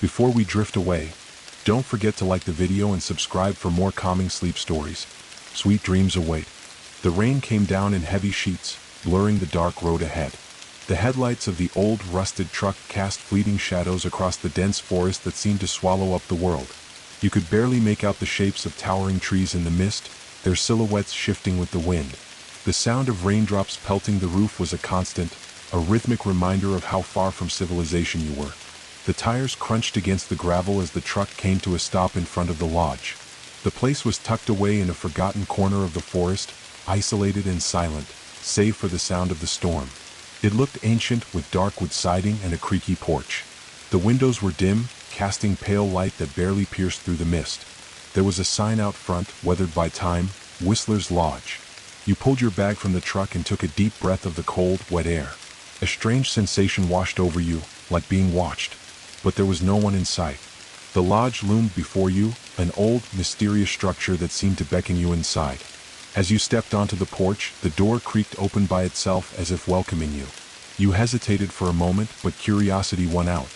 Before we drift away, don't forget to like the video and subscribe for more calming sleep stories. Sweet dreams await. The rain came down in heavy sheets, blurring the dark road ahead. The headlights of the old, rusted truck cast fleeting shadows across the dense forest that seemed to swallow up the world. You could barely make out the shapes of towering trees in the mist, their silhouettes shifting with the wind. The sound of raindrops pelting the roof was a constant, a rhythmic reminder of how far from civilization you were. The tires crunched against the gravel as the truck came to a stop in front of the lodge. The place was tucked away in a forgotten corner of the forest, isolated and silent, save for the sound of the storm. It looked ancient, with dark wood siding and a creaky porch. The windows were dim, casting pale light that barely pierced through the mist. There was a sign out front, weathered by time, Whistler's Lodge. You pulled your bag from the truck and took a deep breath of the cold, wet air. A strange sensation washed over you, like being watched. But there was no one in sight. The lodge loomed before you, an old, mysterious structure that seemed to beckon you inside. As you stepped onto the porch, the door creaked open by itself as if welcoming you. You hesitated for a moment, but curiosity won out.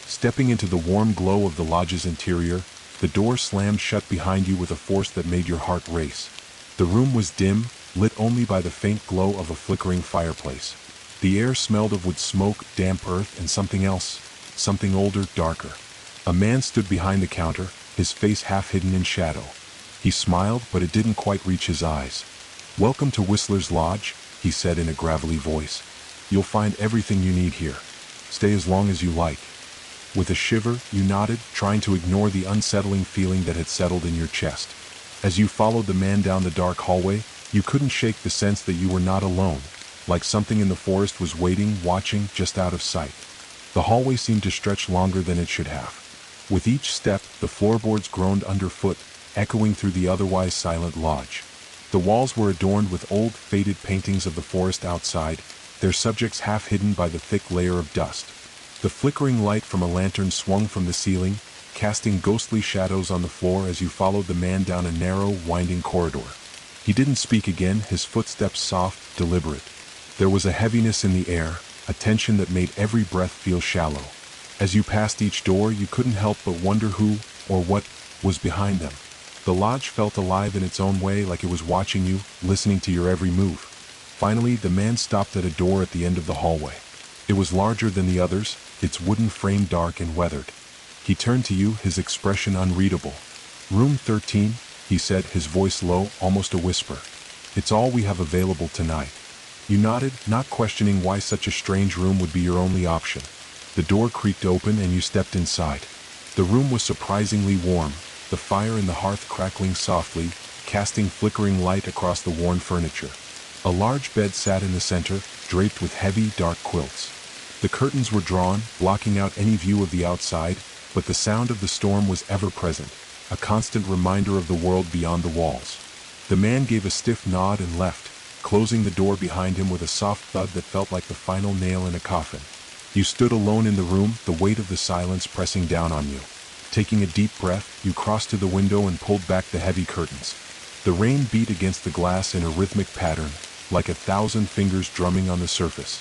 Stepping into the warm glow of the lodge's interior, the door slammed shut behind you with a force that made your heart race. The room was dim, lit only by the faint glow of a flickering fireplace. The air smelled of wood smoke, damp earth, and something else. Something older, darker. A man stood behind the counter, his face half hidden in shadow. He smiled, but it didn't quite reach his eyes. "Welcome to Whistler's Lodge," he said in a gravelly voice. "You'll find everything you need here. Stay as long as you like." With a shiver, you nodded, trying to ignore the unsettling feeling that had settled in your chest. As you followed the man down the dark hallway, you couldn't shake the sense that you were not alone, like something in the forest was waiting, watching, just out of sight. The hallway seemed to stretch longer than it should have. With each step, the floorboards groaned underfoot, echoing through the otherwise silent lodge. The walls were adorned with old, faded paintings of the forest outside, their subjects half hidden by the thick layer of dust. The flickering light from a lantern swung from the ceiling, casting ghostly shadows on the floor as you followed the man down a narrow, winding corridor. He didn't speak again, his footsteps soft, deliberate. There was a heaviness in the air, a tension that made every breath feel shallow. As you passed each door, you couldn't help but wonder who, or what, was behind them. The lodge felt alive in its own way, like it was watching you, listening to your every move. Finally, the man stopped at a door at the end of the hallway. It was larger than the others, its wooden frame dark and weathered. He turned to you, his expression unreadable. "Room 13, he said, his voice low, almost a whisper. "It's all we have available tonight." You nodded, not questioning why such a strange room would be your only option. The door creaked open and you stepped inside. The room was surprisingly warm, the fire in the hearth crackling softly, casting flickering light across the worn furniture. A large bed sat in the center, draped with heavy, dark quilts. The curtains were drawn, blocking out any view of the outside, but the sound of the storm was ever present, a constant reminder of the world beyond the walls. The man gave a stiff nod and left, closing the door behind him with a soft thud that felt like the final nail in a coffin. You stood alone in the room, the weight of the silence pressing down on you. Taking a deep breath, you crossed to the window and pulled back the heavy curtains. The rain beat against the glass in a rhythmic pattern, like 1,000 fingers drumming on the surface.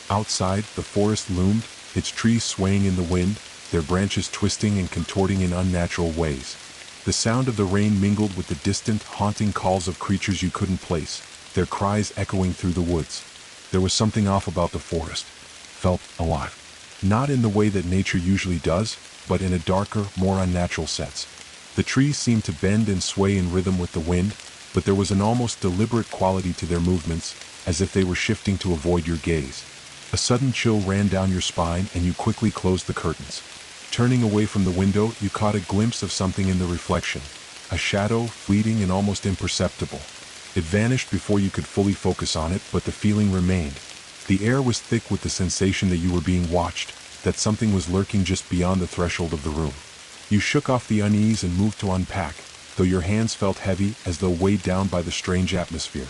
Outside, the forest loomed, its trees swaying in the wind, their branches twisting and contorting in unnatural ways. The sound of the rain mingled with the distant, haunting calls of creatures you couldn't place, their cries echoing through the woods. There was something off about the forest. Felt alive. Not in the way that nature usually does, but in a darker, more unnatural sense. The trees seemed to bend and sway in rhythm with the wind, but there was an almost deliberate quality to their movements, as if they were shifting to avoid your gaze. A sudden chill ran down your spine and you quickly closed the curtains. Turning away from the window, you caught a glimpse of something in the reflection. A shadow, fleeting and almost imperceptible. It vanished before you could fully focus on it, but the feeling remained. The air was thick with the sensation that you were being watched, that something was lurking just beyond the threshold of the room. You shook off the unease and moved to unpack, though your hands felt heavy as though weighed down by the strange atmosphere.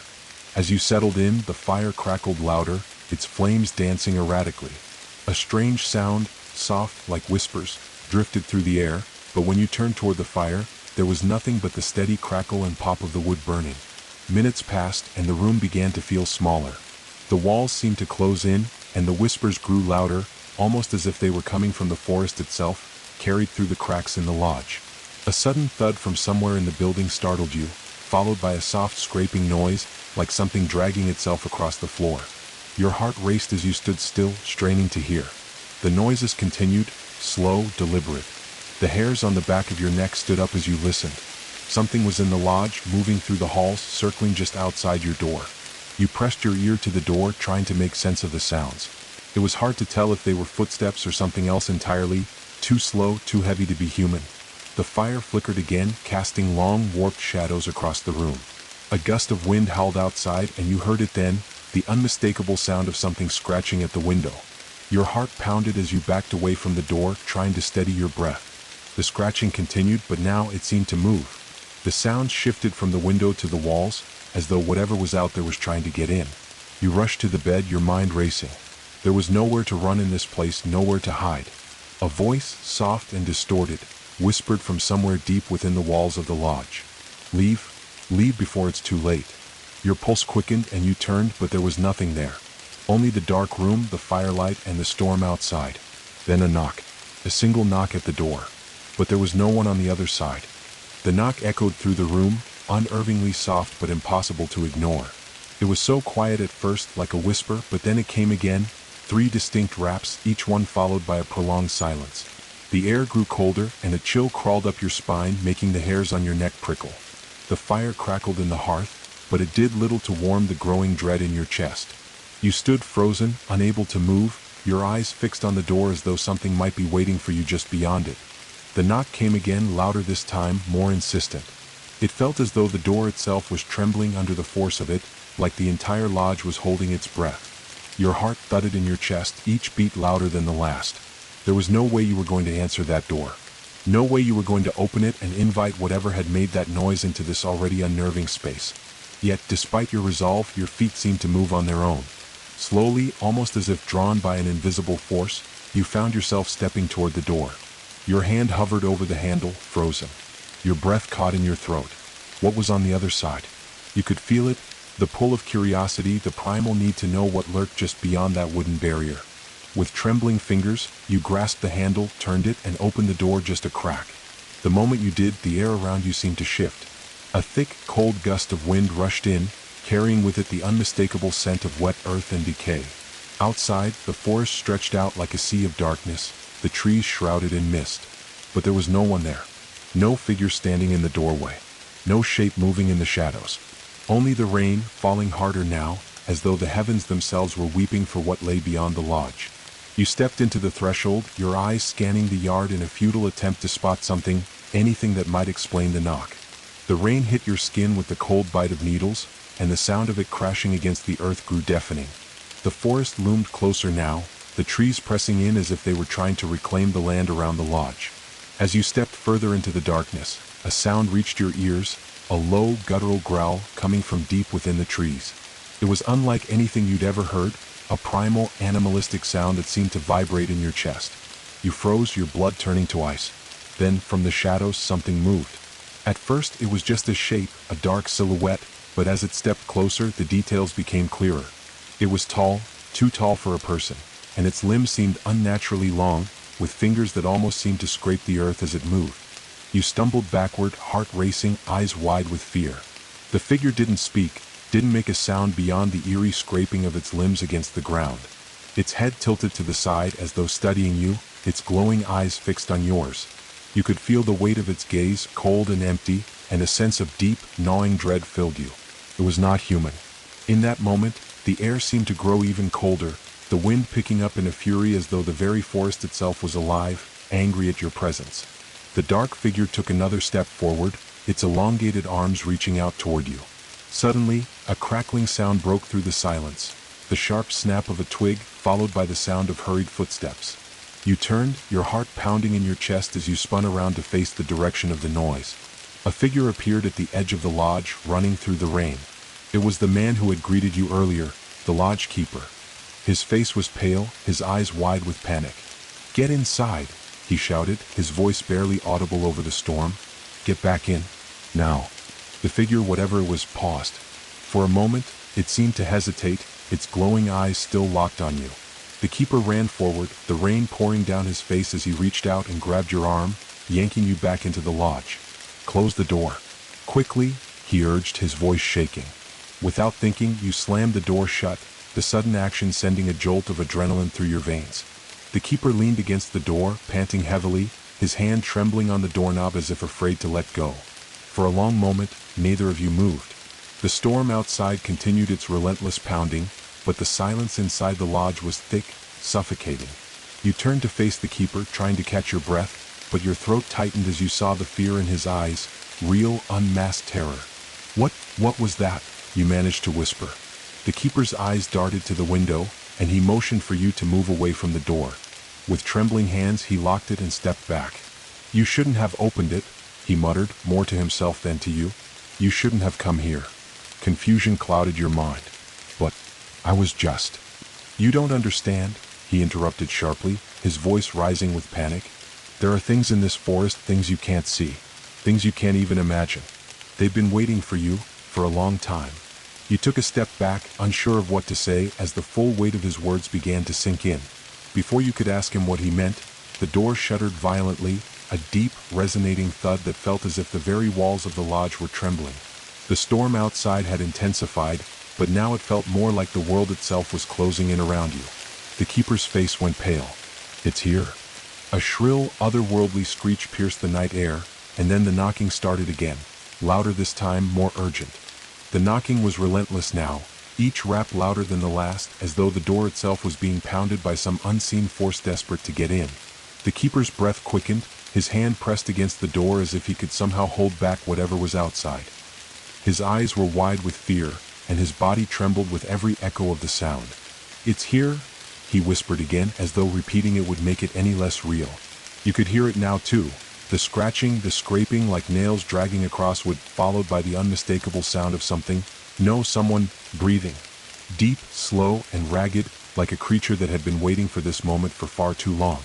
As you settled in, the fire crackled louder, its flames dancing erratically. A strange sound, soft like whispers, drifted through the air, but when you turned toward the fire, there was nothing but the steady crackle and pop of the wood burning. Minutes passed and the room began to feel smaller. The walls seemed to close in, and the whispers grew louder, almost as if they were coming from the forest itself, carried through the cracks in the lodge. A sudden thud from somewhere in the building startled you, followed by a soft scraping noise, like something dragging itself across the floor. Your heart raced as you stood still, straining to hear. The noises continued, slow, deliberate. The hairs on the back of your neck stood up as you listened. Something was in the lodge, moving through the halls, circling just outside your door. You pressed your ear to the door, trying to make sense of the sounds. It was hard to tell if they were footsteps or something else entirely, too slow, too heavy to be human. The fire flickered again, casting long, warped shadows across the room. A gust of wind howled outside, and you heard it then, the unmistakable sound of something scratching at the window. Your heart pounded as you backed away from the door, trying to steady your breath. The scratching continued, but now it seemed to move. The sound shifted from the window to the walls, as though whatever was out there was trying to get in. You rushed to the bed, your mind racing. There was nowhere to run in this place, nowhere to hide. A voice, soft and distorted, whispered from somewhere deep within the walls of the lodge. Leave. Leave before it's too late. Your pulse quickened and you turned, but there was nothing there. Only the dark room, the firelight, and the storm outside. Then a knock. A single knock at the door. But there was no one on the other side. The knock echoed through the room, unnervingly soft but impossible to ignore. It was so quiet at first, like a whisper, but then it came again, 3 distinct raps, each one followed by a prolonged silence. The air grew colder, and a chill crawled up your spine, making the hairs on your neck prickle. The fire crackled in the hearth, but it did little to warm the growing dread in your chest. You stood frozen, unable to move, your eyes fixed on the door as though something might be waiting for you just beyond it. The knock came again, louder this time, more insistent. It felt as though the door itself was trembling under the force of it, like the entire lodge was holding its breath. Your heart thudded in your chest, each beat louder than the last. There was no way you were going to answer that door. No way you were going to open it and invite whatever had made that noise into this already unnerving space. Yet, despite your resolve, your feet seemed to move on their own. Slowly, almost as if drawn by an invisible force, you found yourself stepping toward the door. Your hand hovered over the handle, frozen. Your breath caught in your throat. What was on the other side? You could feel it, the pull of curiosity, the primal need to know what lurked just beyond that wooden barrier. With trembling fingers, you grasped the handle, turned it, and opened the door just a crack. The moment you did, the air around you seemed to shift. A thick, cold gust of wind rushed in, carrying with it the unmistakable scent of wet earth and decay. Outside, the forest stretched out like a sea of darkness, the trees shrouded in mist. But there was no one there. No figure standing in the doorway. No shape moving in the shadows. Only the rain, falling harder now, as though the heavens themselves were weeping for what lay beyond the lodge. You stepped into the threshold, your eyes scanning the yard in a futile attempt to spot something, anything that might explain the knock. The rain hit your skin with the cold bite of needles, and the sound of it crashing against the earth grew deafening. The forest loomed closer now, the trees pressing in as if they were trying to reclaim the land around the lodge. As you stepped further into the darkness, a sound reached your ears, a low, guttural growl coming from deep within the trees. It was unlike anything you'd ever heard, a primal, animalistic sound that seemed to vibrate in your chest. You froze, your blood turning to ice. Then, from the shadows, something moved. At first, it was just a shape, a dark silhouette, but as it stepped closer, the details became clearer. It was tall, too tall for a person, and its limbs seemed unnaturally long, with fingers that almost seemed to scrape the earth as it moved. You stumbled backward, heart racing, eyes wide with fear. The figure didn't speak, didn't make a sound beyond the eerie scraping of its limbs against the ground. Its head tilted to the side as though studying you, its glowing eyes fixed on yours. You could feel the weight of its gaze, cold and empty, and a sense of deep, gnawing dread filled you. It was not human. In that moment, the air seemed to grow even colder, the wind picking up in a fury as though the very forest itself was alive, angry at your presence. The dark figure took another step forward, its elongated arms reaching out toward you. Suddenly, a crackling sound broke through the silence, the sharp snap of a twig, followed by the sound of hurried footsteps. You turned, your heart pounding in your chest as you spun around to face the direction of the noise. A figure appeared at the edge of the lodge, running through the rain. It was the man who had greeted you earlier, the lodge keeper. His face was pale, his eyes wide with panic. "Get inside," he shouted, his voice barely audible over the storm. "Get back in. Now." The figure, whatever it was, paused. For a moment, it seemed to hesitate, its glowing eyes still locked on you. The keeper ran forward, the rain pouring down his face as he reached out and grabbed your arm, yanking you back into the lodge. "Close the door. Quickly," he urged, his voice shaking. Without thinking, you slammed the door shut, the sudden action sending a jolt of adrenaline through your veins. The keeper leaned against the door, panting heavily, his hand trembling on the doorknob as if afraid to let go. For a long moment, neither of you moved. The storm outside continued its relentless pounding, but the silence inside the lodge was thick, suffocating. You turned to face the keeper, trying to catch your breath, but your throat tightened as you saw the fear in his eyes, real, unmasked terror. What was that?" you managed to whisper. The keeper's eyes darted to the window, and he motioned for you to move away from the door. With trembling hands, he locked it and stepped back. "You shouldn't have opened it," he muttered, more to himself than to you. "You shouldn't have come here." Confusion clouded your mind. "But I was just—" "You don't understand," he interrupted sharply, his voice rising with panic. "There are things in this forest, things you can't see, things you can't even imagine. They've been waiting for you, for a long time." You took a step back, unsure of what to say, as the full weight of his words began to sink in. Before you could ask him what he meant, the door shuddered violently, a deep, resonating thud that felt as if the very walls of the lodge were trembling. The storm outside had intensified, but now it felt more like the world itself was closing in around you. The keeper's face went pale. "It's here." A shrill, otherworldly screech pierced the night air, and then the knocking started again, louder this time, more urgent. The knocking was relentless now, each rap louder than the last, as though the door itself was being pounded by some unseen force desperate to get in. The keeper's breath quickened, his hand pressed against the door as if he could somehow hold back whatever was outside. His eyes were wide with fear, and his body trembled with every echo of the sound. "It's here," he whispered again, as though repeating it would make it any less real. You could hear it now too, the scratching, the scraping like nails dragging across wood, followed by the unmistakable sound of someone breathing. Deep, slow, and ragged, like a creature that had been waiting for this moment for far too long.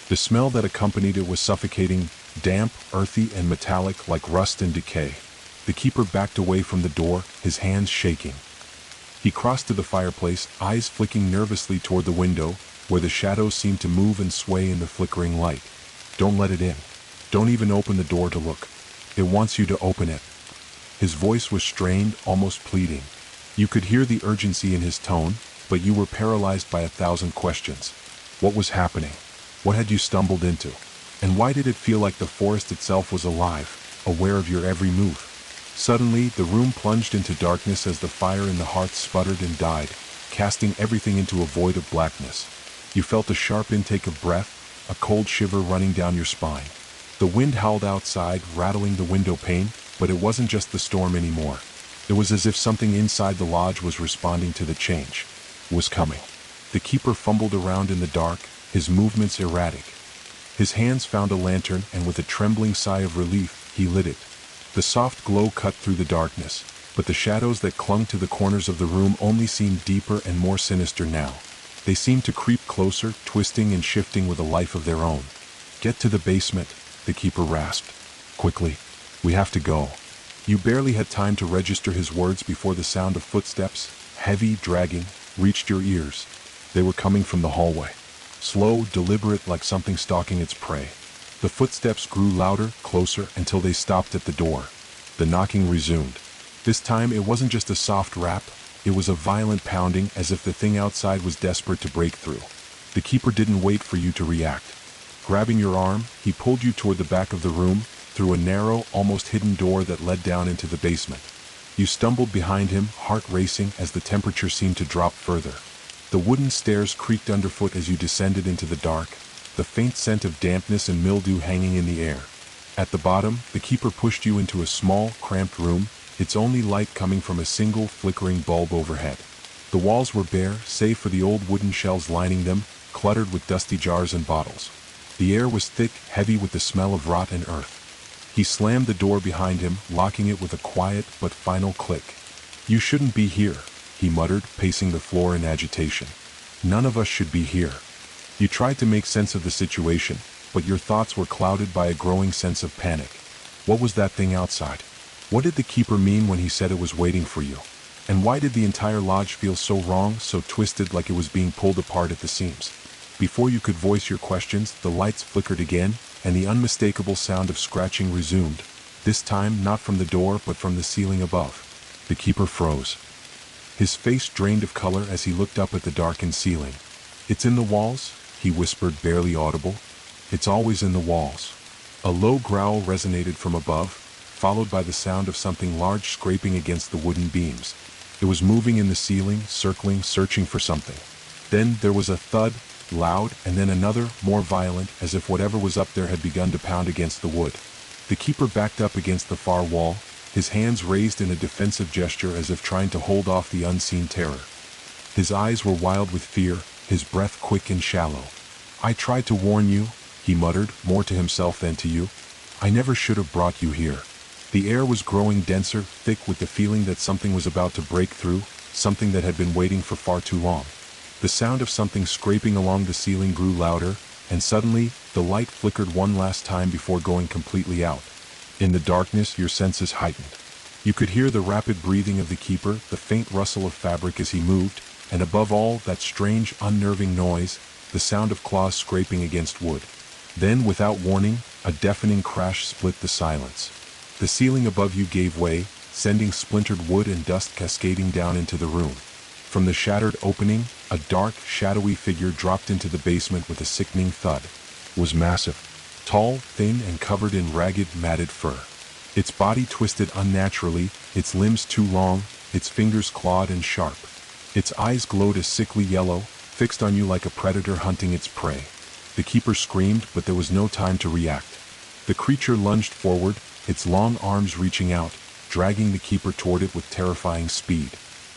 The smell that accompanied it was suffocating, damp, earthy, and metallic, like rust and decay. The keeper backed away from the door, his hands shaking. He crossed to the fireplace, eyes flicking nervously toward the window, where the shadows seemed to move and sway in the flickering light. "Don't let it in. Don't even open the door to look. It wants you to open it." His voice was strained, almost pleading. You could hear the urgency in his tone, but you were paralyzed by 1,000 questions. What was happening? What had you stumbled into? And why did it feel like the forest itself was alive, aware of your every move? Suddenly, the room plunged into darkness as the fire in the hearth sputtered and died, casting everything into a void of blackness. You felt a sharp intake of breath, a cold shiver running down your spine. The wind howled outside, rattling the window pane, but it wasn't just the storm anymore. It was as if something inside the lodge was responding to the change. Was coming. The keeper fumbled around in the dark, his movements erratic. His hands found a lantern, and with a trembling sigh of relief, he lit it. The soft glow cut through the darkness, but the shadows that clung to the corners of the room only seemed deeper and more sinister now. They seemed to creep closer, twisting and shifting with a life of their own. "Get to the basement," the keeper rasped. "Quickly. We have to go." You barely had time to register his words before the sound of footsteps, heavy, dragging, reached your ears. They were coming from the hallway. Slow, deliberate, like something stalking its prey. The footsteps grew louder, closer, until they stopped at the door. The knocking resumed. This time it wasn't just a soft rap, it was a violent pounding, as if the thing outside was desperate to break through. The keeper didn't wait for you to react. Grabbing your arm, he pulled you toward the back of the room, through a narrow, almost hidden door that led down into the basement. You stumbled behind him, heart racing as the temperature seemed to drop further. The wooden stairs creaked underfoot as you descended into the dark, the faint scent of dampness and mildew hanging in the air. At the bottom, the keeper pushed you into a small, cramped room, its only light coming from a single, flickering bulb overhead. The walls were bare, save for the old wooden shelves lining them, cluttered with dusty jars and bottles. The air was thick, heavy with the smell of rot and earth. He slammed the door behind him, locking it with a quiet but final click. "You shouldn't be here," he muttered, pacing the floor in agitation. "None of us should be here." You tried to make sense of the situation, but your thoughts were clouded by a growing sense of panic. What was that thing outside? What did the keeper mean when he said it was waiting for you? And why did the entire lodge feel so wrong, so twisted, like it was being pulled apart at the seams? Before you could voice your questions, the lights flickered again, and the unmistakable sound of scratching resumed, this time not from the door but from the ceiling above. The keeper froze. His face drained of color as he looked up at the darkened ceiling. "It's in the walls," he whispered, barely audible. "It's always in the walls." A low growl resonated from above, followed by the sound of something large scraping against the wooden beams. It was moving in the ceiling, circling, searching for something. Then there was a thud, loud, and then another, more violent, as if whatever was up there had begun to pound against the wood. The keeper backed up against the far wall, his hands raised in a defensive gesture as if trying to hold off the unseen terror. His eyes were wild with fear, his breath quick and shallow. "I tried to warn you," he muttered, more to himself than to you. "I never should have brought you here." The air was growing denser, thick with the feeling that something was about to break through, something that had been waiting for far too long. The sound of something scraping along the ceiling grew louder, and suddenly, the light flickered one last time before going completely out. In the darkness, your senses heightened. You could hear the rapid breathing of the keeper, the faint rustle of fabric as he moved, and above all, that strange, unnerving noise, the sound of claws scraping against wood. Then, without warning, a deafening crash split the silence. The ceiling above you gave way, sending splintered wood and dust cascading down into the room. From the shattered opening, a dark, shadowy figure dropped into the basement with a sickening thud. It was massive, tall, thin, and covered in ragged, matted fur. Its body twisted unnaturally, its limbs too long, its fingers clawed and sharp. Its eyes glowed a sickly yellow, fixed on you like a predator hunting its prey. The keeper screamed, but there was no time to react. The creature lunged forward, its long arms reaching out, dragging the keeper toward it with terrifying speed.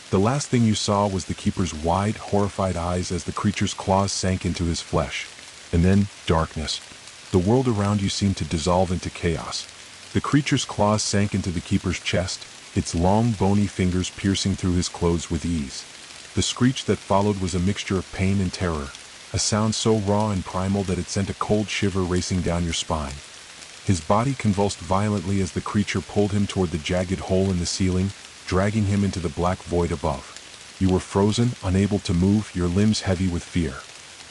The last thing you saw was the keeper's wide, horrified eyes as the creature's claws sank into his flesh. And then, darkness. The world around you seemed to dissolve into chaos. The creature's claws sank into the keeper's chest, its long, bony fingers piercing through his clothes with ease. The screech that followed was a mixture of pain and terror, a sound so raw and primal that it sent a cold shiver racing down your spine. His body convulsed violently as the creature pulled him toward the jagged hole in the ceiling, dragging him into the black void above. You were frozen, unable to move, your limbs heavy with fear.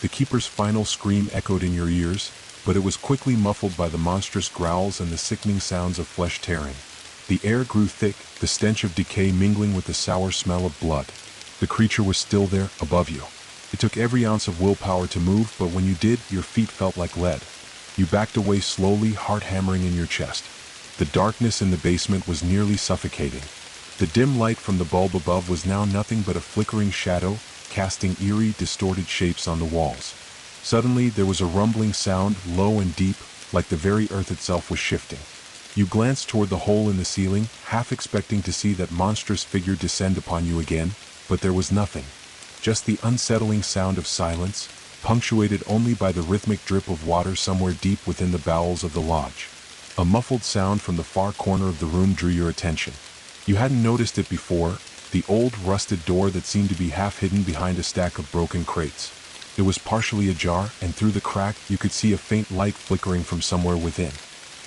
The keeper's final scream echoed in your ears, but it was quickly muffled by the monstrous growls and the sickening sounds of flesh tearing. The air grew thick, the stench of decay mingling with the sour smell of blood. The creature was still there, above you. It took every ounce of willpower to move, but when you did, your feet felt like lead. You backed away slowly, heart hammering in your chest. The darkness in the basement was nearly suffocating. The dim light from the bulb above was now nothing but a flickering shadow, casting eerie, distorted shapes on the walls. Suddenly, there was a rumbling sound, low and deep, like the very earth itself was shifting. You glanced toward the hole in the ceiling, half expecting to see that monstrous figure descend upon you again, but there was nothing. Just the unsettling sound of silence, punctuated only by the rhythmic drip of water somewhere deep within the bowels of the lodge. A muffled sound from the far corner of the room drew your attention. You hadn't noticed it before, the old rusted door that seemed to be half hidden behind a stack of broken crates. It was partially ajar, and through the crack you could see a faint light flickering from somewhere within.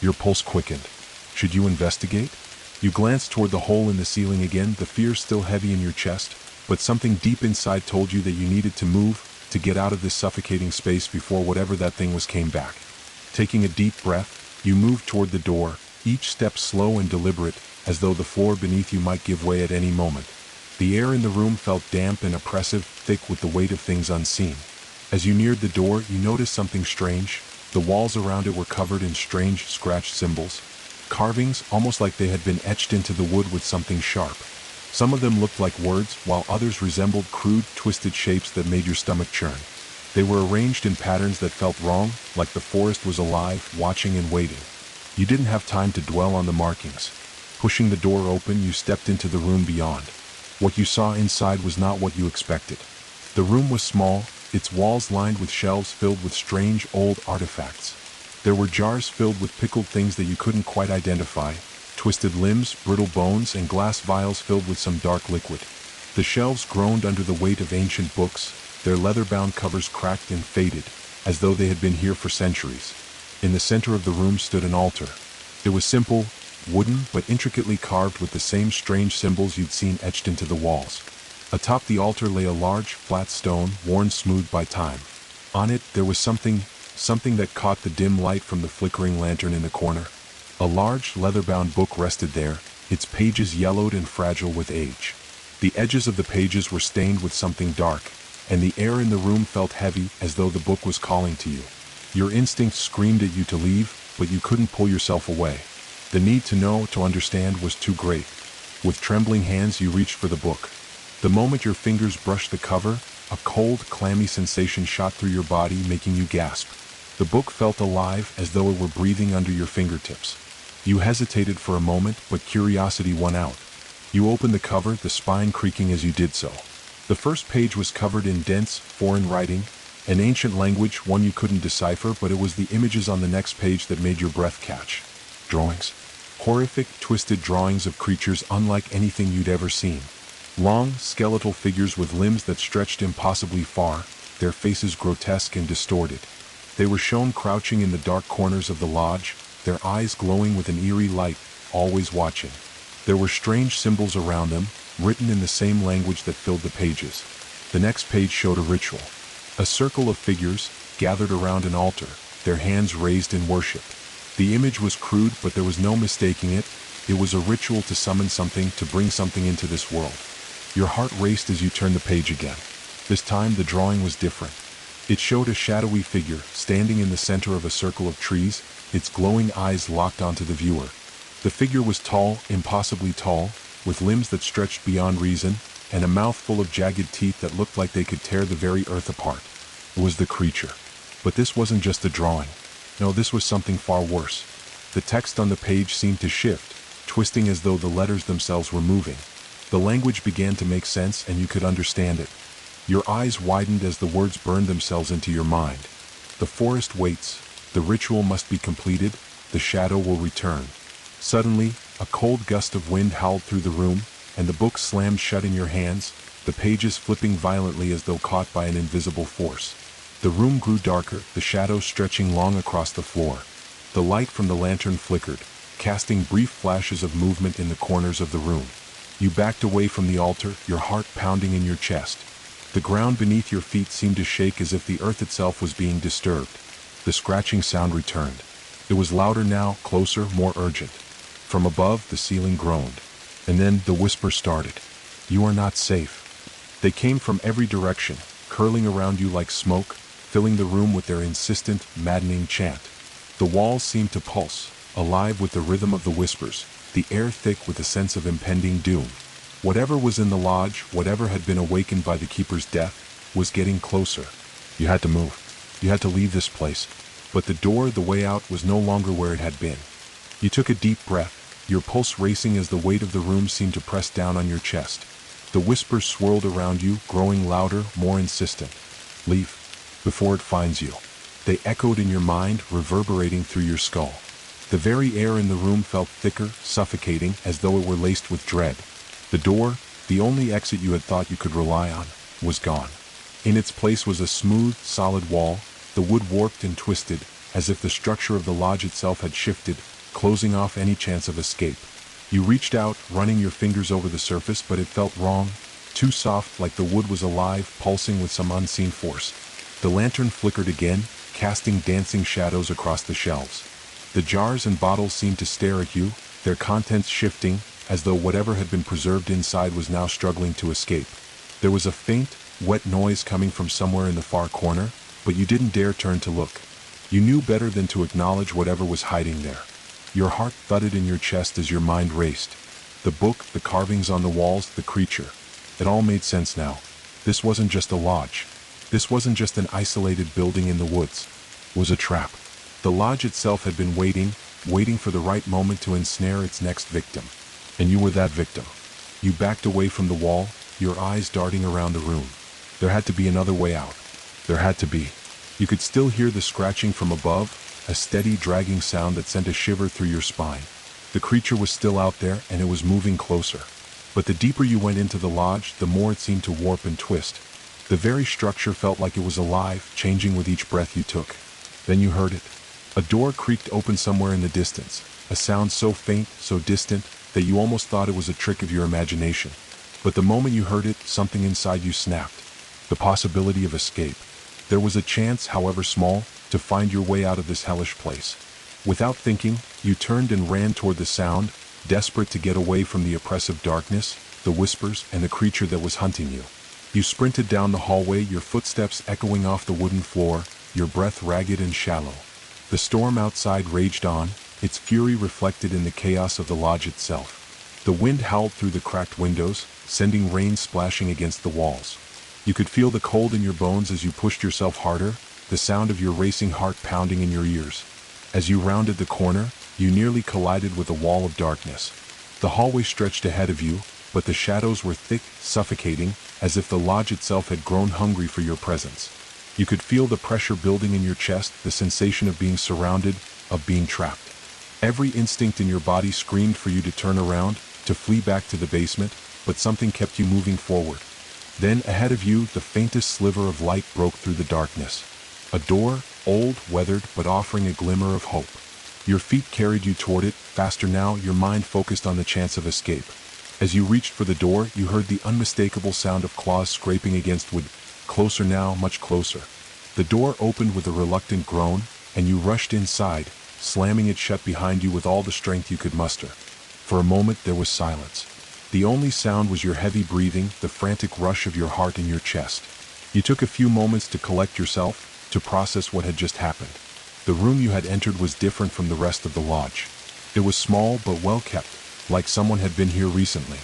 Your pulse quickened. Should you investigate? You glanced toward the hole in the ceiling again, the fear still heavy in your chest, but something deep inside told you that you needed to move, to get out of this suffocating space before whatever that thing was came back. Taking a deep breath, you moved toward the door, each step slow and deliberate, as though the floor beneath you might give way at any moment. The air in the room felt damp and oppressive, thick with the weight of things unseen. As you neared the door, you noticed something strange. The walls around it were covered in strange, scratched symbols. Carvings, almost like they had been etched into the wood with something sharp. Some of them looked like words, while others resembled crude, twisted shapes that made your stomach churn. They were arranged in patterns that felt wrong, like the forest was alive, watching and waiting. You didn't have time to dwell on the markings. Pushing the door open, you stepped into the room beyond. What you saw inside was not what you expected. The room was small, its walls lined with shelves filled with strange, old artifacts. There were jars filled with pickled things that you couldn't quite identify, twisted limbs, brittle bones, and glass vials filled with some dark liquid. The shelves groaned under the weight of ancient books, their leather-bound covers cracked and faded, as though they had been here for centuries. In the center of the room stood an altar. It was simple, wooden but intricately carved with the same strange symbols you'd seen etched into the walls. Atop the altar lay a large, flat stone, worn smooth by time. On it, there was something that caught the dim light from the flickering lantern in the corner. A large, leather-bound book rested there, its pages yellowed and fragile with age. The edges of the pages were stained with something dark, and the air in the room felt heavy as though the book was calling to you. Your instincts screamed at you to leave, but you couldn't pull yourself away. The need to know, to understand, was too great. With trembling hands you reached for the book. The moment your fingers brushed the cover, a cold, clammy sensation shot through your body, making you gasp. The book felt alive, as though it were breathing under your fingertips. You hesitated for a moment, but curiosity won out. You opened the cover, the spine creaking as you did so. The first page was covered in dense, foreign writing, an ancient language, one you couldn't decipher, but it was the images on the next page that made your breath catch. Drawings. Horrific, twisted drawings of creatures unlike anything you'd ever seen. Long, skeletal figures with limbs that stretched impossibly far, their faces grotesque and distorted. They were shown crouching in the dark corners of the lodge, their eyes glowing with an eerie light, always watching. There were strange symbols around them, written in the same language that filled the pages. The next page showed a ritual. A circle of figures, gathered around an altar, their hands raised in worship. The image was crude, but there was no mistaking it. It was a ritual to summon something, to bring something into this world. Your heart raced as you turned the page again. This time the drawing was different. It showed a shadowy figure, standing in the center of a circle of trees, its glowing eyes locked onto the viewer. The figure was tall, impossibly tall, with limbs that stretched beyond reason, and a mouth full of jagged teeth that looked like they could tear the very earth apart. It was the creature. But this wasn't just a drawing. No, this was something far worse. The text on the page seemed to shift, twisting as though the letters themselves were moving. The language began to make sense and you could understand it. Your eyes widened as the words burned themselves into your mind. The forest waits. The ritual must be completed. The shadow will return. Suddenly, a cold gust of wind howled through the room, and the book slammed shut in your hands, the pages flipping violently as though caught by an invisible force. The room grew darker, the shadows stretching long across the floor. The light from the lantern flickered, casting brief flashes of movement in the corners of the room. You backed away from the altar, your heart pounding in your chest. The ground beneath your feet seemed to shake as if the earth itself was being disturbed. The scratching sound returned. It was louder now, closer, more urgent. From above, the ceiling groaned. And then the whisper started. "You are not safe." They came from every direction, curling around you like smoke, filling the room with their insistent, maddening chant. The walls seemed to pulse, alive with the rhythm of the whispers, the air thick with a sense of impending doom. Whatever was in the lodge, whatever had been awakened by the keeper's death, was getting closer. You had to move. You had to leave this place. But the door, the way out, was no longer where it had been. You took a deep breath, your pulse racing as the weight of the room seemed to press down on your chest. The whispers swirled around you, growing louder, more insistent. "Leave, before it finds you." They echoed in your mind, reverberating through your skull. The very air in the room felt thicker, suffocating, as though it were laced with dread. The door, the only exit you had thought you could rely on, was gone. In its place was a smooth, solid wall, the wood warped and twisted, as if the structure of the lodge itself had shifted, closing off any chance of escape. You reached out, running your fingers over the surface, but it felt wrong, too soft, like the wood was alive, pulsing with some unseen force. The lantern flickered again, casting dancing shadows across the shelves. The jars and bottles seemed to stare at you, their contents shifting, as though whatever had been preserved inside was now struggling to escape. There was a faint, wet noise coming from somewhere in the far corner, but you didn't dare turn to look. You knew better than to acknowledge whatever was hiding there. Your heart thudded in your chest as your mind raced. The book, the carvings on the walls, the creature. It all made sense now. This wasn't just a lodge. This wasn't just an isolated building in the woods. It was a trap. The lodge itself had been waiting for the right moment to ensnare its next victim. And you were that victim. You backed away from the wall, your eyes darting around the room. There had to be another way out. There had to be. You could still hear the scratching from above, a steady dragging sound that sent a shiver through your spine. The creature was still out there, and it was moving closer. But the deeper you went into the lodge, the more it seemed to warp and twist. The very structure felt like it was alive, changing with each breath you took. Then you heard it. A door creaked open somewhere in the distance, a sound so faint, so distant, that you almost thought it was a trick of your imagination. But the moment you heard it, something inside you snapped. The possibility of escape. There was a chance, however small, to find your way out of this hellish place. Without thinking, you turned and ran toward the sound, desperate to get away from the oppressive darkness, the whispers, and the creature that was hunting you. You sprinted down the hallway, your footsteps echoing off the wooden floor, your breath ragged and shallow. The storm outside raged on, its fury reflected in the chaos of the lodge itself. The wind howled through the cracked windows, sending rain splashing against the walls. You could feel the cold in your bones as you pushed yourself harder, the sound of your racing heart pounding in your ears. As you rounded the corner, you nearly collided with a wall of darkness. The hallway stretched ahead of you, but the shadows were thick, suffocating, as if the lodge itself had grown hungry for your presence. You could feel the pressure building in your chest, the sensation of being surrounded, of being trapped. Every instinct in your body screamed for you to turn around, to flee back to the basement, but something kept you moving forward. Then, ahead of you, the faintest sliver of light broke through the darkness. A door, old, weathered, but offering a glimmer of hope. Your feet carried you toward it, faster now, your mind focused on the chance of escape. As you reached for the door, you heard the unmistakable sound of claws scraping against wood. Closer now, much closer. The door opened with a reluctant groan, and you rushed inside, slamming it shut behind you with all the strength you could muster. For a moment there was silence. The only sound was your heavy breathing, the frantic rush of your heart in your chest. You took a few moments to collect yourself, to process what had just happened. The room you had entered was different from the rest of the lodge. It was small but well kept, like someone had been here recently.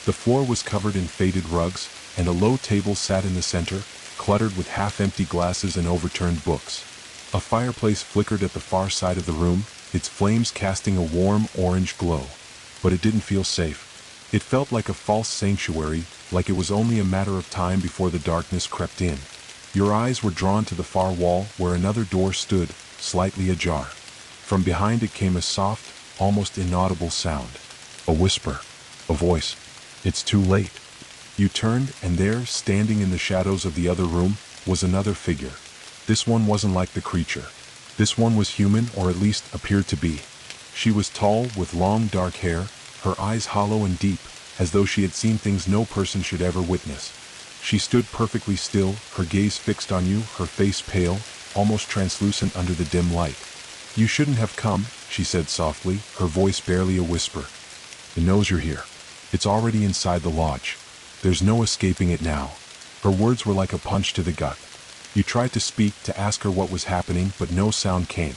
The floor was covered in faded rugs, and a low table sat in the center, cluttered with half-empty glasses and overturned books. A fireplace flickered at the far side of the room, its flames casting a warm orange glow. But it didn't feel safe. It felt like a false sanctuary, like it was only a matter of time before the darkness crept in. Your eyes were drawn to the far wall, where another door stood, slightly ajar. From behind it came a soft, almost inaudible sound. A whisper. A voice. "It's too late." You turned, and there, standing in the shadows of the other room, was another figure. This one wasn't like the creature. This one was human, or at least appeared to be. She was tall, with long dark hair, her eyes hollow and deep, as though she had seen things no person should ever witness. She stood perfectly still, her gaze fixed on you, her face pale, almost translucent under the dim light. "You shouldn't have come," she said softly, her voice barely a whisper. "It knows you're here. It's already inside the lodge. There's no escaping it now." Her words were like a punch to the gut. You tried to speak, to ask her what was happening, but no sound came.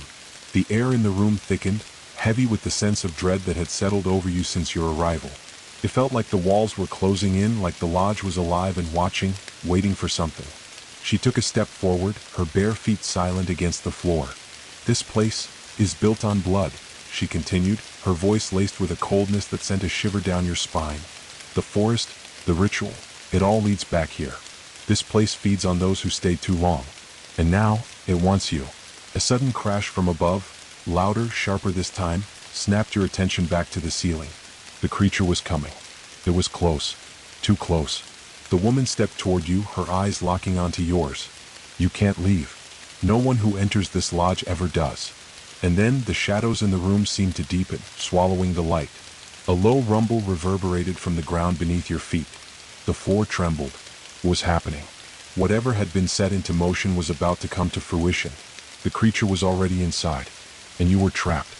The air in the room thickened, heavy with the sense of dread that had settled over you since your arrival. It felt like the walls were closing in, like the lodge was alive and watching, waiting for something. She took a step forward, her bare feet silent against the floor. "This place is built on blood," she continued, her voice laced with a coldness that sent a shiver down your spine. "The forest, the ritual, it all leads back here. This place feeds on those who stay too long. And now, it wants you." A sudden crash from above, louder, sharper this time, snapped your attention back to the ceiling. The creature was coming. It was close. Too close. The woman stepped toward you, her eyes locking onto yours. "You can't leave. No one who enters this lodge ever does." And then the shadows in the room seemed to deepen, swallowing the light. A low rumble reverberated from the ground beneath your feet. The floor trembled. What was happening? Whatever had been set into motion was about to come to fruition. The creature was already inside, and you were trapped.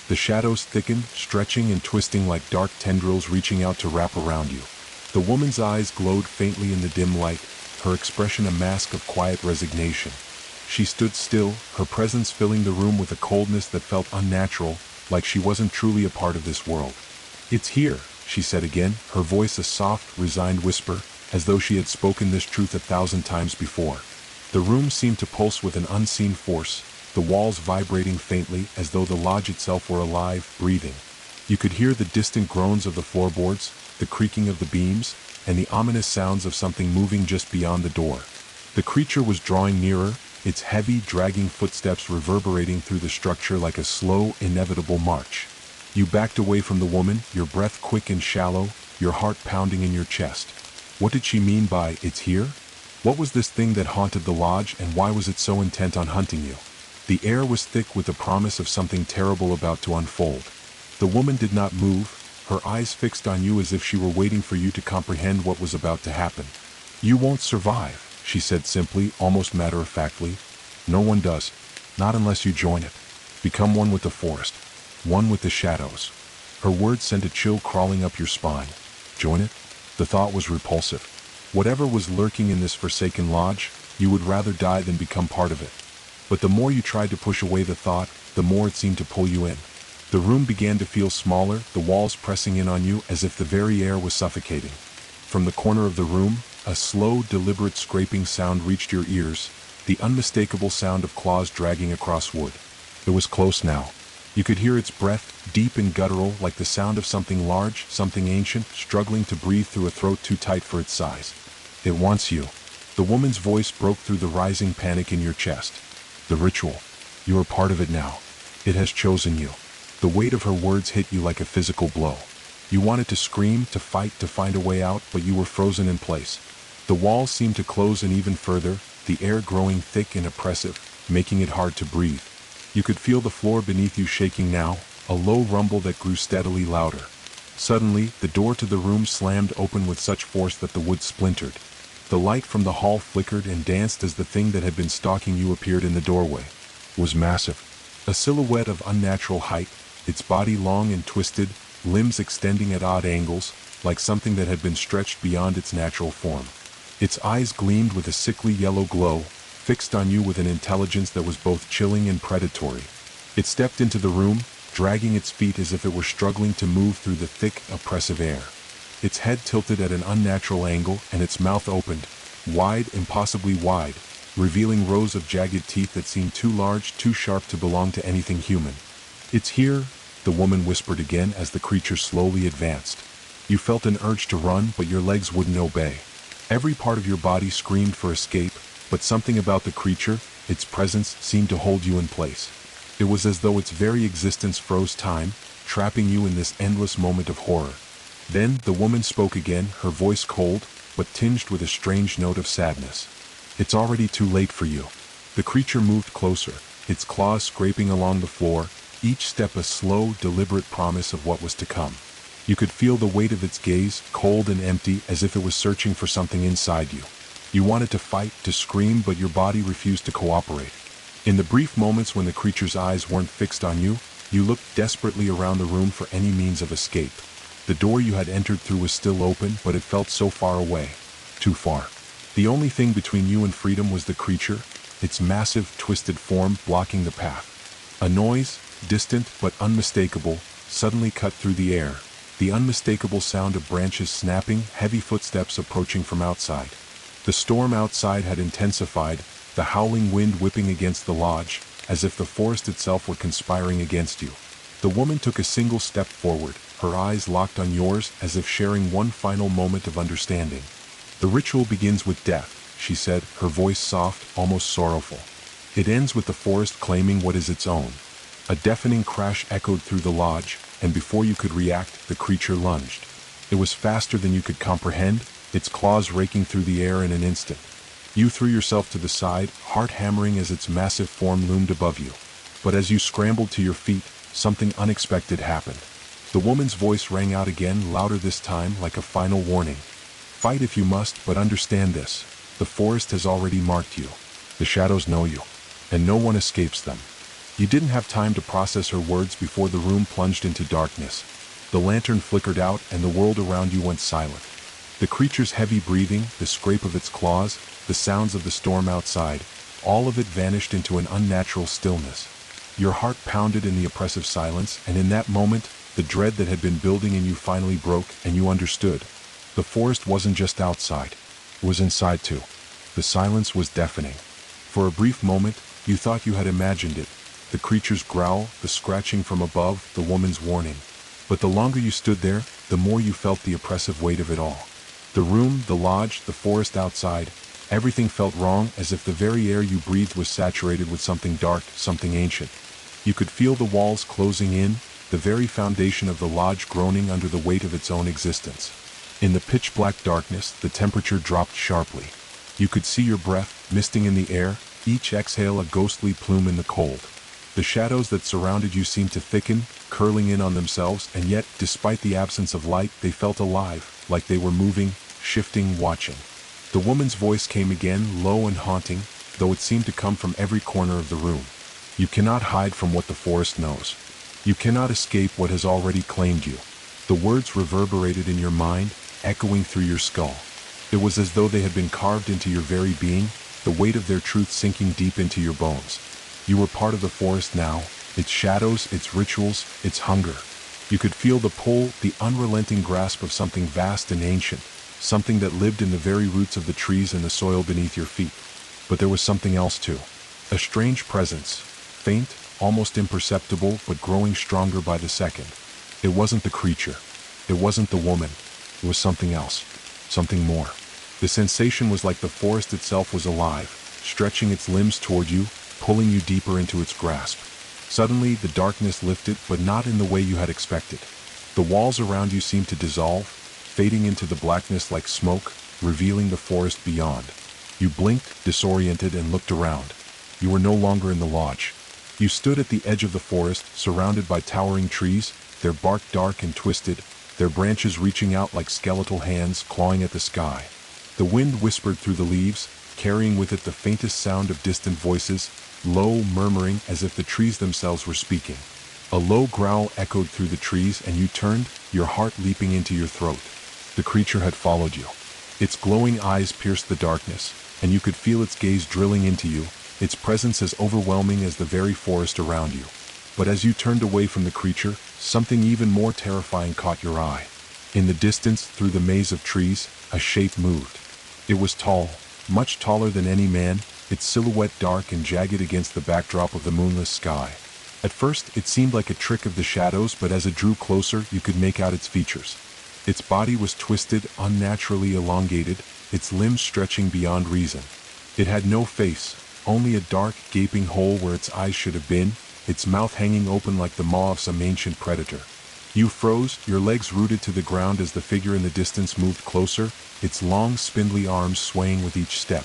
The shadows thickened, stretching and twisting like dark tendrils reaching out to wrap around you. The woman's eyes glowed faintly in the dim light, her expression a mask of quiet resignation. She stood still, her presence filling the room with a coldness that felt unnatural, like she wasn't truly a part of this world. "It's here," she said again, her voice a soft, resigned whisper, as though she had spoken this truth 1,000 times before. The room seemed to pulse with an unseen force, the walls vibrating faintly as though the lodge itself were alive, breathing. You could hear the distant groans of the floorboards, the creaking of the beams, and the ominous sounds of something moving just beyond the door. The creature was drawing nearer, its heavy, dragging footsteps reverberating through the structure like a slow, inevitable march. You backed away from the woman, your breath quick and shallow, your heart pounding in your chest. What did she mean by, "It's here"? What was this thing that haunted the lodge, and why was it so intent on hunting you? The air was thick with the promise of something terrible about to unfold. The woman did not move, her eyes fixed on you as if she were waiting for you to comprehend what was about to happen. "You won't survive," she said simply, almost matter-of-factly. "No one does. Not unless you join it. Become one with the forest. One with the shadows." Her words sent a chill crawling up your spine. Join it? The thought was repulsive. Whatever was lurking in this forsaken lodge, you would rather die than become part of it. But the more you tried to push away the thought, the more it seemed to pull you in. The room began to feel smaller, the walls pressing in on you as if the very air was suffocating. From the corner of the room, a slow, deliberate scraping sound reached your ears, the unmistakable sound of claws dragging across wood. It was close now. You could hear its breath, deep and guttural, like the sound of something large, something ancient, struggling to breathe through a throat too tight for its size. "It wants you." The woman's voice broke through the rising panic in your chest. "The ritual. You are part of it now. It has chosen you." The weight of her words hit you like a physical blow. You wanted to scream, to fight, to find a way out, but you were frozen in place. The walls seemed to close in even further, the air growing thick and oppressive, making it hard to breathe. You could feel the floor beneath you shaking now, a low rumble that grew steadily louder. Suddenly, the door to the room slammed open with such force that the wood splintered. The light from the hall flickered and danced as the thing that had been stalking you appeared in the doorway. It was massive. A silhouette of unnatural height, its body long and twisted, limbs extending at odd angles, like something that had been stretched beyond its natural form. Its eyes gleamed with a sickly yellow glow, fixed on you with an intelligence that was both chilling and predatory. It stepped into the room, dragging its feet as if it were struggling to move through the thick, oppressive air. Its head tilted at an unnatural angle and its mouth opened, wide, impossibly wide, revealing rows of jagged teeth that seemed too large, too sharp to belong to anything human. "It's here," the woman whispered again as the creature slowly advanced. You felt an urge to run, but your legs wouldn't obey. Every part of your body screamed for escape, but something about the creature, its presence, seemed to hold you in place. It was as though its very existence froze time, trapping you in this endless moment of horror. Then the woman spoke again, her voice cold, but tinged with a strange note of sadness. "It's already too late for you." The creature moved closer, its claws scraping along the floor, each step a slow, deliberate promise of what was to come. You could feel the weight of its gaze, cold and empty, as if it was searching for something inside you. You wanted to fight, to scream, but your body refused to cooperate. In the brief moments when the creature's eyes weren't fixed on you, you looked desperately around the room for any means of escape. The door you had entered through was still open, but it felt so far away. Too far. The only thing between you and freedom was the creature, its massive, twisted form blocking the path. A noise, distant but unmistakable, suddenly cut through the air, the unmistakable sound of branches snapping, heavy footsteps approaching from outside. The storm outside had intensified, the howling wind whipping against the lodge, as if the forest itself were conspiring against you. The woman took a single step forward, her eyes locked on yours as if sharing one final moment of understanding. "The ritual begins with death," she said, her voice soft, almost sorrowful. "It ends with the forest claiming what is its own." A deafening crash echoed through the lodge, and before you could react, the creature lunged. It was faster than you could comprehend, its claws raking through the air in an instant. You threw yourself to the side, heart hammering as its massive form loomed above you. But as you scrambled to your feet, something unexpected happened. The woman's voice rang out again, louder this time, like a final warning. "Fight if you must, but understand this. The forest has already marked you. The shadows know you, and no one escapes them." You didn't have time to process her words before the room plunged into darkness. The lantern flickered out and the world around you went silent. The creature's heavy breathing, the scrape of its claws, the sounds of the storm outside, all of it vanished into an unnatural stillness. Your heart pounded in the oppressive silence, and in that moment, the dread that had been building in you finally broke, and you understood. The forest wasn't just outside. It was inside too. The silence was deafening. For a brief moment, you thought you had imagined it. The creature's growl, the scratching from above, the woman's warning. But the longer you stood there, the more you felt the oppressive weight of it all. The room, the lodge, the forest outside, everything felt wrong, as if the very air you breathed was saturated with something dark, something ancient. You could feel the walls closing in, the very foundation of the lodge groaning under the weight of its own existence. In the pitch-black darkness, the temperature dropped sharply. You could see your breath, misting in the air, each exhale a ghostly plume in the cold. The shadows that surrounded you seemed to thicken, curling in on themselves, and yet, despite the absence of light, they felt alive, like they were moving, shifting, watching. The woman's voice came again, low and haunting, though it seemed to come from every corner of the room. You cannot hide from what the forest knows. You cannot escape what has already claimed you. The words reverberated in your mind, echoing through your skull. It was as though they had been carved into your very being, the weight of their truth sinking deep into your bones. You were part of the forest now, its shadows, its rituals, its hunger. You could feel the pull, the unrelenting grasp of something vast and ancient, something that lived in the very roots of the trees and the soil beneath your feet. But there was something else too. A strange presence, faint, almost imperceptible, but growing stronger by the second. It wasn't the creature. It wasn't the woman. It was something else. Something more. The sensation was like the forest itself was alive, stretching its limbs toward you, pulling you deeper into its grasp. Suddenly, the darkness lifted, but not in the way you had expected. The walls around you seemed to dissolve, fading into the blackness like smoke, revealing the forest beyond. You blinked, disoriented, and looked around. You were no longer in the lodge. You stood at the edge of the forest, surrounded by towering trees, their bark dark and twisted, their branches reaching out like skeletal hands clawing at the sky. The wind whispered through the leaves, carrying with it the faintest sound of distant voices, low, murmuring as if the trees themselves were speaking. A low growl echoed through the trees, and you turned, your heart leaping into your throat. The creature had followed you. Its glowing eyes pierced the darkness, and you could feel its gaze drilling into you, its presence as overwhelming as the very forest around you. But as you turned away from the creature, something even more terrifying caught your eye. In the distance, through the maze of trees, a shape moved. It was tall, much taller than any man, its silhouette dark and jagged against the backdrop of the moonless sky. At first, it seemed like a trick of the shadows, but as it drew closer, you could make out its features. Its body was twisted, unnaturally elongated, its limbs stretching beyond reason. It had no face, only a dark, gaping hole where its eyes should have been, its mouth hanging open like the maw of some ancient predator. You froze, your legs rooted to the ground as the figure in the distance moved closer, its long, spindly arms swaying with each step.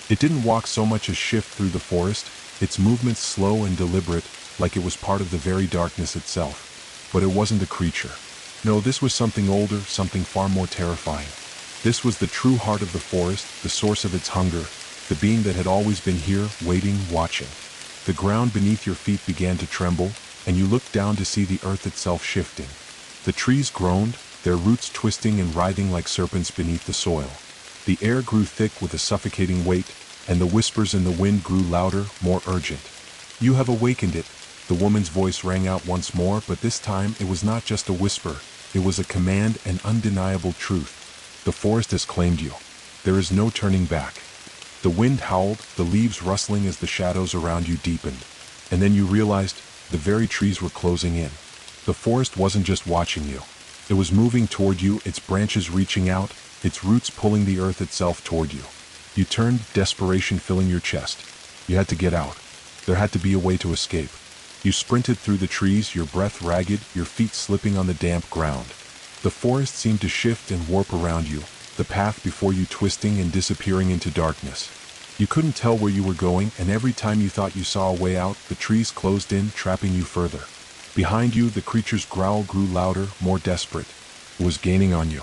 It didn't walk so much as shift through the forest, its movements slow and deliberate, like it was part of the very darkness itself. But it wasn't a creature. No, this was something older, something far more terrifying. This was the true heart of the forest, the source of its hunger, the being that had always been here, waiting, watching. The ground beneath your feet began to tremble, and you looked down to see the earth itself shifting. The trees groaned, their roots twisting and writhing like serpents beneath the soil. The air grew thick with a suffocating weight, and the whispers in the wind grew louder, more urgent. "You have awakened it," the woman's voice rang out once more, but this time it was not just a whisper, it was a command, an undeniable truth. The forest has claimed you. There is no turning back. The wind howled, the leaves rustling as the shadows around you deepened. And then you realized the very trees were closing in. The forest wasn't just watching you. It was moving toward you, its branches reaching out, its roots pulling the earth itself toward you. You turned, desperation filling your chest. You had to get out. There had to be a way to escape. You sprinted through the trees, your breath ragged, your feet slipping on the damp ground. The forest seemed to shift and warp around you, the path before you twisting and disappearing into darkness. You couldn't tell where you were going, and every time you thought you saw a way out, the trees closed in, trapping you further. Behind you, the creature's growl grew louder, more desperate. It was gaining on you.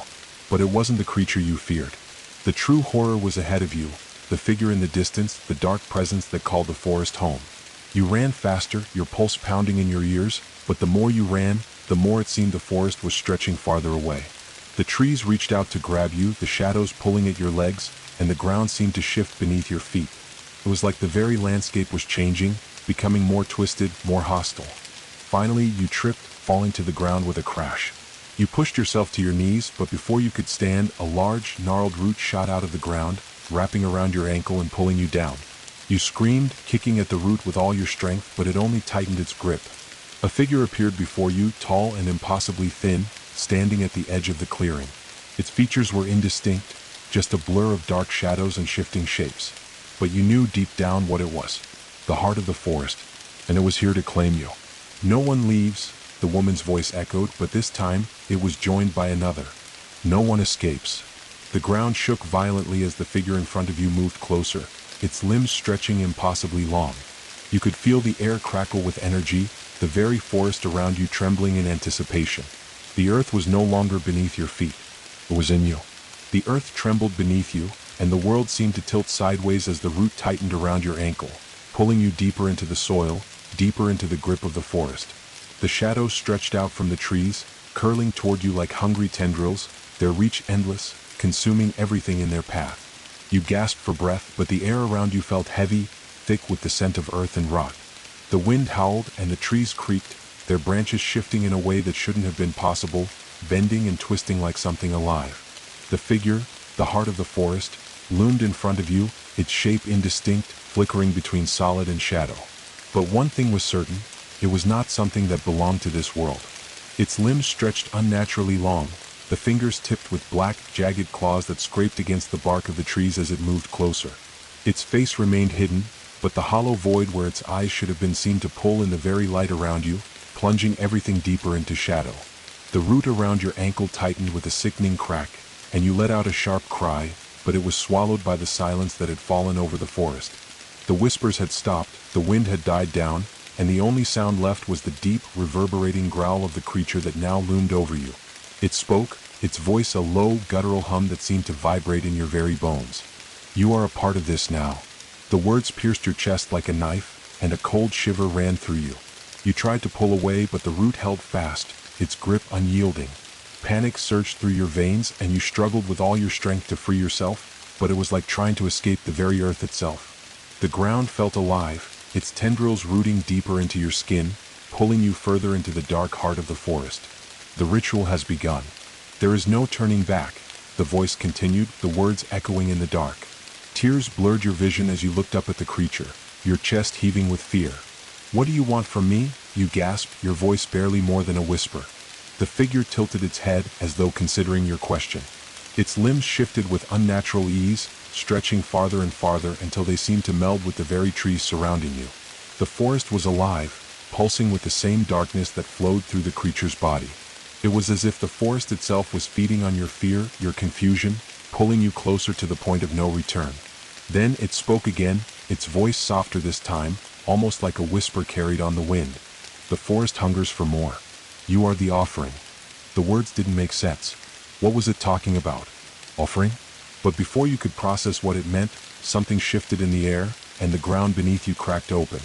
But it wasn't the creature you feared. The true horror was ahead of you, the figure in the distance, the dark presence that called the forest home. You ran faster, your pulse pounding in your ears, but the more you ran, the more it seemed the forest was stretching farther away. The trees reached out to grab you, the shadows pulling at your legs, and the ground seemed to shift beneath your feet. It was like the very landscape was changing, becoming more twisted, more hostile. Finally, you tripped, falling to the ground with a crash. You pushed yourself to your knees, but before you could stand, a large, gnarled root shot out of the ground, wrapping around your ankle and pulling you down. You screamed, kicking at the root with all your strength, but it only tightened its grip. A figure appeared before you, tall and impossibly thin, standing at the edge of the clearing. Its features were indistinct, just a blur of dark shadows and shifting shapes. But you knew deep down what it was. The heart of the forest. And it was here to claim you. "No one leaves," the woman's voice echoed, but this time, it was joined by another. "No one escapes." The ground shook violently as the figure in front of you moved closer, its limbs stretching impossibly long. You could feel the air crackle with energy, the very forest around you trembling in anticipation. The earth was no longer beneath your feet. It was in you. The earth trembled beneath you, and the world seemed to tilt sideways as the root tightened around your ankle, pulling you deeper into the soil, deeper into the grip of the forest. The shadows stretched out from the trees, curling toward you like hungry tendrils, their reach endless, consuming everything in their path. You gasped for breath, but the air around you felt heavy, thick with the scent of earth and rot. The wind howled and the trees creaked, their branches shifting in a way that shouldn't have been possible, bending and twisting like something alive. The figure, the heart of the forest, loomed in front of you, its shape indistinct, flickering between solid and shadow. But one thing was certain, it was not something that belonged to this world. Its limbs stretched unnaturally long, the fingers tipped with black, jagged claws that scraped against the bark of the trees as it moved closer. Its face remained hidden, but the hollow void where its eyes should have been seemed to pull in the very light around you, plunging everything deeper into shadow. The root around your ankle tightened with a sickening crack, and you let out a sharp cry, but it was swallowed by the silence that had fallen over the forest. The whispers had stopped, the wind had died down, and the only sound left was the deep, reverberating growl of the creature that now loomed over you. It spoke, its voice a low, guttural hum that seemed to vibrate in your very bones. You are a part of this now. The words pierced your chest like a knife, and a cold shiver ran through you. You tried to pull away, but the root held fast, its grip unyielding. Panic surged through your veins, and you struggled with all your strength to free yourself, but it was like trying to escape the very earth itself. The ground felt alive, its tendrils rooting deeper into your skin, pulling you further into the dark heart of the forest. The ritual has begun. There is no turning back, the voice continued, the words echoing in the dark. Tears blurred your vision as you looked up at the creature, your chest heaving with fear. What do you want from me? You gasped, your voice barely more than a whisper. The figure tilted its head as though considering your question. Its limbs shifted with unnatural ease, stretching farther and farther until they seemed to meld with the very trees surrounding you. The forest was alive, pulsing with the same darkness that flowed through the creature's body. It was as if the forest itself was feeding on your fear, your confusion, pulling you closer to the point of no return. Then it spoke again, its voice softer this time, almost like a whisper carried on the wind. The forest hungers for more. You are the offering. The words didn't make sense. What was it talking about? Offering? But before you could process what it meant, something shifted in the air, and the ground beneath you cracked open.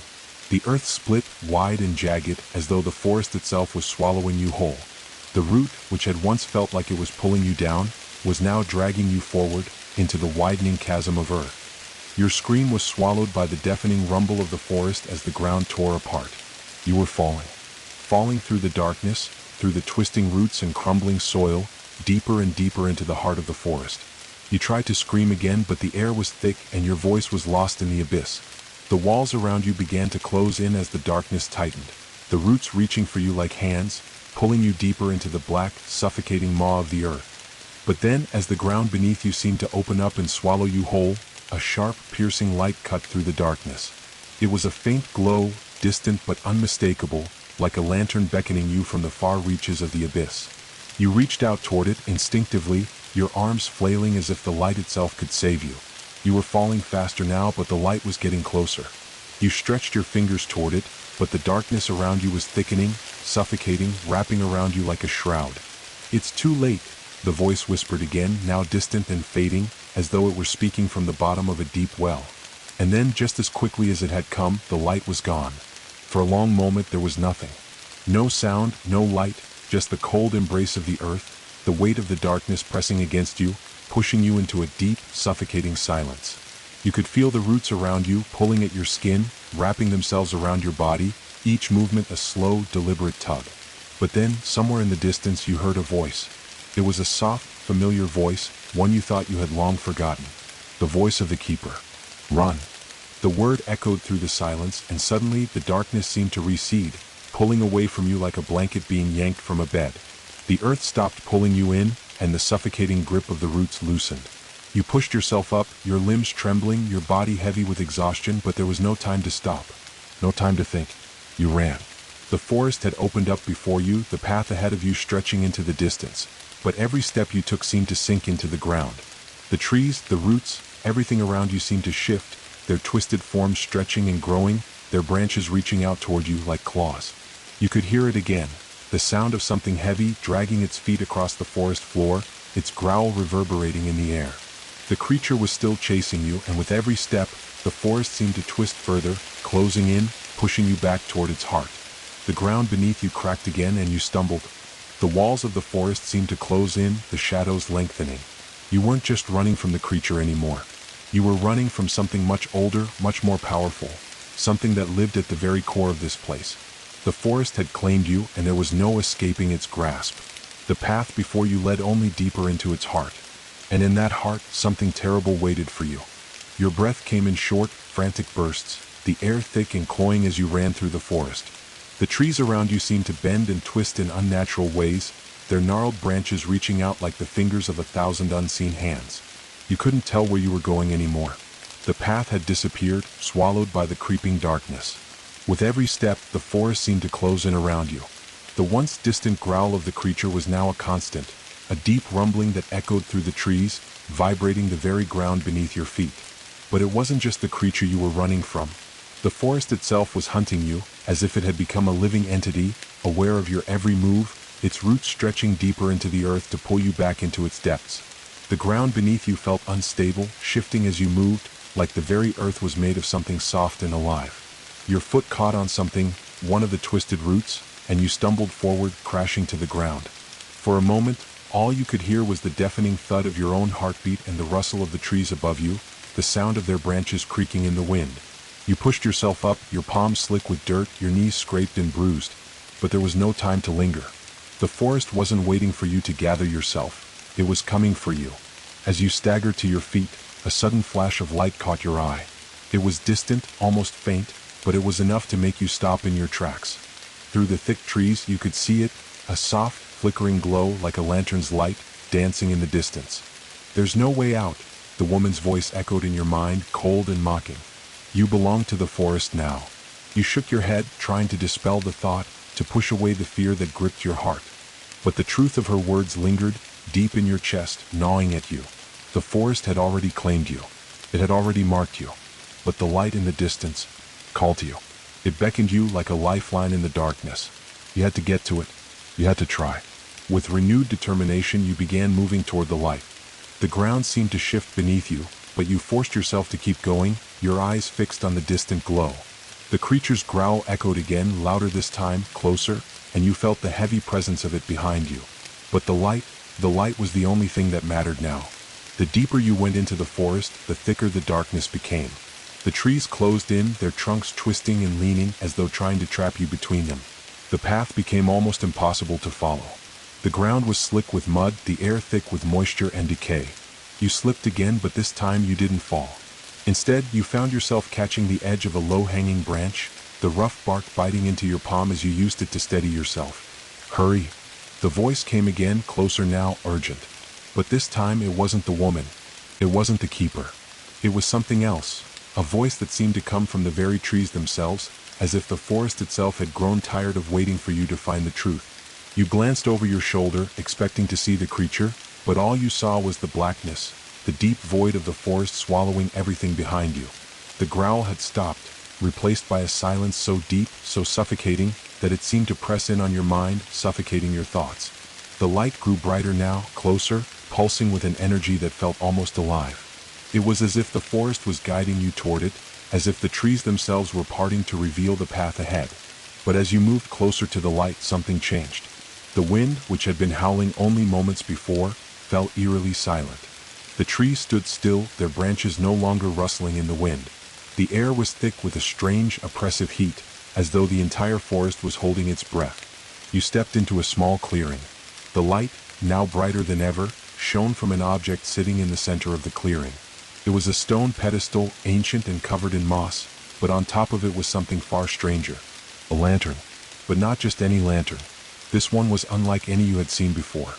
The earth split, wide and jagged, as though the forest itself was swallowing you whole. The root, which had once felt like it was pulling you down, was now dragging you forward, into the widening chasm of earth. Your scream was swallowed by the deafening rumble of the forest as the ground tore apart. You were falling. Falling through the darkness, through the twisting roots and crumbling soil, deeper and deeper into the heart of the forest. You tried to scream again, but the air was thick and your voice was lost in the abyss. The walls around you began to close in as the darkness tightened, the roots reaching for you like hands, pulling you deeper into the black, suffocating maw of the earth. But then, as the ground beneath you seemed to open up and swallow you whole, a sharp, piercing light cut through the darkness. It was a faint glow, distant but unmistakable, like a lantern beckoning you from the far reaches of the abyss. You reached out toward it instinctively, your arms flailing as if the light itself could save you. You were falling faster now, but the light was getting closer. You stretched your fingers toward it, but the darkness around you was thickening, suffocating, wrapping around you like a shroud. It's too late, the voice whispered again, now distant and fading, as though it were speaking from the bottom of a deep well. And then, just as quickly as it had come, the light was gone. For a long moment there was nothing. No sound, no light, just the cold embrace of the earth, the weight of the darkness pressing against you, pushing you into a deep, suffocating silence. You could feel the roots around you, pulling at your skin, wrapping themselves around your body, each movement a slow, deliberate tug. But then, somewhere in the distance, you heard a voice. It was a soft, familiar voice, one you thought you had long forgotten. The voice of the keeper. Run. The word echoed through the silence, and suddenly the darkness seemed to recede, pulling away from you like a blanket being yanked from a bed. The earth stopped pulling you in, and the suffocating grip of the roots loosened. You pushed yourself up, your limbs trembling, your body heavy with exhaustion, but there was no time to stop. No time to think. You ran. The forest had opened up before you, the path ahead of you stretching into the distance, but every step you took seemed to sink into the ground. The trees, the roots, everything around you seemed to shift, their twisted forms stretching and growing, their branches reaching out toward you like claws. You could hear it again, the sound of something heavy dragging its feet across the forest floor, its growl reverberating in the air. The creature was still chasing you, and with every step, the forest seemed to twist further, closing in, pushing you back toward its heart. The ground beneath you cracked again and you stumbled. The walls of the forest seemed to close in, the shadows lengthening. You weren't just running from the creature anymore. You were running from something much older, much more powerful, something that lived at the very core of this place. The forest had claimed you, and there was no escaping its grasp. The path before you led only deeper into its heart. And in that heart, something terrible waited for you. Your breath came in short, frantic bursts, the air thick and cloying as you ran through the forest. The trees around you seemed to bend and twist in unnatural ways, their gnarled branches reaching out like the fingers of 1,000 unseen hands. You couldn't tell where you were going anymore. The path had disappeared, swallowed by the creeping darkness. With every step, the forest seemed to close in around you. The once distant growl of the creature was now a constant, a deep rumbling that echoed through the trees, vibrating the very ground beneath your feet. But it wasn't just the creature you were running from. The forest itself was hunting you, as if it had become a living entity, aware of your every move, its roots stretching deeper into the earth to pull you back into its depths. The ground beneath you felt unstable, shifting as you moved, like the very earth was made of something soft and alive. Your foot caught on something, one of the twisted roots, and you stumbled forward, crashing to the ground. For a moment, all you could hear was the deafening thud of your own heartbeat and the rustle of the trees above you, the sound of their branches creaking in the wind. You pushed yourself up, your palms slick with dirt, your knees scraped and bruised. But there was no time to linger. The forest wasn't waiting for you to gather yourself. It was coming for you. As you staggered to your feet, a sudden flash of light caught your eye. It was distant, almost faint, but it was enough to make you stop in your tracks. Through the thick trees you could see it, a soft, flickering glow like a lantern's light, dancing in the distance. "There's no way out," the woman's voice echoed in your mind, cold and mocking. You belonged to the forest now. You shook your head, trying to dispel the thought, to push away the fear that gripped your heart. But the truth of her words lingered, deep in your chest, gnawing at you. The forest had already claimed you. It had already marked you. But the light in the distance called to you. It beckoned you like a lifeline in the darkness. You had to get to it. You had to try. With renewed determination, you began moving toward the light. The ground seemed to shift beneath you, but you forced yourself to keep going, your eyes fixed on the distant glow. The creature's growl echoed again, louder this time, closer, and you felt the heavy presence of it behind you. But the light was the only thing that mattered now. The deeper you went into the forest, the thicker the darkness became. The trees closed in, their trunks twisting and leaning as though trying to trap you between them. The path became almost impossible to follow. The ground was slick with mud, the air thick with moisture and decay. You slipped again, but this time you didn't fall. Instead, you found yourself catching the edge of a low-hanging branch, the rough bark biting into your palm as you used it to steady yourself. "Hurry!" The voice came again, closer now, urgent. But this time it wasn't the woman. It wasn't the keeper. It was something else, a voice that seemed to come from the very trees themselves, as if the forest itself had grown tired of waiting for you to find the truth. You glanced over your shoulder, expecting to see the creature, but all you saw was the blackness, the deep void of the forest swallowing everything behind you. The growl had stopped, replaced by a silence so deep, so suffocating, that it seemed to press in on your mind, suffocating your thoughts. The light grew brighter now, closer, pulsing with an energy that felt almost alive. It was as if the forest was guiding you toward it, as if the trees themselves were parting to reveal the path ahead. But as you moved closer to the light, something changed. The wind, which had been howling only moments before, fell eerily silent. The trees stood still, their branches no longer rustling in the wind. The air was thick with a strange, oppressive heat, as though the entire forest was holding its breath. You stepped into a small clearing. The light, now brighter than ever, shone from an object sitting in the center of the clearing. It was a stone pedestal, ancient and covered in moss, but on top of it was something far stranger. A lantern. But not just any lantern. This one was unlike any you had seen before.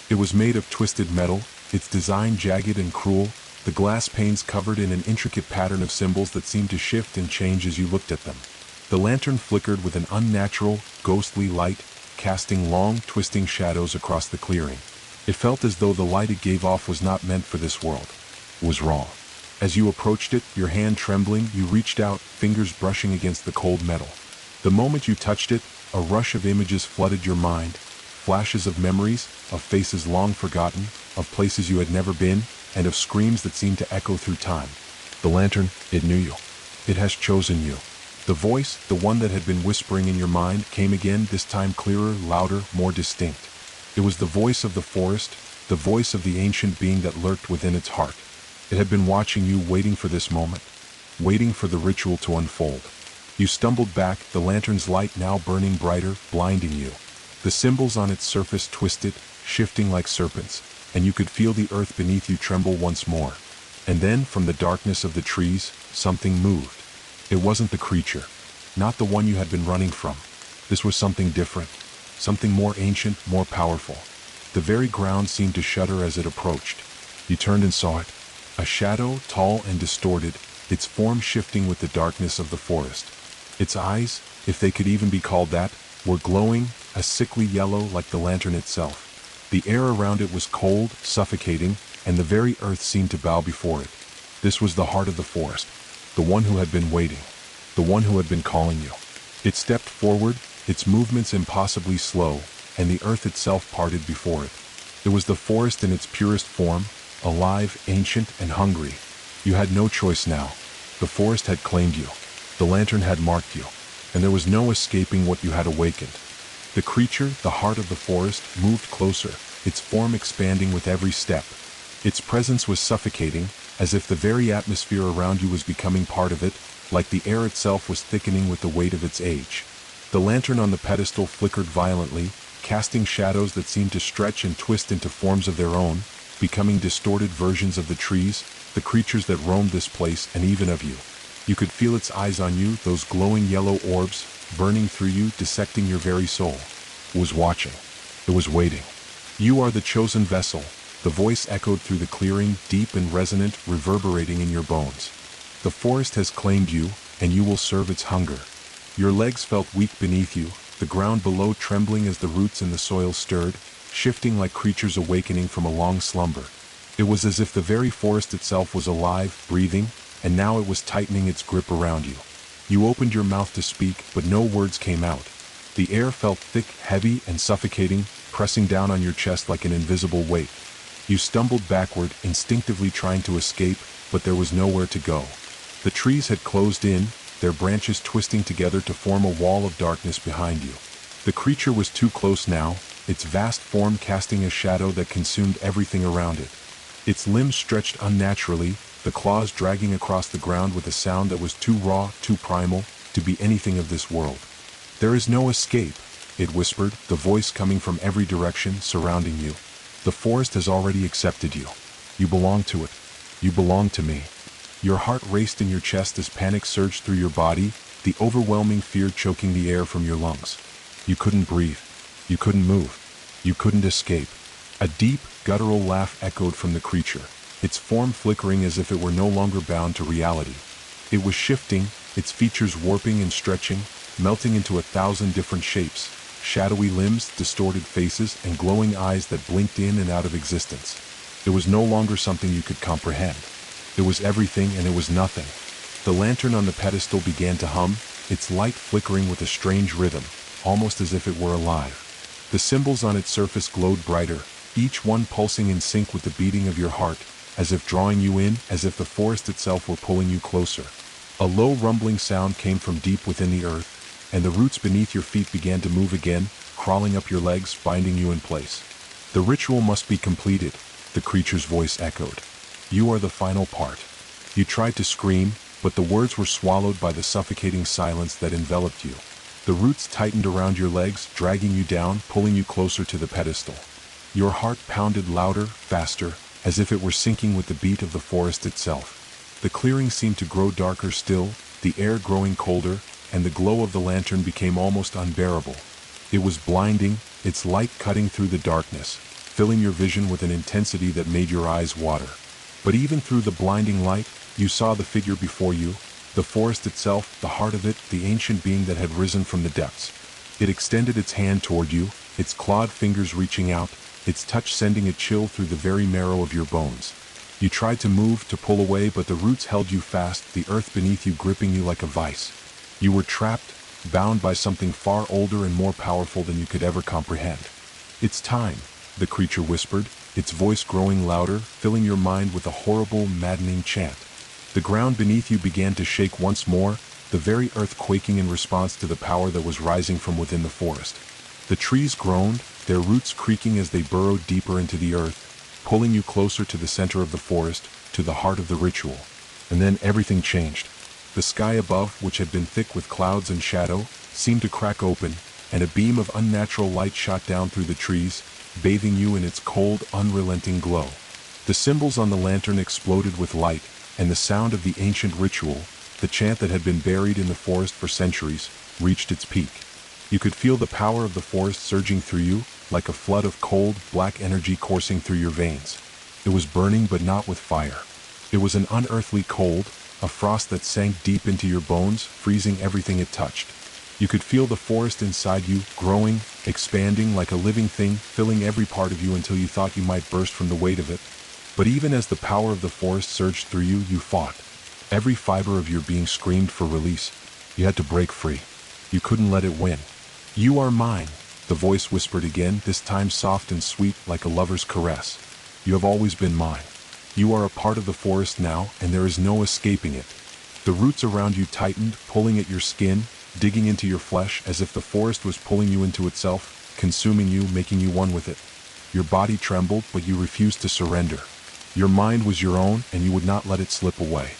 It was made of twisted metal, its design jagged and cruel, the glass panes covered in an intricate pattern of symbols that seemed to shift and change as you looked at them. The lantern flickered with an unnatural, ghostly light, casting long, twisting shadows across the clearing. It felt as though the light it gave off was not meant for this world. It was raw. As you approached it, your hand trembling, you reached out, fingers brushing against the cold metal. The moment you touched it, a rush of images flooded your mind, flashes of memories, of faces long forgotten, of places you had never been, and of screams that seemed to echo through time. The lantern, it knew you. It has chosen you. The voice, the one that had been whispering in your mind, came again, this time clearer, louder, more distinct. It was the voice of the forest, the voice of the ancient being that lurked within its heart. It had been watching you, waiting for this moment, waiting for the ritual to unfold. You stumbled back, the lantern's light now burning brighter, blinding you. The symbols on its surface twisted, shifting like serpents, and you could feel the earth beneath you tremble once more. And then, from the darkness of the trees, something moved. It wasn't the creature, not the one you had been running from. This was something different, something more ancient, more powerful. The very ground seemed to shudder as it approached. You turned and saw it. A shadow, tall and distorted, its form shifting with the darkness of the forest. Its eyes, if they could even be called that, were glowing, a sickly yellow like the lantern itself. The air around it was cold, suffocating, and the very earth seemed to bow before it. This was the heart of the forest, the one who had been waiting, the one who had been calling you. It stepped forward, its movements impossibly slow, and the earth itself parted before it. It was the forest in its purest form, alive, ancient, and hungry. You had no choice now. The forest had claimed you. The lantern had marked you, and there was no escaping what you had awakened. The creature, the heart of the forest, moved closer, its form expanding with every step. Its presence was suffocating, as if the very atmosphere around you was becoming part of it, like the air itself was thickening with the weight of its age. The lantern on the pedestal flickered violently, casting shadows that seemed to stretch and twist into forms of their own, becoming distorted versions of the trees, the creatures that roamed this place, and even of you. You could feel its eyes on you, those glowing yellow orbs, burning through you, dissecting your very soul. It was watching. It was waiting. You are the chosen vessel, the voice echoed through the clearing, deep and resonant, reverberating in your bones. The forest has claimed you, and you will serve its hunger. Your legs felt weak beneath you, the ground below trembling as the roots in the soil stirred, shifting like creatures awakening from a long slumber. It was as if the very forest itself was alive, breathing, and now it was tightening its grip around you. You opened your mouth to speak, but no words came out. The air felt thick, heavy, and suffocating, pressing down on your chest like an invisible weight. You stumbled backward, instinctively trying to escape, but there was nowhere to go. The trees had closed in, their branches twisting together to form a wall of darkness behind you. The creature was too close now, its vast form casting a shadow that consumed everything around it. Its limbs stretched unnaturally, the claws dragging across the ground with a sound that was too raw, too primal, to be anything of this world. "There is no escape," it whispered, the voice coming from every direction, surrounding you. "The forest has already accepted you. You belong to it. You belong to me." Your heart raced in your chest as panic surged through your body, the overwhelming fear choking the air from your lungs. You couldn't breathe. You couldn't move. You couldn't escape. A deep, guttural laugh echoed from the creature, its form flickering as if it were no longer bound to reality. It was shifting, its features warping and stretching, melting into 1,000 different shapes, shadowy limbs, distorted faces, and glowing eyes that blinked in and out of existence. It was no longer something you could comprehend. It was everything and it was nothing. The lantern on the pedestal began to hum, its light flickering with a strange rhythm, almost as if it were alive. The symbols on its surface glowed brighter, each one pulsing in sync with the beating of your heart, as if drawing you in, as if the forest itself were pulling you closer. A low rumbling sound came from deep within the earth, and the roots beneath your feet began to move again, crawling up your legs, binding you in place. "The ritual must be completed," the creature's voice echoed. "You are the final part." You tried to scream, but the words were swallowed by the suffocating silence that enveloped you. The roots tightened around your legs, dragging you down, pulling you closer to the pedestal. Your heart pounded louder, faster, as if it were sinking with the beat of the forest itself. The clearing seemed to grow darker still, the air growing colder, and the glow of the lantern became almost unbearable. It was blinding, its light cutting through the darkness, filling your vision with an intensity that made your eyes water. But even through the blinding light, you saw the figure before you, the forest itself, the heart of it, the ancient being that had risen from the depths. It extended its hand toward you, its clawed fingers reaching out, its touch sending a chill through the very marrow of your bones. You tried to move, to pull away, but the roots held you fast, the earth beneath you gripping you like a vice. You were trapped, bound by something far older and more powerful than you could ever comprehend. "It's time," the creature whispered, its voice growing louder, filling your mind with a horrible, maddening chant. The ground beneath you began to shake once more, the very earth quaking in response to the power that was rising from within the forest. The trees groaned, their roots creaking as they burrowed deeper into the earth, pulling you closer to the center of the forest, to the heart of the ritual. And then everything changed. The sky above, which had been thick with clouds and shadow, seemed to crack open, and a beam of unnatural light shot down through the trees, bathing you in its cold, unrelenting glow. The symbols on the lantern exploded with light, and the sound of the ancient ritual, the chant that had been buried in the forest for centuries, reached its peak. You could feel the power of the forest surging through you, like a flood of cold, black energy coursing through your veins. It was burning, but not with fire. It was an unearthly cold, a frost that sank deep into your bones, freezing everything it touched. You could feel the forest inside you, growing, expanding like a living thing, filling every part of you until you thought you might burst from the weight of it. But even as the power of the forest surged through you, you fought. Every fiber of your being screamed for release. You had to break free. You couldn't let it win. "You are mine," the voice whispered again, this time soft and sweet like a lover's caress. "You have always been mine. You are a part of the forest now, and there is no escaping it." The roots around you tightened, pulling at your skin, digging into your flesh as if the forest was pulling you into itself, consuming you, making you one with it. Your body trembled, but you refused to surrender. Your mind was your own, and you would not let it slip away.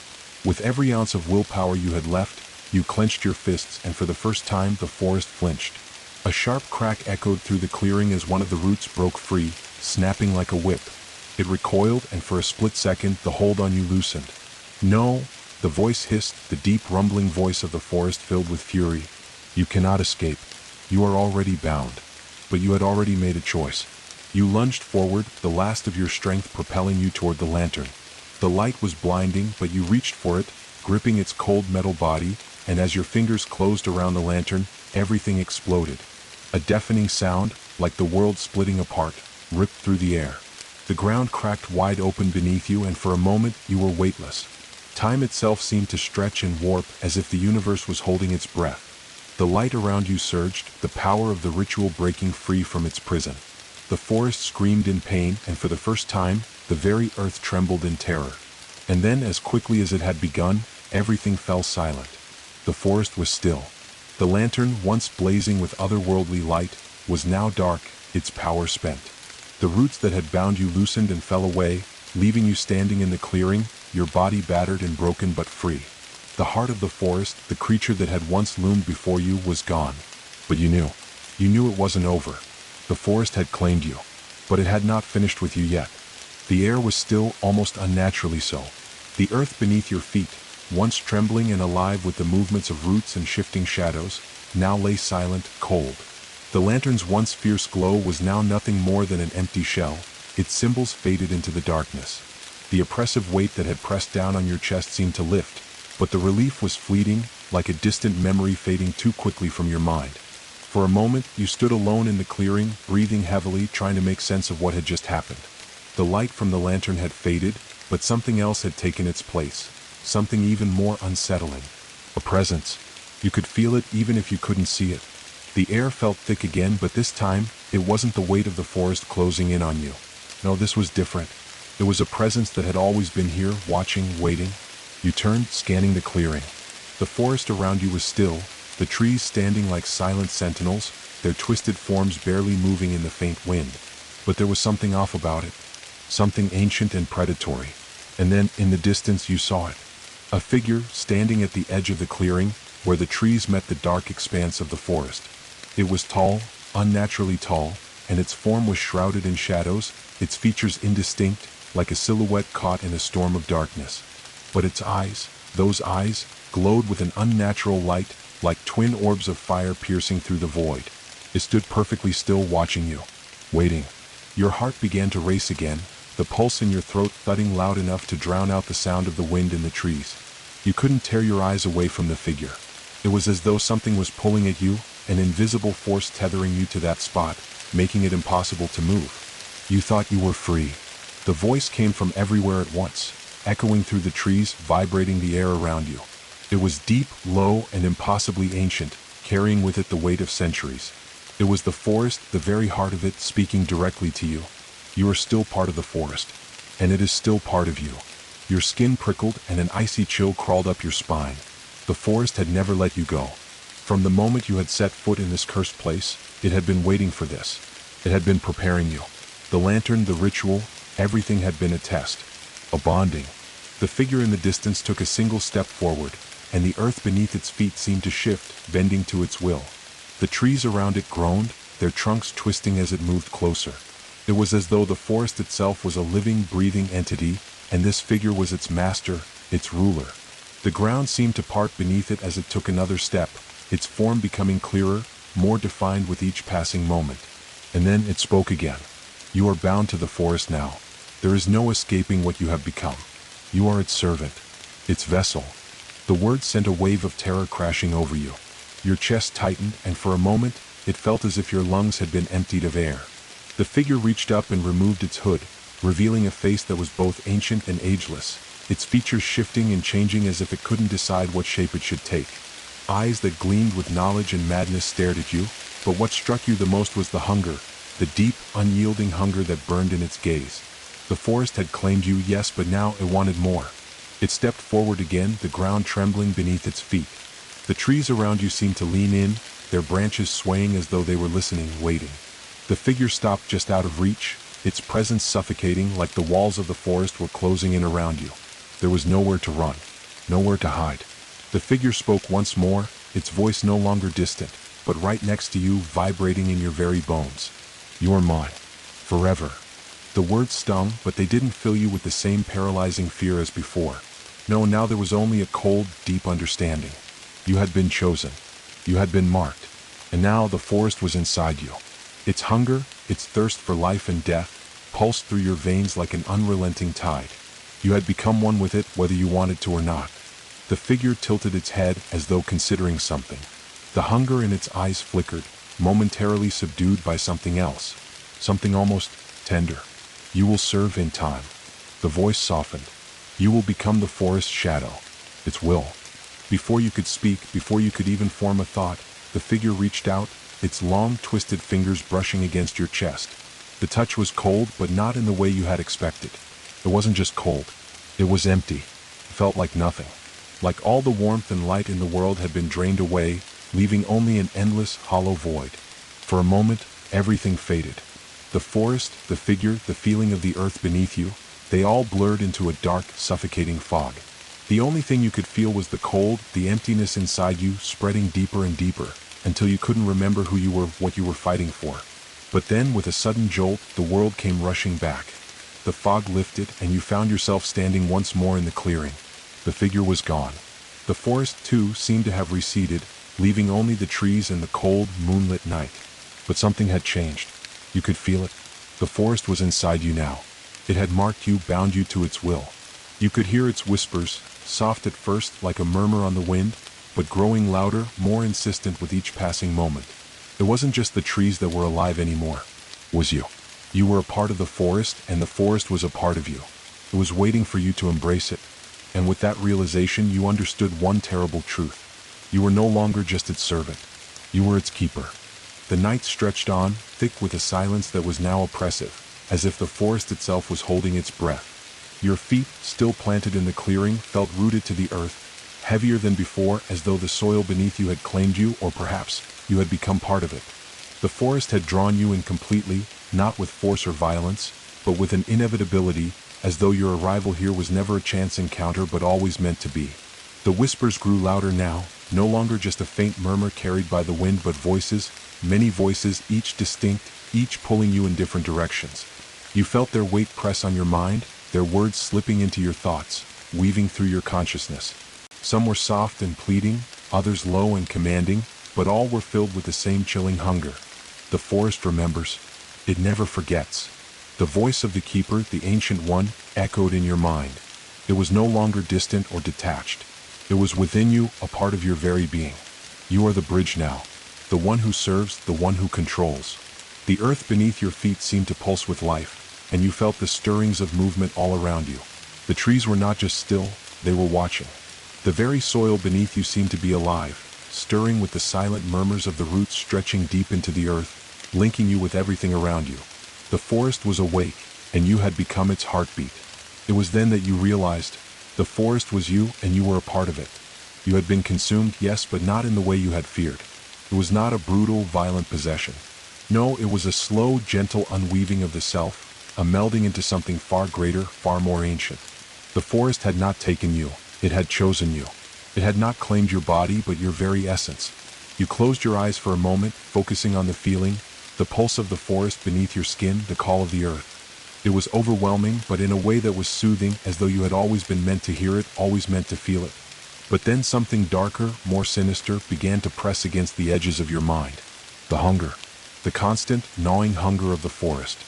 With every ounce of willpower you had left, you clenched your fists, and for the first time the forest flinched. A sharp crack echoed through the clearing as one of the roots broke free, snapping like a whip. It recoiled, and for a split second the hold on you loosened. "No," the voice hissed, the deep rumbling voice of the forest filled with fury. "You cannot escape. You are already bound." But you had already made a choice. You lunged forward, the last of your strength propelling you toward the lantern. The light was blinding, but you reached for it, gripping its cold metal body, and as your fingers closed around the lantern, everything exploded. A deafening sound, like the world splitting apart, ripped through the air. The ground cracked wide open beneath you, and for a moment you were weightless. Time itself seemed to stretch and warp as if the universe was holding its breath. The light around you surged, the power of the ritual breaking free from its prison. The forest screamed in pain, and for the first time, the very earth trembled in terror. And then, as quickly as it had begun, everything fell silent. The forest was still. The lantern, once blazing with otherworldly light, was now dark, its power spent. The roots that had bound you loosened and fell away, leaving you standing in the clearing, your body battered and broken but free. The heart of the forest, the creature that had once loomed before you, was gone. But you knew. You knew it wasn't over. The forest had claimed you. But it had not finished with you yet. The air was still, almost unnaturally so. The earth beneath your feet, once trembling and alive with the movements of roots and shifting shadows, now lay silent, cold. The lantern's once fierce glow was now nothing more than an empty shell, its symbols faded into the darkness. The oppressive weight that had pressed down on your chest seemed to lift, but the relief was fleeting, like a distant memory fading too quickly from your mind. For a moment, you stood alone in the clearing, breathing heavily, trying to make sense of what had just happened. The light from the lantern had faded, but something else had taken its place, something even more unsettling. A presence. You could feel it even if you couldn't see it. The air felt thick again, but this time, it wasn't the weight of the forest closing in on you. No, this was different. It was a presence that had always been here, watching, waiting. You turned, scanning the clearing. The forest around you was still, the trees standing like silent sentinels, their twisted forms barely moving in the faint wind. But there was something off about it. Something ancient and predatory. And then, in the distance, you saw it. A figure standing at the edge of the clearing, where the trees met the dark expanse of the forest. It was tall, unnaturally tall, and its form was shrouded in shadows, its features indistinct, like a silhouette caught in a storm of darkness. But its eyes, those eyes, glowed with an unnatural light, like twin orbs of fire piercing through the void. It stood perfectly still, watching you, waiting. Your heart began to race again, the pulse in your throat thudding loud enough to drown out the sound of the wind in the trees. You couldn't tear your eyes away from the figure. It was as though something was pulling at you, an invisible force tethering you to that spot, making it impossible to move. You thought you were free. The voice came from everywhere at once, echoing through the trees, vibrating the air around you. It was deep, low, and impossibly ancient, carrying with it the weight of centuries. It was the forest, the very heart of it, speaking directly to you. You are still part of the forest, and it is still part of you. Your skin prickled and an icy chill crawled up your spine. The forest had never let you go. From the moment you had set foot in this cursed place, it had been waiting for this. It had been preparing you. The lantern, the ritual, everything had been a test, a bonding. The figure in the distance took a single step forward, and the earth beneath its feet seemed to shift, bending to its will. The trees around it groaned, their trunks twisting as it moved closer. It was as though the forest itself was a living, breathing entity, and this figure was its master, its ruler. The ground seemed to part beneath it as it took another step, its form becoming clearer, more defined with each passing moment. And then it spoke again. You are bound to the forest now. There is no escaping what you have become. You are its servant, its vessel. The words sent a wave of terror crashing over you. Your chest tightened, and for a moment, it felt as if your lungs had been emptied of air. The figure reached up and removed its hood, revealing a face that was both ancient and ageless, its features shifting and changing as if it couldn't decide what shape it should take. Eyes that gleamed with knowledge and madness stared at you, but what struck you the most was the hunger, the deep, unyielding hunger that burned in its gaze. The forest had claimed you, yes, but now it wanted more. It stepped forward again, the ground trembling beneath its feet. The trees around you seemed to lean in, their branches swaying as though they were listening, waiting. The figure stopped just out of reach, its presence suffocating like the walls of the forest were closing in around you. There was nowhere to run, nowhere to hide. The figure spoke once more, its voice no longer distant, but right next to you, vibrating in your very bones. You are mine, forever. The words stung, but they didn't fill you with the same paralyzing fear as before. No, now there was only a cold, deep understanding. You had been chosen. You had been marked. And now the forest was inside you. Its hunger, its thirst for life and death, pulsed through your veins like an unrelenting tide. You had become one with it, whether you wanted to or not. The figure tilted its head as though considering something. The hunger in its eyes flickered, momentarily subdued by something else. Something almost tender. You will serve in time. The voice softened. You will become the forest's shadow, its will. Before you could speak, before you could even form a thought, the figure reached out, its long, twisted fingers brushing against your chest. The touch was cold, but not in the way you had expected. It wasn't just cold. It was empty. It felt like nothing. Like all the warmth and light in the world had been drained away, leaving only an endless, hollow void. For a moment, everything faded. The forest, the figure, the feeling of the earth beneath you, they all blurred into a dark, suffocating fog. The only thing you could feel was the cold, the emptiness inside you, spreading deeper and deeper, until you couldn't remember who you were, what you were fighting for. But then, with a sudden jolt, the world came rushing back. The fog lifted, and you found yourself standing once more in the clearing. The figure was gone. The forest, too, seemed to have receded, leaving only the trees and the cold, moonlit night. But something had changed. You could feel it. The forest was inside you now. It had marked you, bound you to its will. You could hear its whispers, soft at first, like a murmur on the wind, but growing louder, more insistent with each passing moment. It wasn't just the trees that were alive anymore. It was you. You were a part of the forest, and the forest was a part of you. It was waiting for you to embrace it. And with that realization, you understood one terrible truth. You were no longer just its servant. You were its keeper. The night stretched on, thick with a silence that was now oppressive, as if the forest itself was holding its breath. Your feet, still planted in the clearing, felt rooted to the earth, heavier than before, as though the soil beneath you had claimed you, or perhaps you had become part of it. The forest had drawn you in completely, not with force or violence, but with an inevitability, as though your arrival here was never a chance encounter but always meant to be. The whispers grew louder now, no longer just a faint murmur carried by the wind but voices, many voices, each distinct, each pulling you in different directions. You felt their weight press on your mind, their words slipping into your thoughts, weaving through your consciousness. Some were soft and pleading, others low and commanding, but all were filled with the same chilling hunger. The forest remembers. It never forgets. The voice of the keeper, the ancient one, echoed in your mind. It was no longer distant or detached. It was within you, a part of your very being. You are the bridge now. The one who serves, the one who controls. The earth beneath your feet seemed to pulse with life. and you felt the stirrings of movement all around you. The trees were not just still, they were watching. The very soil beneath you seemed to be alive, stirring with the silent murmurs of the roots stretching deep into the earth, linking you with everything around you. The forest was awake, and you had become its heartbeat. It was then that you realized, the forest was you and you were a part of it. You had been consumed, yes, but not in the way you had feared. It was not a brutal, violent possession. No, it was a slow, gentle unweaving of the self, a melding into something far greater, far more ancient. The forest had not taken you, it had chosen you. It had not claimed your body, but your very essence. You closed your eyes for a moment, focusing on the feeling, the pulse of the forest beneath your skin, the call of the earth. It was overwhelming, but in a way that was soothing, as though you had always been meant to hear it, always meant to feel it. But then something darker, more sinister, began to press against the edges of your mind. The hunger. The constant, gnawing hunger of the forest.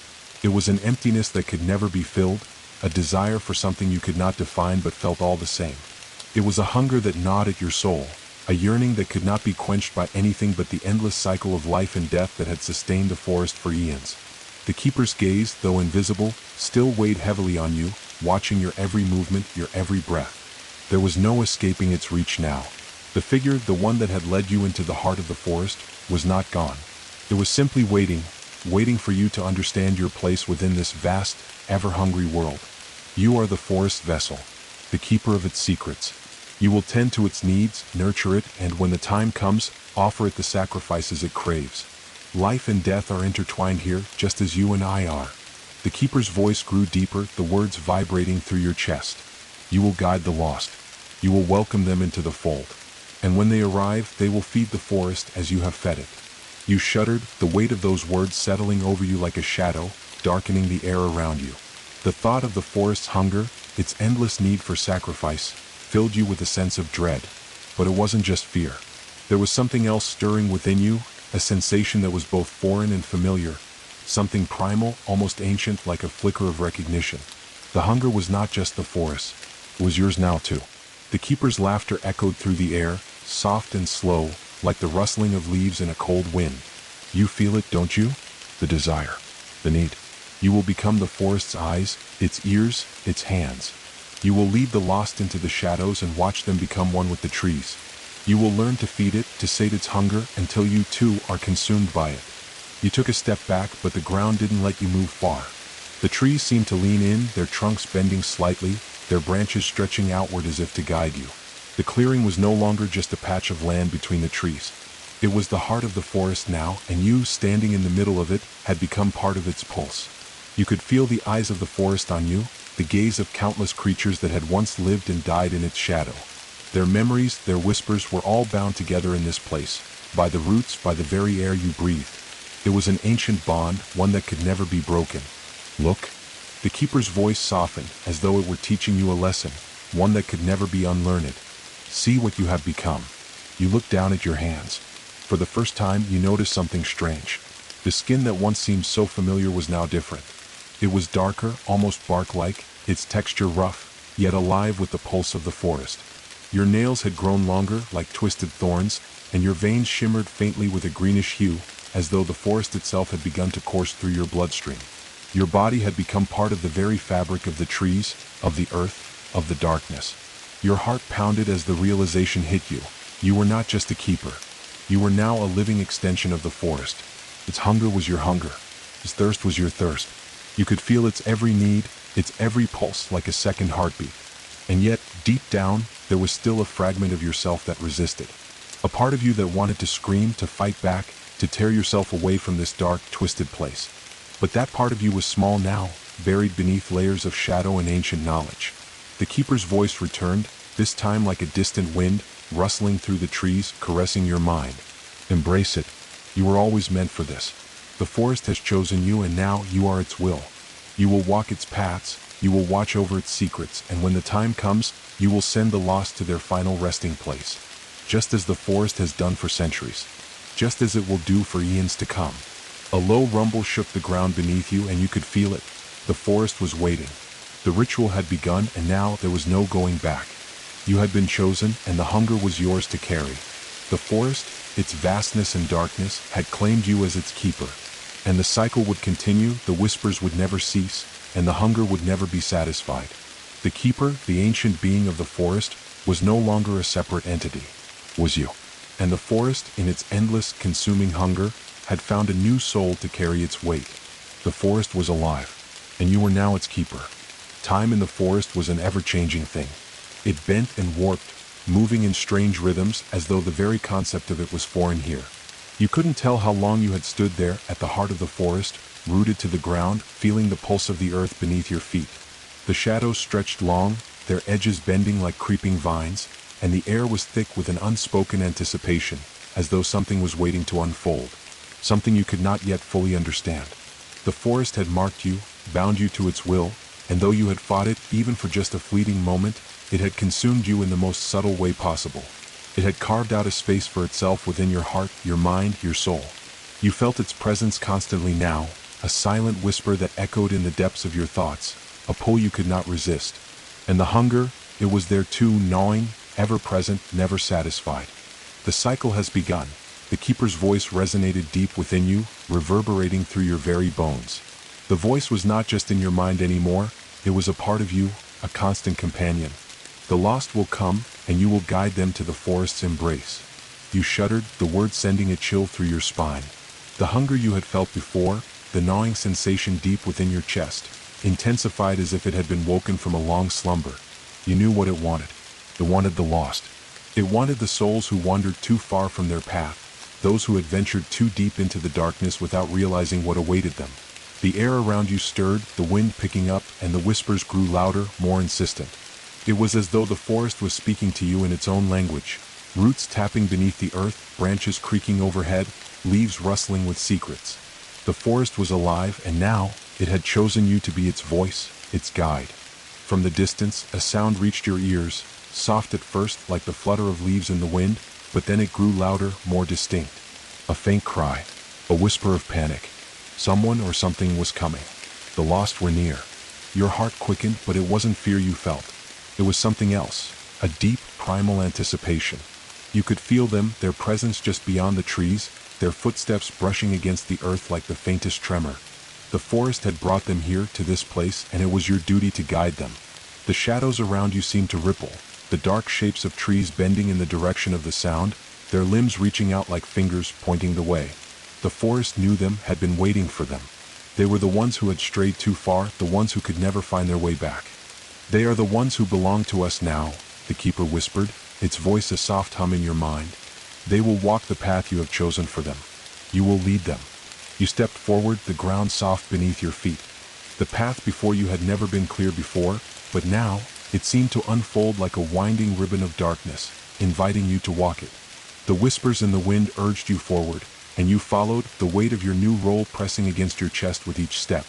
It was an emptiness that could never be filled, a desire for something you could not define but felt all the same. It was a hunger that gnawed at your soul, a yearning that could not be quenched by anything but the endless cycle of life and death that had sustained the forest for eons. The keeper's gaze, though invisible, still weighed heavily on you, watching your every movement, your every breath. There was no escaping its reach now. The figure, the one that had led you into the heart of the forest, was not gone. It was simply waiting, waiting for you to understand your place within this vast, ever-hungry world. You are the forest's vessel, the keeper of its secrets. You will tend to its needs, nurture it, and when the time comes, offer it the sacrifices it craves. Life and death are intertwined here, just as you and I are. The keeper's voice grew deeper, the words vibrating through your chest. You will guide the lost. You will welcome them into the fold. And when they arrive, they will feed the forest as you have fed it. You shuddered, the weight of those words settling over you like a shadow, darkening the air around you. The thought of the forest's hunger, its endless need for sacrifice, filled you with a sense of dread. But it wasn't just fear. There was something else stirring within you, a sensation that was both foreign and familiar, something primal, almost ancient, like a flicker of recognition. The hunger was not just the forest, it was yours now too. The keeper's laughter echoed through the air, soft and slow, like the rustling of leaves in a cold wind. You feel it, don't you? The desire, the need. You will become the forest's eyes, its ears, its hands. You will lead the lost into the shadows and watch them become one with the trees. You will learn to feed it, to sate its hunger, until you too are consumed by it. You took a step back, but the ground didn't let you move far. The trees seemed to lean in, their trunks bending slightly, their branches stretching outward as if to guide you. The clearing was no longer just a patch of land between the trees. It was the heart of the forest now, and you, standing in the middle of it, had become part of its pulse. You could feel the eyes of the forest on you, the gaze of countless creatures that had once lived and died in its shadow. Their memories, their whispers were all bound together in this place, by the roots, by the very air you breathed. It was an ancient bond, one that could never be broken. Look. The keeper's voice softened, as though it were teaching you a lesson, one that could never be unlearned. See what you have become. You looked down at your hands. For the first time, you noticed something strange. The skin that once seemed so familiar was now different. It was darker, almost bark-like, its texture rough, yet alive with the pulse of the forest. Your nails had grown longer, like twisted thorns, and your veins shimmered faintly with a greenish hue, as though the forest itself had begun to course through your bloodstream. Your body had become part of the very fabric of the trees, of the earth, of the darkness. Your heart pounded as the realization hit you. You were not just a keeper. You were now a living extension of the forest. Its hunger was your hunger. Its thirst was your thirst. You could feel its every need, its every pulse like a second heartbeat. And yet, deep down, there was still a fragment of yourself that resisted. A part of you that wanted to scream, to fight back, to tear yourself away from this dark, twisted place. But that part of you was small now, buried beneath layers of shadow and ancient knowledge. The keeper's voice returned, this time like a distant wind, rustling through the trees, caressing your mind. Embrace it. You were always meant for this. The forest has chosen you, and now you are its will. You will walk its paths, you will watch over its secrets, and when the time comes, you will send the lost to their final resting place. Just as the forest has done for centuries. Just as it will do for eons to come. A low rumble shook the ground beneath you, and you could feel it. The forest was waiting. The ritual had begun, and now there was no going back. You had been chosen, and the hunger was yours to carry. The forest, its vastness and darkness, had claimed you as its keeper. And the cycle would continue, the whispers would never cease, and the hunger would never be satisfied. The keeper, the ancient being of the forest, was no longer a separate entity. Was you. And the forest, in its endless, consuming hunger, had found a new soul to carry its weight. The forest was alive, and you were now its keeper. Time in the forest was an ever-changing thing. It bent and warped, moving in strange rhythms as though the very concept of it was foreign here. You couldn't tell how long you had stood there at the heart of the forest, rooted to the ground, feeling the pulse of the earth beneath your feet. The shadows stretched long, their edges bending like creeping vines, and the air was thick with an unspoken anticipation, as though something was waiting to unfold, something you could not yet fully understand. The forest had marked you, bound you to its will, and though you had fought it, even for just a fleeting moment, it had consumed you in the most subtle way possible. It had carved out a space for itself within your heart, your mind, your soul. You felt its presence constantly now, a silent whisper that echoed in the depths of your thoughts, a pull you could not resist. And the hunger, it was there too, gnawing, ever-present, never satisfied. The cycle has begun. The keeper's voice resonated deep within you, reverberating through your very bones. The voice was not just in your mind anymore, it was a part of you, a constant companion. The lost will come, and you will guide them to the forest's embrace. You shuddered, the word sending a chill through your spine. The hunger you had felt before, the gnawing sensation deep within your chest, intensified as if it had been woken from a long slumber. You knew what it wanted. It wanted the lost. It wanted the souls who wandered too far from their path, those who had ventured too deep into the darkness without realizing what awaited them. The air around you stirred, the wind picking up, and the whispers grew louder, more insistent. It was as though the forest was speaking to you in its own language, roots tapping beneath the earth, branches creaking overhead, leaves rustling with secrets. The forest was alive, and now, it had chosen you to be its voice, its guide. From the distance, a sound reached your ears, soft at first like the flutter of leaves in the wind, but then it grew louder, more distinct. A faint cry, a whisper of panic. Someone or something was coming. The lost were near. Your heart quickened, but it wasn't fear you felt. It was something else, a deep, primal anticipation. You could feel them, their presence just beyond the trees, their footsteps brushing against the earth like the faintest tremor. The forest had brought them here, to this place, and it was your duty to guide them. The shadows around you seemed to ripple, the dark shapes of trees bending in the direction of the sound, their limbs reaching out like fingers pointing the way. The forest knew them, had been waiting for them. They were the ones who had strayed too far, the ones who could never find their way back. They are the ones who belong to us now, the keeper whispered, its voice a soft hum in your mind. They will walk the path you have chosen for them. You will lead them. You stepped forward, the ground soft beneath your feet. The path before you had never been clear before, but now, it seemed to unfold like a winding ribbon of darkness, inviting you to walk it. The whispers in the wind urged you forward, and you followed, the weight of your new role pressing against your chest with each step.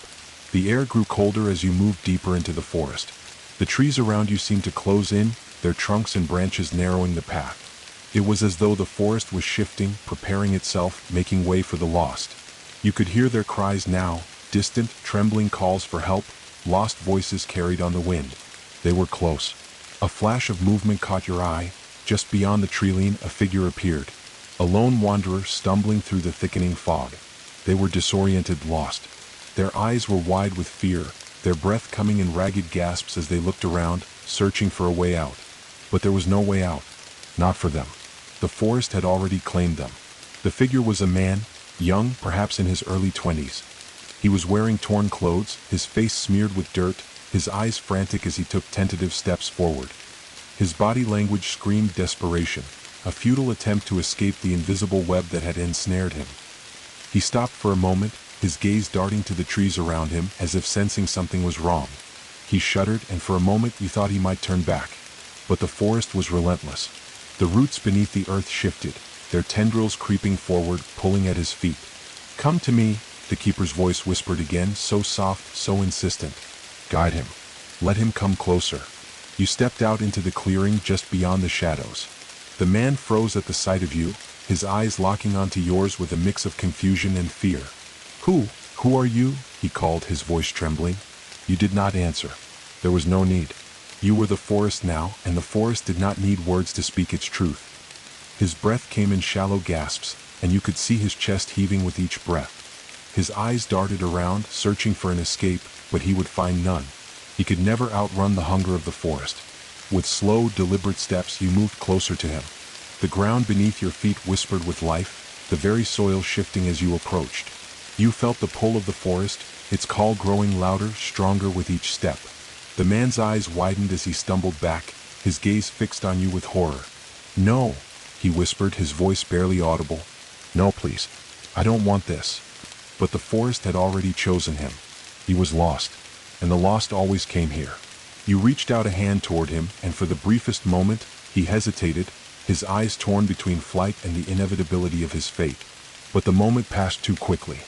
The air grew colder as you moved deeper into the forest. The trees around you seemed to close in, their trunks and branches narrowing the path. It was as though the forest was shifting, preparing itself, making way for the lost. You could hear their cries now, distant, trembling calls for help, lost voices carried on the wind. They were close. A flash of movement caught your eye. Just beyond the tree-line, a figure appeared. A lone wanderer stumbling through the thickening fog. They were disoriented, lost. Their eyes were wide with fear, their breath coming in ragged gasps as they looked around, searching for a way out. But there was no way out. Not for them. The forest had already claimed them. The figure was a man, young, perhaps in his early 20s. He was wearing torn clothes, his face smeared with dirt, his eyes frantic as he took tentative steps forward. His body language screamed desperation, a futile attempt to escape the invisible web that had ensnared him. He stopped for a moment, his gaze darting to the trees around him as if sensing something was wrong. He shuddered, and for a moment you thought he might turn back. But the forest was relentless. The roots beneath the earth shifted, their tendrils creeping forward, pulling at his feet. "Come to me," the keeper's voice whispered again, so soft, so insistent. "Guide him. Let him come closer." You stepped out into the clearing just beyond the shadows. The man froze at the sight of you, his eyes locking onto yours with a mix of confusion and fear. Who are you?" he called, his voice trembling. You did not answer. There was no need. You were the forest now, and the forest did not need words to speak its truth. His breath came in shallow gasps, and you could see his chest heaving with each breath. His eyes darted around, searching for an escape, but he would find none. He could never outrun the hunger of the forest. With slow, deliberate steps, you moved closer to him. The ground beneath your feet whispered with life, the very soil shifting as you approached. You felt the pull of the forest, its call growing louder, stronger with each step. The man's eyes widened as he stumbled back, his gaze fixed on you with horror. "No," he whispered, his voice barely audible. "No, please. I don't want this." But the forest had already chosen him. He was lost, and the lost always came here. You reached out a hand toward him, and for the briefest moment, he hesitated, his eyes torn between flight and the inevitability of his fate. But the moment passed too quickly.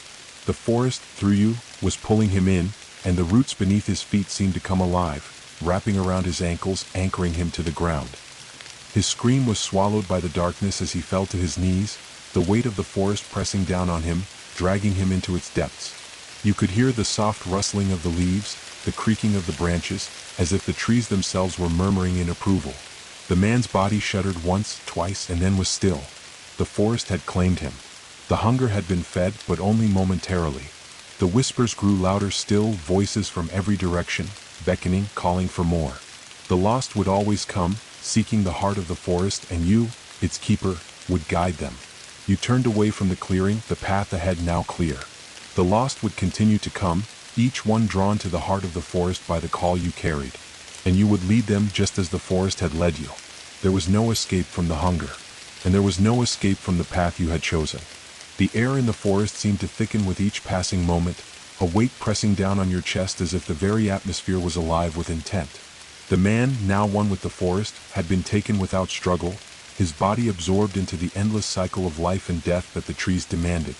The forest, through you, was pulling him in, and the roots beneath his feet seemed to come alive, wrapping around his ankles, anchoring him to the ground. His scream was swallowed by the darkness as he fell to his knees, the weight of the forest pressing down on him, dragging him into its depths. You could hear the soft rustling of the leaves, the creaking of the branches, as if the trees themselves were murmuring in approval. The man's body shuddered once, twice, and then was still. The forest had claimed him. The hunger had been fed, but only momentarily. The whispers grew louder still, voices from every direction, beckoning, calling for more. The lost would always come, seeking the heart of the forest, and you, its keeper, would guide them. You turned away from the clearing, the path ahead now clear. The lost would continue to come, each one drawn to the heart of the forest by the call you carried. And you would lead them just as the forest had led you. There was no escape from the hunger. And there was no escape from the path you had chosen. The air in the forest seemed to thicken with each passing moment, a weight pressing down on your chest as if the very atmosphere was alive with intent. The man, now one with the forest, had been taken without struggle, his body absorbed into the endless cycle of life and death that the trees demanded.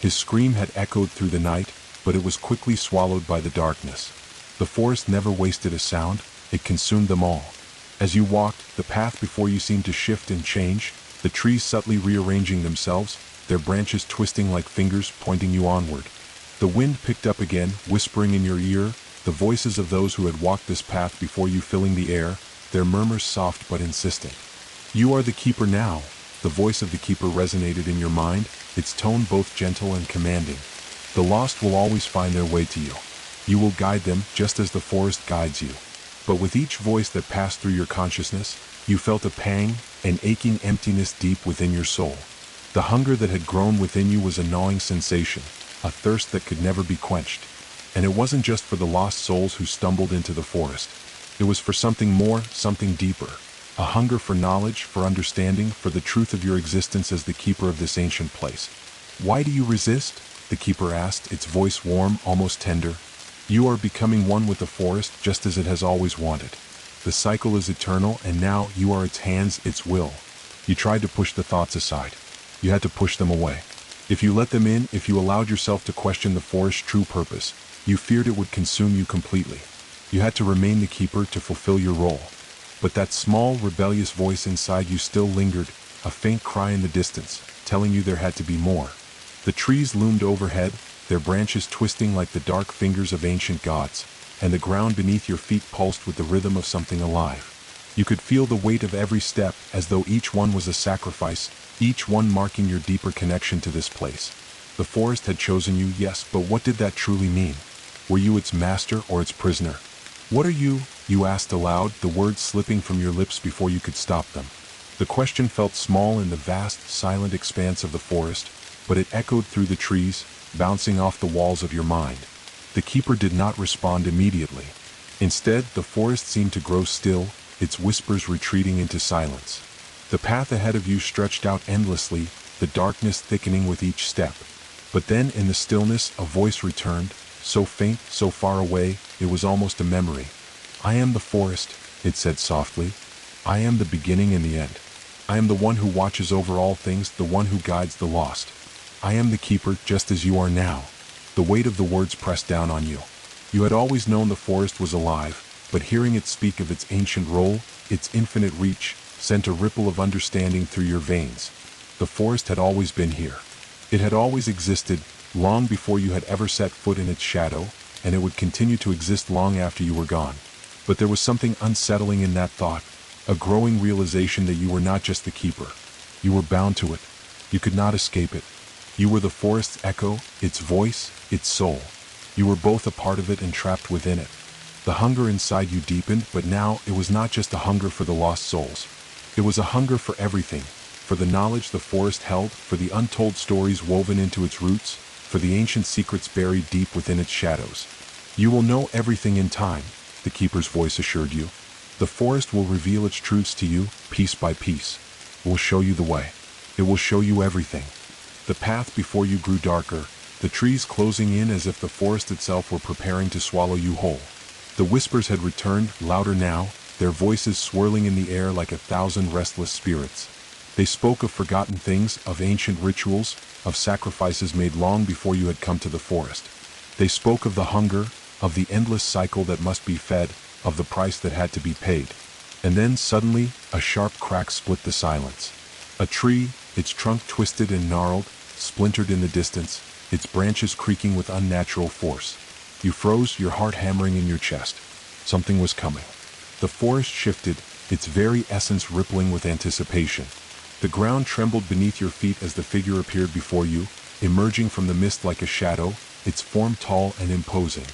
His scream had echoed through the night, but it was quickly swallowed by the darkness. The forest never wasted a sound, it consumed them all. As you walked, the path before you seemed to shift and change, the trees subtly rearranging themselves, their branches twisting like fingers pointing you onward. The wind picked up again, whispering in your ear, the voices of those who had walked this path before you filling the air, their murmurs soft but insistent. "You are the keeper now." The voice of the keeper resonated in your mind, its tone both gentle and commanding. The lost will always find their way to you. You will guide them just as the forest guides you. But with each voice that passed through your consciousness, you felt a pang, an aching emptiness deep within your soul. The hunger that had grown within you was a gnawing sensation, a thirst that could never be quenched. And it wasn't just for the lost souls who stumbled into the forest. It was for something more, something deeper. A hunger for knowledge, for understanding, for the truth of your existence as the keeper of this ancient place. "Why do you resist?" the keeper asked, its voice warm, almost tender. "You are becoming one with the forest just as it has always wanted. The cycle is eternal, and now you are its hands, its will." You tried to push the thoughts aside. You had to push them away. If you let them in, if you allowed yourself to question the forest's true purpose, you feared it would consume you completely. You had to remain the keeper to fulfill your role. But that small, rebellious voice inside you still lingered, a faint cry in the distance, telling you there had to be more. The trees loomed overhead, their branches twisting like the dark fingers of ancient gods, and the ground beneath your feet pulsed with the rhythm of something alive. You could feel the weight of every step, as though each one was a sacrifice, each one marking your deeper connection to this place. The forest had chosen you, yes, but what did that truly mean? Were you its master or its prisoner? "What are you?" you asked aloud, the words slipping from your lips before you could stop them. The question felt small in the vast, silent expanse of the forest, but it echoed through the trees, bouncing off the walls of your mind. The keeper did not respond immediately. Instead, the forest seemed to grow still, its whispers retreating into silence. The path ahead of you stretched out endlessly, the darkness thickening with each step. But then, in the stillness, a voice returned, so faint, so far away, it was almost a memory. "I am the forest," it said softly. "I am the beginning and the end. I am the one who watches over all things, the one who guides the lost. I am the keeper, just as you are now." The weight of the words pressed down on you. You had always known the forest was alive, but hearing it speak of its ancient role, its infinite reach, sent a ripple of understanding through your veins. The forest had always been here. It had always existed, long before you had ever set foot in its shadow, and it would continue to exist long after you were gone. But there was something unsettling in that thought, a growing realization that you were not just the keeper. You were bound to it. You could not escape it. You were the forest's echo, its voice, its soul. You were both a part of it and trapped within it. The hunger inside you deepened, but now it was not just a hunger for the lost souls. It was a hunger for everything, for the knowledge the forest held, for the untold stories woven into its roots, for the ancient secrets buried deep within its shadows. You will know everything in time, the keeper's voice assured you. The forest will reveal its truths to you, piece by piece. It will show you the way. It will show you everything. The path before you grew darker, the trees closing in as if the forest itself were preparing to swallow you whole. The whispers had returned, louder now, their voices swirling in the air like 1,000 restless spirits. They spoke of forgotten things, of ancient rituals, of sacrifices made long before you had come to the forest. They spoke of the hunger, of the endless cycle that must be fed, of the price that had to be paid. And then, suddenly, a sharp crack split the silence. A tree, its trunk twisted and gnarled, splintered in the distance, its branches creaking with unnatural force. You froze, your heart hammering in your chest. Something was coming. The forest shifted, its very essence rippling with anticipation. The ground trembled beneath your feet as the figure appeared before you, emerging from the mist like a shadow, its form tall and imposing.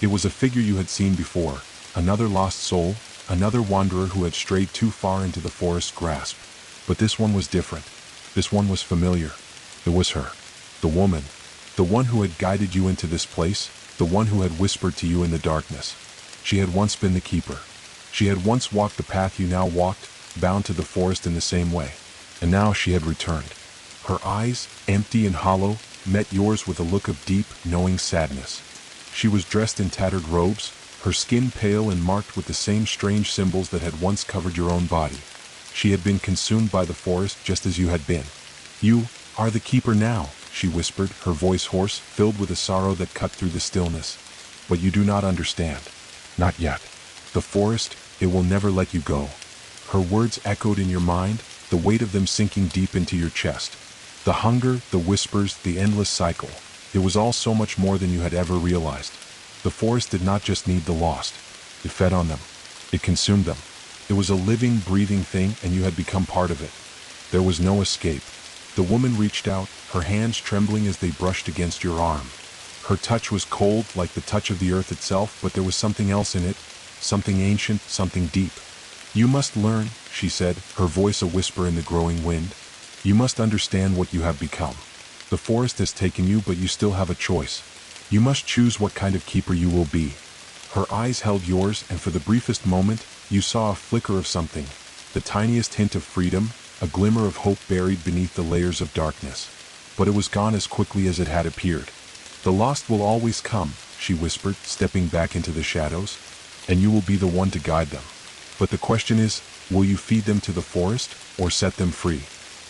It was a figure you had seen before, another lost soul, another wanderer who had strayed too far into the forest's grasp. But this one was different. This one was familiar. It was her. The woman. The one who had guided you into this place, the one who had whispered to you in the darkness. She had once been the keeper. She had once walked the path you now walked, bound to the forest in the same way. And now she had returned. Her eyes, empty and hollow, met yours with a look of deep, knowing sadness. She was dressed in tattered robes, her skin pale and marked with the same strange symbols that had once covered your own body. She had been consumed by the forest just as you had been. You are the keeper now, she whispered, her voice hoarse, filled with a sorrow that cut through the stillness. But you do not understand. Not yet. The forest, it will never let you go. Her words echoed in your mind, the weight of them sinking deep into your chest. The hunger, the whispers, the endless cycle. It was all so much more than you had ever realized. The forest did not just need the lost. It fed on them. It consumed them. It was a living, breathing thing, and you had become part of it. There was no escape. The woman reached out, her hands trembling as they brushed against your arm. Her touch was cold, like the touch of the earth itself, but there was something else in it, something ancient, something deep. You must learn, she said, her voice a whisper in the growing wind. You must understand what you have become. The forest has taken you, but you still have a choice. You must choose what kind of keeper you will be. Her eyes held yours, and for the briefest moment, you saw a flicker of something, the tiniest hint of freedom, a glimmer of hope buried beneath the layers of darkness. But it was gone as quickly as it had appeared. The lost will always come, she whispered, stepping back into the shadows, and you will be the one to guide them. But the question is, will you feed them to the forest, or set them free?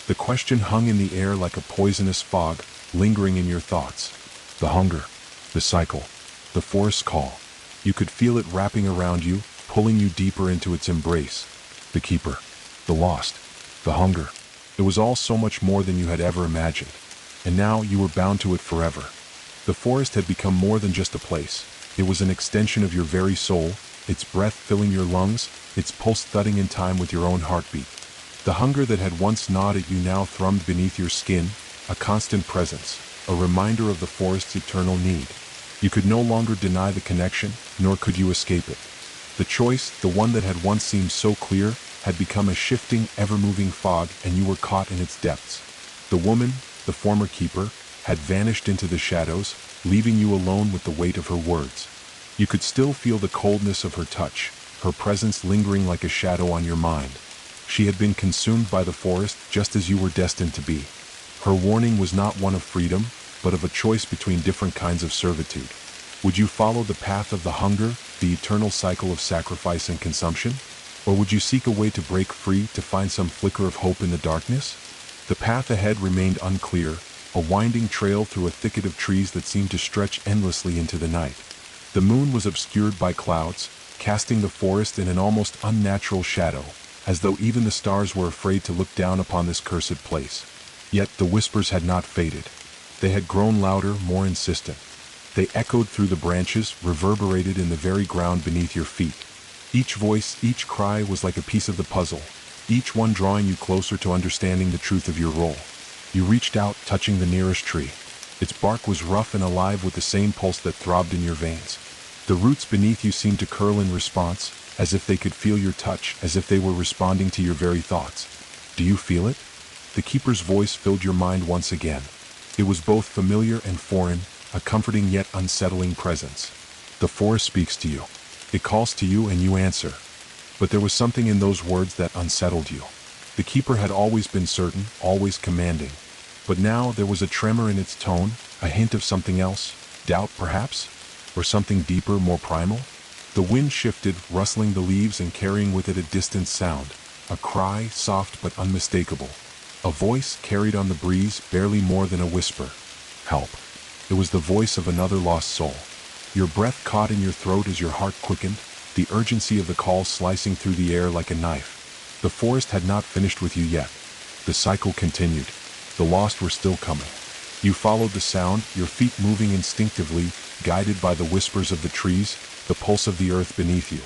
The question hung in the air like a poisonous fog, lingering in your thoughts. The hunger, the cycle, the forest's call. You could feel it wrapping around you, pulling you deeper into its embrace. The keeper, the lost, the hunger. It was all so much more than you had ever imagined. And now you were bound to it forever. The forest had become more than just a place. It was an extension of your very soul, its breath filling your lungs, its pulse thudding in time with your own heartbeat. The hunger that had once gnawed at you now thrummed beneath your skin, a constant presence, a reminder of the forest's eternal need. You could no longer deny the connection, nor could you escape it. The choice, the one that had once seemed so clear, had become a shifting, ever-moving fog, and you were caught in its depths. The woman, the former keeper, had vanished into the shadows, leaving you alone with the weight of her words. You could still feel the coldness of her touch, her presence lingering like a shadow on your mind. She had been consumed by the forest just as you were destined to be. Her warning was not one of freedom, but of a choice between different kinds of servitude. Would you follow the path of the hunger, the eternal cycle of sacrifice and consumption? Or would you seek a way to break free, to find some flicker of hope in the darkness? The path ahead remained unclear, a winding trail through a thicket of trees that seemed to stretch endlessly into the night. The moon was obscured by clouds, casting the forest in an almost unnatural shadow, as though even the stars were afraid to look down upon this cursed place. Yet the whispers had not faded. They had grown louder, more insistent. They echoed through the branches, reverberated in the very ground beneath your feet. Each voice, each cry was like a piece of the puzzle, each one drawing you closer to understanding the truth of your role. You reached out, touching the nearest tree. Its bark was rough and alive with the same pulse that throbbed in your veins. The roots beneath you seemed to curl in response, as if they could feel your touch, as if they were responding to your very thoughts. Do you feel it? The keeper's voice filled your mind once again. It was both familiar and foreign, a comforting yet unsettling presence. The forest speaks to you. It calls to you and you answer. But there was something in those words that unsettled you. The keeper had always been certain, always commanding. But now there was a tremor in its tone, a hint of something else, doubt perhaps? Or something deeper, more primal? The wind shifted, rustling the leaves and carrying with it a distant sound, a cry, soft but unmistakable. A voice carried on the breeze, barely more than a whisper. Help. It was the voice of another lost soul. Your breath caught in your throat as your heart quickened, the urgency of the call slicing through the air like a knife. The forest had not finished with you yet. The cycle continued. The lost were still coming. You followed the sound, your feet moving instinctively, guided by the whispers of the trees, the pulse of the earth beneath you.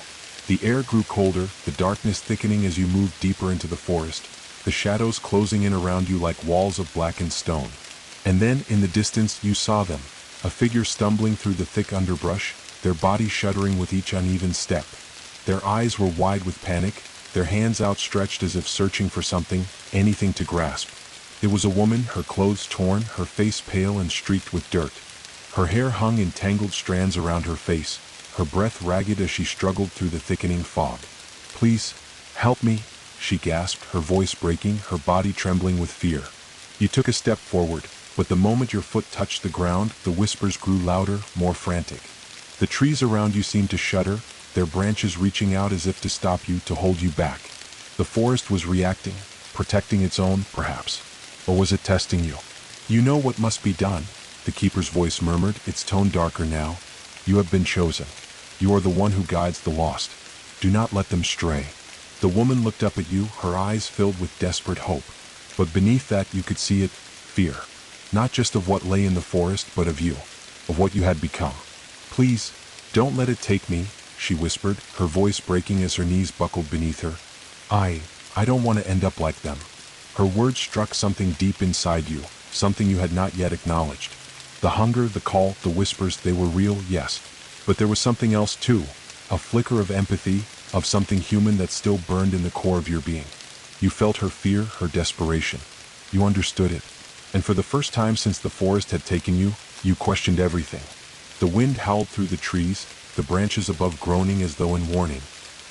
The air grew colder, the darkness thickening as you moved deeper into the forest, the shadows closing in around you like walls of blackened stone. And then, in the distance, you saw them, a figure stumbling through the thick underbrush, their body shuddering with each uneven step. Their eyes were wide with panic, their hands outstretched as if searching for something, anything to grasp. It was a woman, her clothes torn, her face pale and streaked with dirt. Her hair hung in tangled strands around her face, her breath ragged as she struggled through the thickening fog. "Please, help me," she gasped, her voice breaking, her body trembling with fear. You took a step forward, but the moment your foot touched the ground, the whispers grew louder, more frantic. The trees around you seemed to shudder, their branches reaching out as if to stop you, to hold you back. The forest was reacting, protecting its own, perhaps. Or was it testing you? "You know what must be done," the keeper's voice murmured, its tone darker now. "You have been chosen. You are the one who guides the lost. Do not let them stray." The woman looked up at you, her eyes filled with desperate hope. But beneath that you could see it, fear. Not just of what lay in the forest, but of you, of what you had become. "Please, don't let it take me," she whispered, her voice breaking as her knees buckled beneath her. I don't want to end up like them." Her words struck something deep inside you, something you had not yet acknowledged. The hunger, the call, the whispers, they were real, yes. But there was something else too, a flicker of empathy, of something human that still burned in the core of your being. You felt her fear, her desperation. You understood it. And for the first time since the forest had taken you, you questioned everything. The wind howled through the trees, the branches above groaning as though in warning.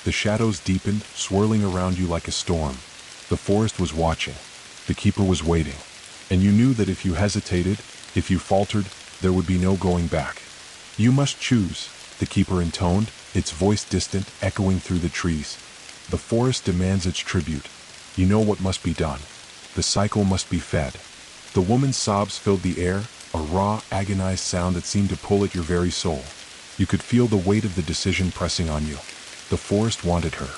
The shadows deepened, swirling around you like a storm. The forest was watching. The keeper was waiting. And you knew that if you hesitated, if you faltered, there would be no going back. "You must choose," the keeper intoned, its voice distant, echoing through the trees. "The forest demands its tribute. You know what must be done. The cycle must be fed." The woman's sobs filled the air, a raw, agonized sound that seemed to pull at your very soul. You could feel the weight of the decision pressing on you. The forest wanted her.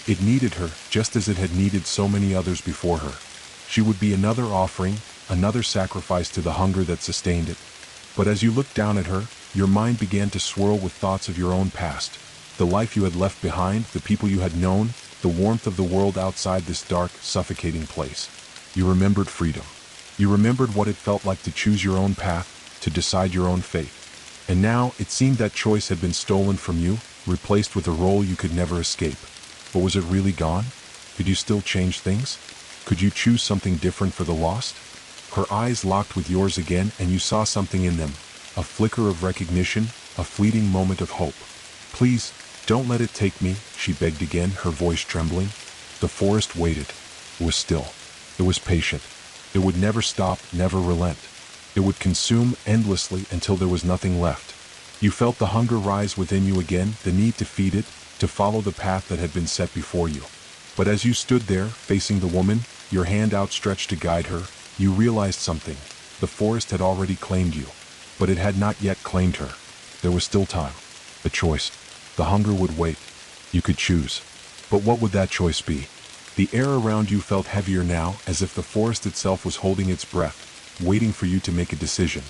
It needed her, just as it had needed so many others before her. She would be another offering, another sacrifice to the hunger that sustained it. But as you looked down at her, your mind began to swirl with thoughts of your own past, the life you had left behind, the people you had known, the warmth of the world outside this dark, suffocating place. You remembered freedom. You remembered what it felt like to choose your own path, to decide your own fate. And now, it seemed that choice had been stolen from you, replaced with a role you could never escape. But was it really gone? Could you still change things? Could you choose something different for the lost? Her eyes locked with yours again, and you saw something in them, a flicker of recognition, a fleeting moment of hope. "Please, don't let it take me," she begged again, her voice trembling. The forest waited. It was still. It was patient. It would never stop, never relent. It would consume endlessly until there was nothing left. You felt the hunger rise within you again, the need to feed it, to follow the path that had been set before you. But as you stood there, facing the woman, your hand outstretched to guide her, you realized something. The forest had already claimed you, but it had not yet claimed her. There was still time. A choice. The hunger would wait. You could choose. But what would that choice be? The air around you felt heavier now, as if the forest itself was holding its breath, waiting for you to make a decision.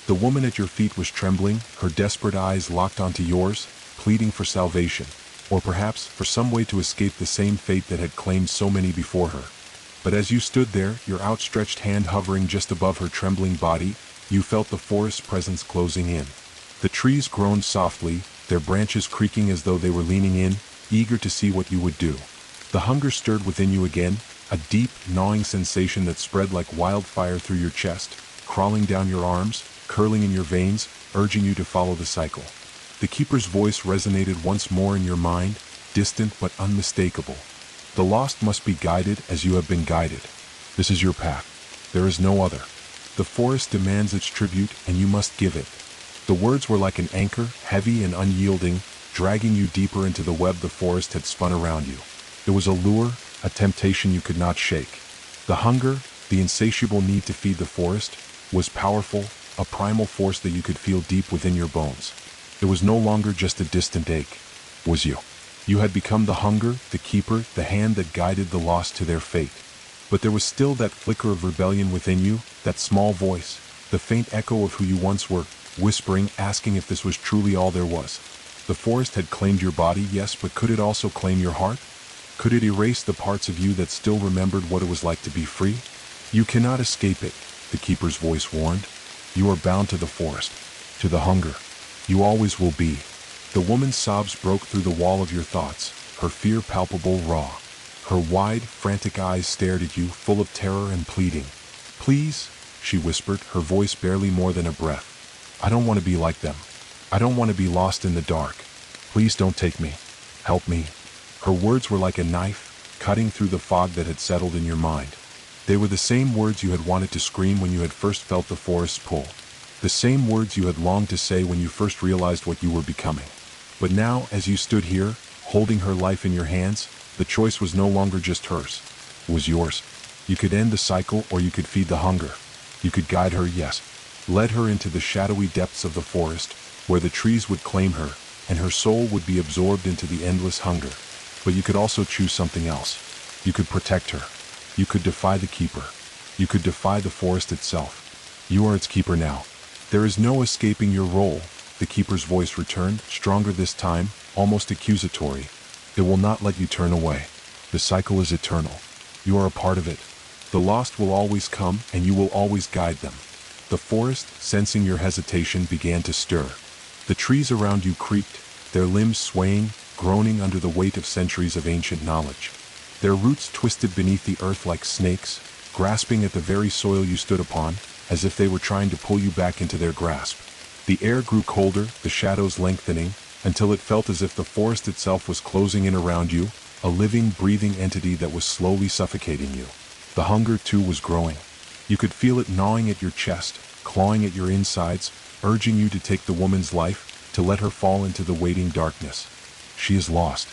The woman at your feet was trembling, her desperate eyes locked onto yours, pleading for salvation, or perhaps for some way to escape the same fate that had claimed so many before her. But as you stood there, your outstretched hand hovering just above her trembling body, you felt the forest's presence closing in. The trees groaned softly, their branches creaking as though they were leaning in, eager to see what you would do. The hunger stirred within you again, a deep, gnawing sensation that spread like wildfire through your chest, crawling down your arms, curling in your veins, urging you to follow the cycle. The keeper's voice resonated once more in your mind, distant but unmistakable. The lost must be guided as you have been guided. This is your path. There is no other. The forest demands its tribute, and you must give it. The words were like an anchor, heavy and unyielding, dragging you deeper into the web the forest had spun around you. It was a lure, a temptation you could not shake. The hunger, the insatiable need to feed the forest, was powerful, a primal force that you could feel deep within your bones. It was no longer just a distant ache. It was you. You had become the hunger, the keeper, the hand that guided the lost to their fate. But there was still that flicker of rebellion within you, that small voice, the faint echo of who you once were, whispering, asking if this was truly all there was. The forest had claimed your body, yes, but could it also claim your heart? Could it erase the parts of you that still remembered what it was like to be free? You cannot escape it, the keeper's voice warned. You are bound to the forest, to the hunger. You always will be. The woman's sobs broke through the wall of your thoughts, her fear palpable, raw. Her wide, frantic eyes stared at you, full of terror and pleading. Please, she whispered, her voice barely more than a breath. I don't want to be like them. I don't want to be lost in the dark. Please don't take me. Help me. Her words were like a knife, cutting through the fog that had settled in your mind. They were the same words you had wanted to scream when you had first felt the forest's pull. The same words you had longed to say when you first realized what you were becoming. But now, as you stood here, holding her life in your hands, the choice was no longer just hers. It was yours. You could end the cycle, or you could feed the hunger. You could guide her, yes. Lead her into the shadowy depths of the forest, where the trees would claim her, and her soul would be absorbed into the endless hunger. But you could also choose something else. You could protect her. You could defy the keeper. You could defy the forest itself. You are its keeper now. There is no escaping your role, the keeper's voice returned, stronger this time, almost accusatory. It will not let you turn away. The cycle is eternal. You are a part of it. The lost will always come, and you will always guide them. The forest, sensing your hesitation, began to stir. The trees around you creaked, their limbs swaying, groaning under the weight of centuries of ancient knowledge. Their roots twisted beneath the earth like snakes, grasping at the very soil you stood upon, as if they were trying to pull you back into their grasp. The air grew colder, the shadows lengthening, until it felt as if the forest itself was closing in around you, a living, breathing entity that was slowly suffocating you. The hunger, too, was growing. You could feel it gnawing at your chest, clawing at your insides, urging you to take the woman's life, to let her fall into the waiting darkness. She is lost.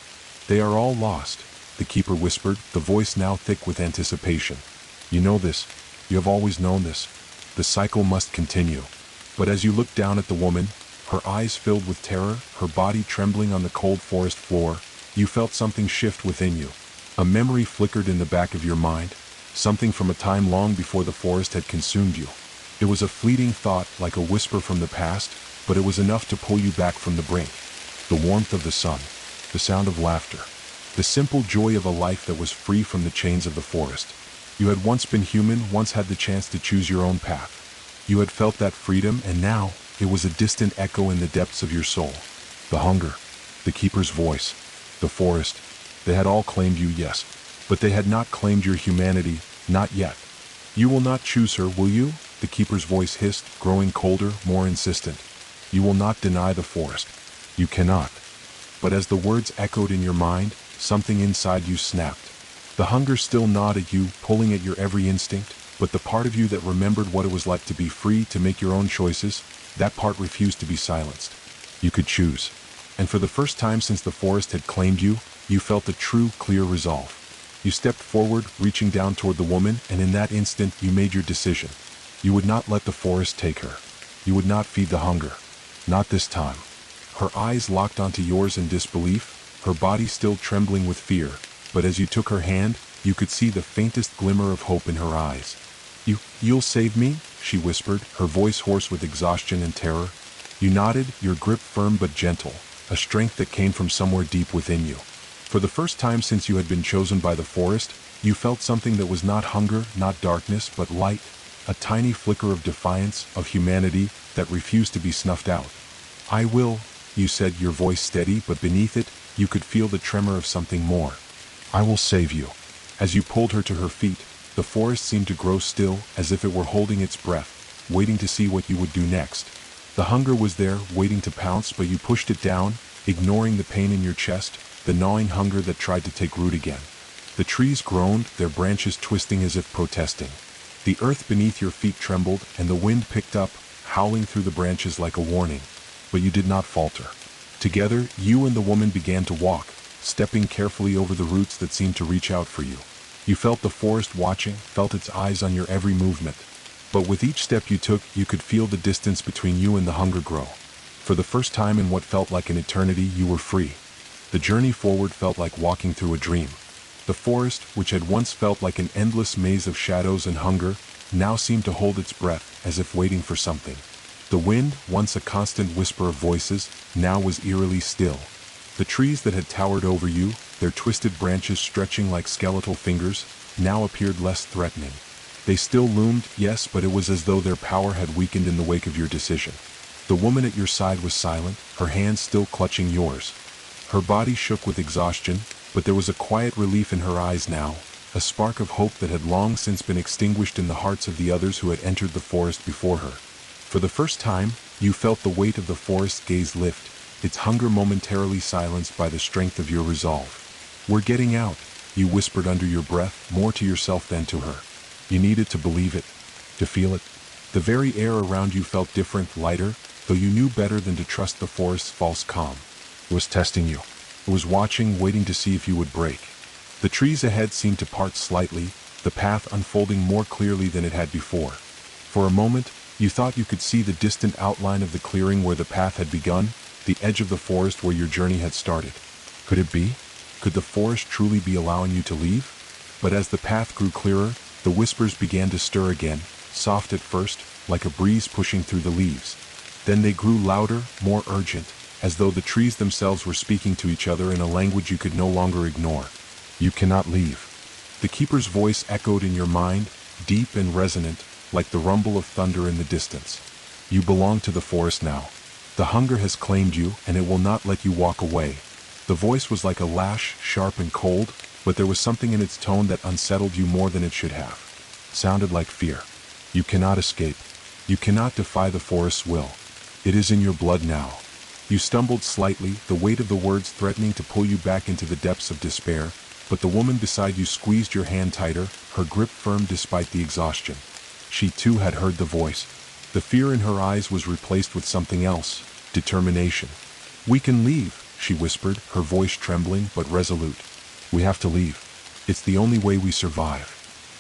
They are all lost, the keeper whispered, the voice now thick with anticipation. You know this. You have always known this. The cycle must continue. But as you looked down at the woman, her eyes filled with terror, her body trembling on the cold forest floor, you felt something shift within you. A memory flickered in the back of your mind, something from a time long before the forest had consumed you. It was a fleeting thought, like a whisper from the past, but it was enough to pull you back from the brink. The warmth of the sun, the sound of laughter, the simple joy of a life that was free from the chains of the forest. You had once been human, once had the chance to choose your own path. You had felt that freedom, and now, it was a distant echo in the depths of your soul. The hunger, the keeper's voice, the forest, they had all claimed you, yes, but they had not claimed your humanity, not yet. You will not choose her, will you? The keeper's voice hissed, growing colder, more insistent. You will not deny the forest. You cannot. But as the words echoed in your mind, something inside you snapped. The hunger still gnawed at you, pulling at your every instinct, but the part of you that remembered what it was like to be free, to make your own choices, that part refused to be silenced. You could choose. And for the first time since the forest had claimed you, you felt a true, clear resolve. You stepped forward, reaching down toward the woman, and in that instant you made your decision. You would not let the forest take her. You would not feed the hunger. Not this time. Her eyes locked onto yours in disbelief, her body still trembling with fear, but as you took her hand, you could see the faintest glimmer of hope in her eyes. You'll save me? She whispered, her voice hoarse with exhaustion and terror. You nodded, your grip firm but gentle, a strength that came from somewhere deep within you. For the first time since you had been chosen by the forest, You felt something that was not hunger, not darkness, but light, a tiny flicker of defiance, of humanity, that refused to be snuffed out. "I will," you said, your voice steady, but beneath it, you could feel the tremor of something more. "I will save you." As you pulled her to her feet, the forest seemed to grow still, as if it were holding its breath, waiting to see what you would do next. The hunger was there, waiting to pounce, but you pushed it down, ignoring the pain in your chest, the gnawing hunger that tried to take root again. The trees groaned, their branches twisting as if protesting. The earth beneath your feet trembled, and the wind picked up, howling through the branches like a warning. But you did not falter. Together, you and the woman began to walk, stepping carefully over the roots that seemed to reach out for you. You felt the forest watching, felt its eyes on your every movement. But with each step you took, you could feel the distance between you and the hunger grow. For the first time in what felt like an eternity, you were free. The journey forward felt like walking through a dream. The forest, which had once felt like an endless maze of shadows and hunger, now seemed to hold its breath, as if waiting for something. The wind, once a constant whisper of voices, now was eerily still. The trees that had towered over you, their twisted branches stretching like skeletal fingers, now appeared less threatening. They still loomed, yes, but it was as though their power had weakened in the wake of your decision. The woman at your side was silent, her hands still clutching yours. Her body shook with exhaustion, but there was a quiet relief in her eyes now, a spark of hope that had long since been extinguished in the hearts of the others who had entered the forest before her. For the first time, you felt the weight of the forest's gaze lift, its hunger momentarily silenced by the strength of your resolve. "We're getting out," you whispered under your breath, more to yourself than to her. You needed to believe it, to feel it. The very air around you felt different, lighter, though you knew better than to trust the forest's false calm. It was testing you. It was watching, waiting to see if you would break. The trees ahead seemed to part slightly, the path unfolding more clearly than it had before. For a moment, you thought you could see the distant outline of the clearing where the path had begun, the edge of the forest where your journey had started. Could it be? Could the forest truly be allowing you to leave? But as the path grew clearer, the whispers began to stir again, soft at first, like a breeze pushing through the leaves. Then they grew louder, more urgent, as though the trees themselves were speaking to each other in a language you could no longer ignore. "You cannot leave." The keeper's voice echoed in your mind, deep and resonant, like the rumble of thunder in the distance. "You belong to the forest now. The hunger has claimed you, and it will not let you walk away." The voice was like a lash, sharp and cold, but there was something in its tone that unsettled you more than it should have. Sounded like fear. "You cannot escape. You cannot defy the forest's will. It is in your blood now." You stumbled slightly, the weight of the words threatening to pull you back into the depths of despair, but the woman beside you squeezed your hand tighter, her grip firm despite the exhaustion. She too had heard the voice. The fear in her eyes was replaced with something else, determination. "We can leave," she whispered, her voice trembling but resolute. "We have to leave. It's the only way we survive."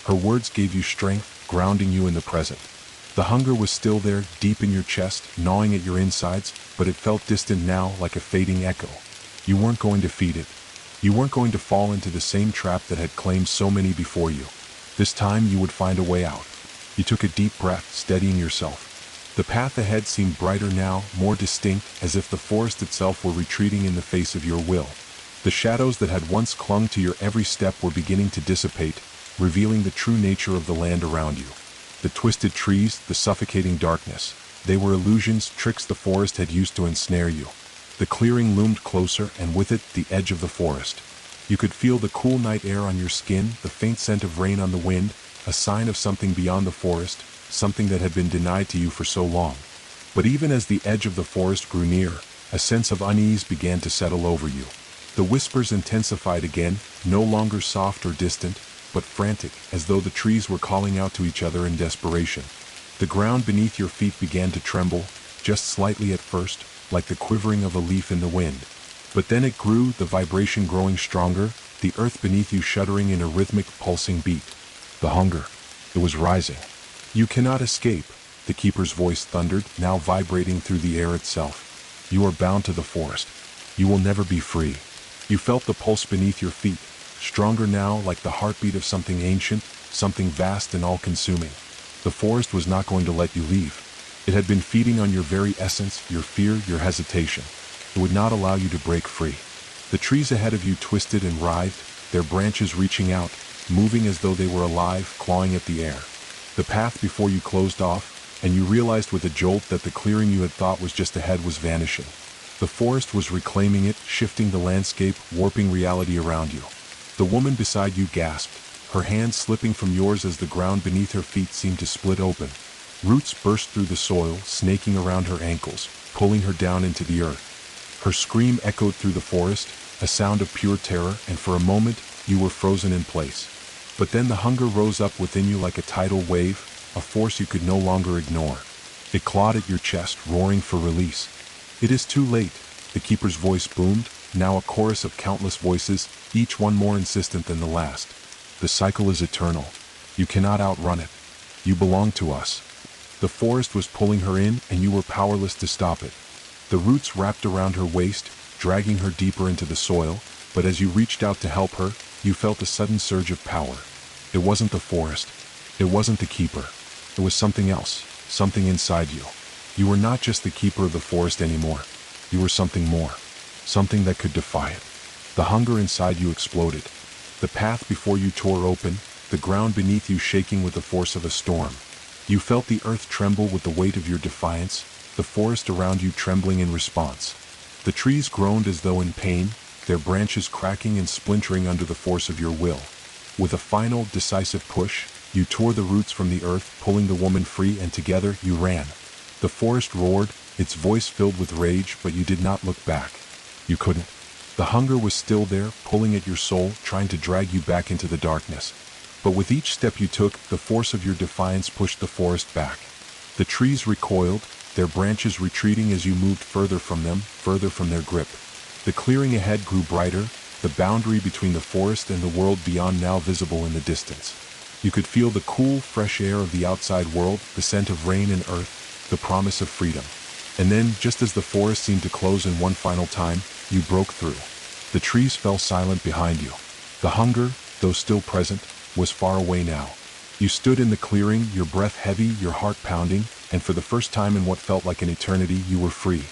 Her words gave you strength, grounding you in the present. The hunger was still there, deep in your chest, gnawing at your insides, but it felt distant now, like a fading echo. You weren't going to feed it. You weren't going to fall into the same trap that had claimed so many before you. This time you would find a way out. You took a deep breath, steadying yourself. The path ahead seemed brighter now, more distinct, as if the forest itself were retreating in the face of your will. The shadows that had once clung to your every step were beginning to dissipate, revealing the true nature of the land around you. The twisted trees, the suffocating darkness, they were illusions, tricks the forest had used to ensnare you. The clearing loomed closer, and with it, the edge of the forest. You could feel the cool night air on your skin, the faint scent of rain on the wind, a sign of something beyond the forest, something that had been denied to you for so long. But even as the edge of the forest grew near, a sense of unease began to settle over you. The whispers intensified again, no longer soft or distant, but frantic, as though the trees were calling out to each other in desperation. The ground beneath your feet began to tremble, just slightly at first, like the quivering of a leaf in the wind. But then it grew, the vibration growing stronger, the earth beneath you shuddering in a rhythmic, pulsing beat. The hunger. It was rising. "You cannot escape," the keeper's voice thundered, now vibrating through the air itself. "You are bound to the forest. You will never be free." You felt the pulse beneath your feet, stronger now, like the heartbeat of something ancient, something vast and all-consuming. The forest was not going to let you leave. It had been feeding on your very essence, your fear, your hesitation. It would not allow you to break free. The trees ahead of you twisted and writhed, their branches reaching out, moving as though they were alive, clawing at the air. The path before you closed off, and you realized with a jolt that the clearing you had thought was just ahead was vanishing. The forest was reclaiming it, shifting the landscape, warping reality around you. The woman beside you gasped, her hands slipping from yours as the ground beneath her feet seemed to split open. Roots burst through the soil, snaking around her ankles, pulling her down into the earth. Her scream echoed through the forest, a sound of pure terror, and for a moment, you were frozen in place. But then the hunger rose up within you like a tidal wave, a force you could no longer ignore. It clawed at your chest, roaring for release. "It is too late," the keeper's voice boomed, now a chorus of countless voices, each one more insistent than the last. "The cycle is eternal. You cannot outrun it. You belong to us." The forest was pulling her in, and you were powerless to stop it. The roots wrapped around her waist, dragging her deeper into the soil, but as you reached out to help her, you felt a sudden surge of power. It wasn't the forest. It wasn't the keeper. It was something else, something inside you. You were not just the keeper of the forest anymore. You were something more, something that could defy it. The hunger inside you exploded. The path before you tore open, the ground beneath you shaking with the force of a storm. You felt the earth tremble with the weight of your defiance, the forest around you trembling in response. The trees groaned as though in pain, their branches cracking and splintering under the force of your will. With a final, decisive push, you tore the roots from the earth, pulling the woman free, and together you ran. The forest roared, its voice filled with rage, but you did not look back. You couldn't. The hunger was still there, pulling at your soul, trying to drag you back into the darkness. But with each step you took, the force of your defiance pushed the forest back. The trees recoiled, their branches retreating as you moved further from them, further from their grip. The clearing ahead grew brighter, the boundary between the forest and the world beyond now visible in the distance. You could feel the cool, fresh air of the outside world, the scent of rain and earth, the promise of freedom. And then, just as the forest seemed to close in one final time, you broke through. The trees fell silent behind you. The hunger, though still present, was far away now. You stood in the clearing, your breath heavy, your heart pounding, and for the first time in what felt like an eternity, you were free.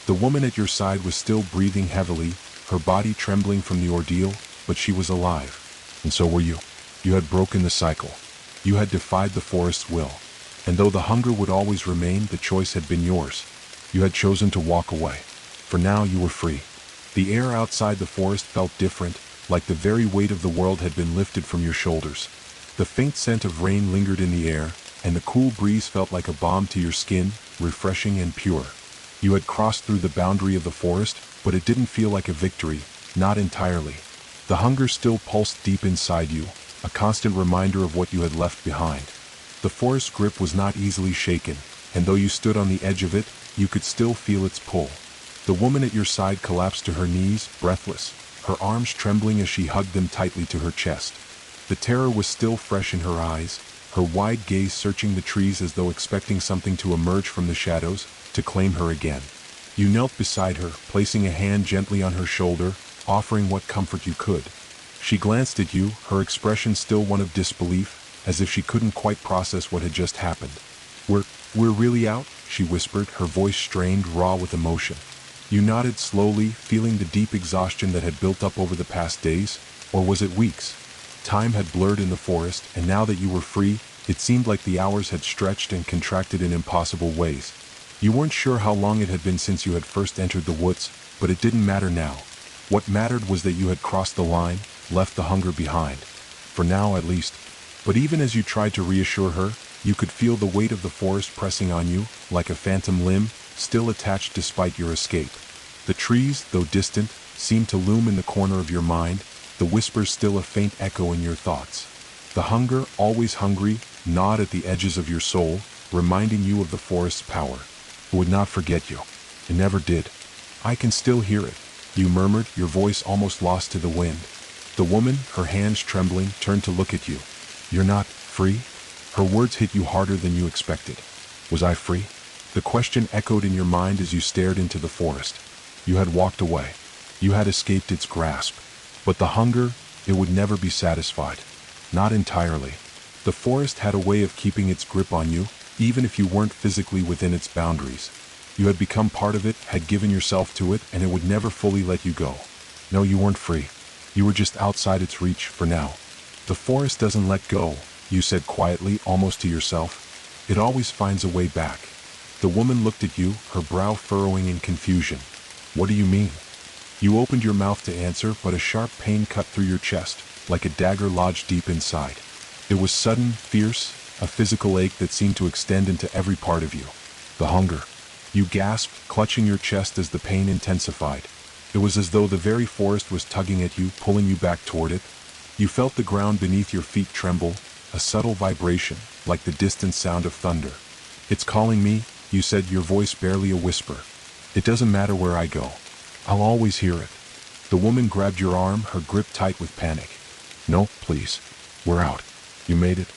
The woman at your side was still breathing heavily, her body trembling from the ordeal, but she was alive. And so were you. You had broken the cycle. You had defied the forest's will. And though the hunger would always remain, the choice had been yours. You had chosen to walk away. For now you were free. The air outside the forest felt different, like the very weight of the world had been lifted from your shoulders. The faint scent of rain lingered in the air, and the cool breeze felt like a balm to your skin, refreshing and pure. You had crossed through the boundary of the forest, but it didn't feel like a victory, not entirely. The hunger still pulsed deep inside you, a constant reminder of what you had left behind. The forest's grip was not easily shaken, and though you stood on the edge of it, you could still feel its pull. The woman at your side collapsed to her knees, breathless, her arms trembling as she hugged them tightly to her chest. The terror was still fresh in her eyes, her wide gaze searching the trees as though expecting something to emerge from the shadows, to claim her again. You knelt beside her, placing a hand gently on her shoulder, offering what comfort you could. She glanced at you, her expression still one of disbelief, as if she couldn't quite process what had just happened. We're really out?" she whispered, her voice strained, raw with emotion. You nodded slowly, feeling the deep exhaustion that had built up over the past days, or was it weeks? Time had blurred in the forest, and now that you were free, it seemed like the hours had stretched and contracted in impossible ways. You weren't sure how long it had been since you had first entered the woods, but it didn't matter now. What mattered was that you had crossed the line, left the hunger behind. For now, at least. But even as you tried to reassure her, you could feel the weight of the forest pressing on you, like a phantom limb, still attached despite your escape. The trees, though distant, seemed to loom in the corner of your mind, the whispers still a faint echo in your thoughts. The hunger, always hungry, gnawed at the edges of your soul, reminding you of the forest's power. It would not forget you. It never did. "I can still hear it," you murmured, your voice almost lost to the wind. The woman, her hands trembling, turned to look at you. "You're not free?" Her words hit you harder than you expected. Was I free? The question echoed in your mind as you stared into the forest. You had walked away. You had escaped its grasp. But the hunger, it would never be satisfied. Not entirely. The forest had a way of keeping its grip on you, even if you weren't physically within its boundaries. You had become part of it, had given yourself to it, and it would never fully let you go. No, you weren't free. You were just outside its reach for now. The forest doesn't let go, you said quietly, almost to yourself. It always finds a way back. The woman looked at you, her brow furrowing in confusion. What do you mean? You opened your mouth to answer, but a sharp pain cut through your chest, like a dagger lodged deep inside. It was sudden, fierce, a physical ache that seemed to extend into every part of you. The hunger. You gasped, clutching your chest as the pain intensified. It was as though the very forest was tugging at you, pulling you back toward it. You felt the ground beneath your feet tremble, a subtle vibration, like the distant sound of thunder. It's calling me, you said, your voice barely a whisper. It doesn't matter where I go. I'll always hear it. The woman grabbed your arm, her grip tight with panic. No, please. We're out. You made it.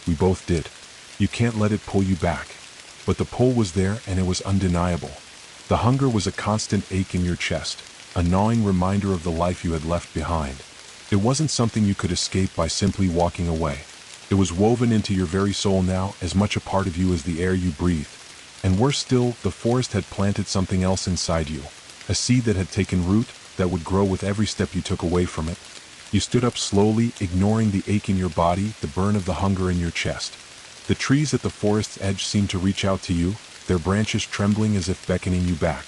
We both did. You can't let it pull you back. But the pull was there, and it was undeniable. The hunger was a constant ache in your chest, a gnawing reminder of the life you had left behind. It wasn't something you could escape by simply walking away. It was woven into your very soul now, as much a part of you as the air you breathed. And worse still, the forest had planted something else inside you, a seed that had taken root, that would grow with every step you took away from it. You stood up slowly, ignoring the ache in your body, the burn of the hunger in your chest. The trees at the forest's edge seemed to reach out to you, their branches trembling as if beckoning you back.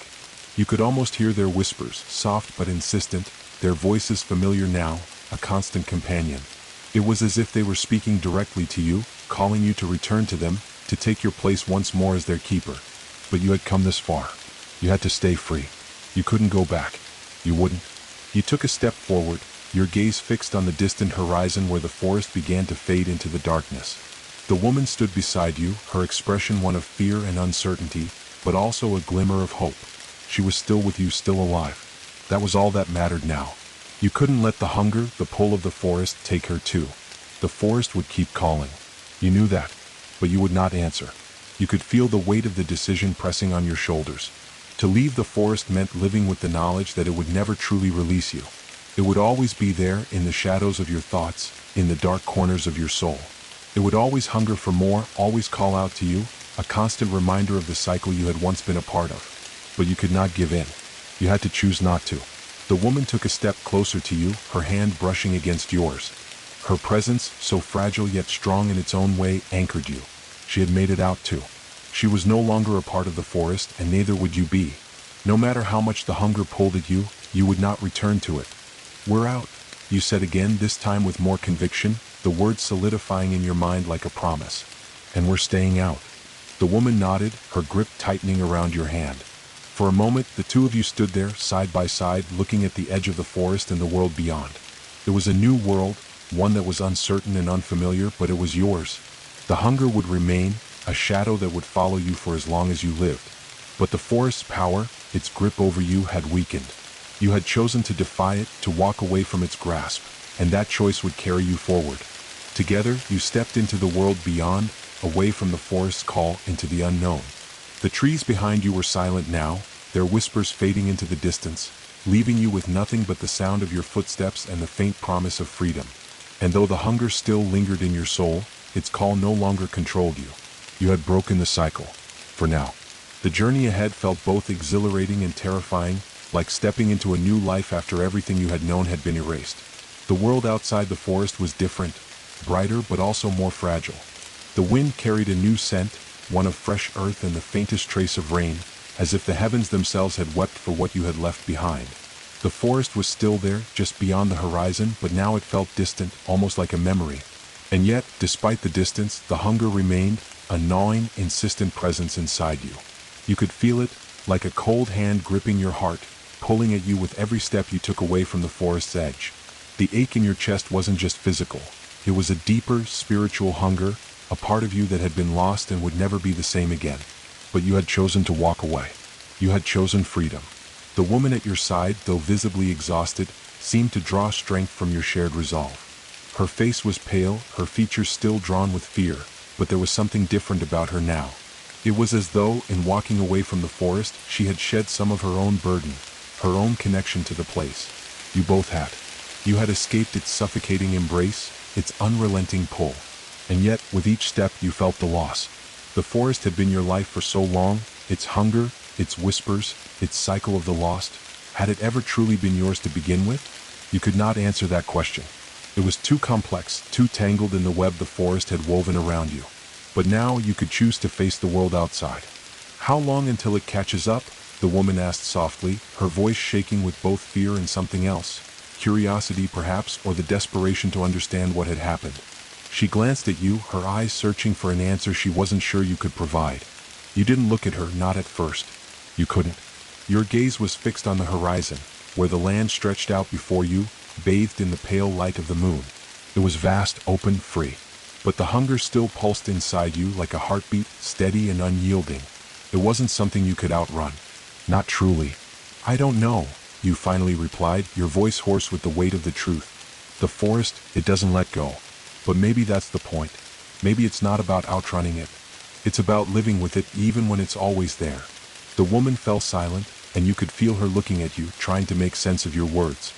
You could almost hear their whispers, soft but insistent, their voices familiar now, a constant companion. It was as if they were speaking directly to you, calling you to return to them, to take your place once more as their keeper. But you had come this far. You had to stay free. You couldn't go back. You wouldn't. You took a step forward, your gaze fixed on the distant horizon where the forest began to fade into the darkness. The woman stood beside you, her expression one of fear and uncertainty, but also a glimmer of hope. She was still with you, still alive. That was all that mattered now. You couldn't let the hunger, the pull of the forest, take her too. The forest would keep calling. You knew that, but you would not answer. You could feel the weight of the decision pressing on your shoulders. To leave the forest meant living with the knowledge that it would never truly release you. It would always be there, in the shadows of your thoughts, in the dark corners of your soul. It would always hunger for more, always call out to you, a constant reminder of the cycle you had once been a part of. But you could not give in. You had to choose not to. The woman took a step closer to you, her hand brushing against yours. Her presence, so fragile yet strong in its own way, anchored you. She had made it out too. She was no longer a part of the forest, and neither would you be. No matter how much the hunger pulled at you, you would not return to it. We're out, you said again, this time with more conviction, the words solidifying in your mind like a promise. And we're staying out. The woman nodded, her grip tightening around your hand. For a moment, the two of you stood there, side by side, looking at the edge of the forest and the world beyond. It was a new world, one that was uncertain and unfamiliar, but it was yours. The hunger would remain, a shadow that would follow you for as long as you lived. But the forest's power, its grip over you, had weakened. You had chosen to defy it, to walk away from its grasp, and that choice would carry you forward. Together, you stepped into the world beyond, away from the forest's call, into the unknown. The trees behind you were silent now, their whispers fading into the distance, leaving you with nothing but the sound of your footsteps and the faint promise of freedom. And though the hunger still lingered in your soul, its call no longer controlled you. You had broken the cycle. For now. The journey ahead felt both exhilarating and terrifying, like stepping into a new life after everything you had known had been erased. The world outside the forest was different, brighter but also more fragile. The wind carried a new scent, one of fresh earth and the faintest trace of rain, as if the heavens themselves had wept for what you had left behind. The forest was still there, just beyond the horizon, but now it felt distant, almost like a memory. And yet, despite the distance, the hunger remained, a gnawing, insistent presence inside you. You could feel it, like a cold hand gripping your heart, pulling at you with every step you took away from the forest's edge. The ache in your chest wasn't just physical. It was a deeper, spiritual hunger, a part of you that had been lost and would never be the same again. But you had chosen to walk away. You had chosen freedom. The woman at your side, though visibly exhausted, seemed to draw strength from your shared resolve. Her face was pale, her features still drawn with fear, but there was something different about her now. It was as though, in walking away from the forest, she had shed some of her own burden, her own connection to the place. You both had. You had escaped its suffocating embrace, its unrelenting pull. And yet, with each step, you felt the loss. The forest had been your life for so long, its hunger, its whispers, its cycle of the lost. Had it ever truly been yours to begin with? You could not answer that question. It was too complex, too tangled in the web the forest had woven around you. But now you could choose to face the world outside. How long until it catches up? The woman asked softly, her voice shaking with both fear and something else. Curiosity perhaps, or the desperation to understand what had happened. She glanced at you, her eyes searching for an answer she wasn't sure you could provide. You didn't look at her, not at first. You couldn't. Your gaze was fixed on the horizon, where the land stretched out before you, bathed in the pale light of the moon. It was vast, open, free. But the hunger still pulsed inside you like a heartbeat, steady and unyielding. It wasn't something you could outrun. Not truly. I don't know, you finally replied, your voice hoarse with the weight of the truth. The forest, it doesn't let go. But maybe that's the point. Maybe it's not about outrunning it. It's about living with it even when it's always there. The woman fell silent, and you could feel her looking at you, trying to make sense of your words.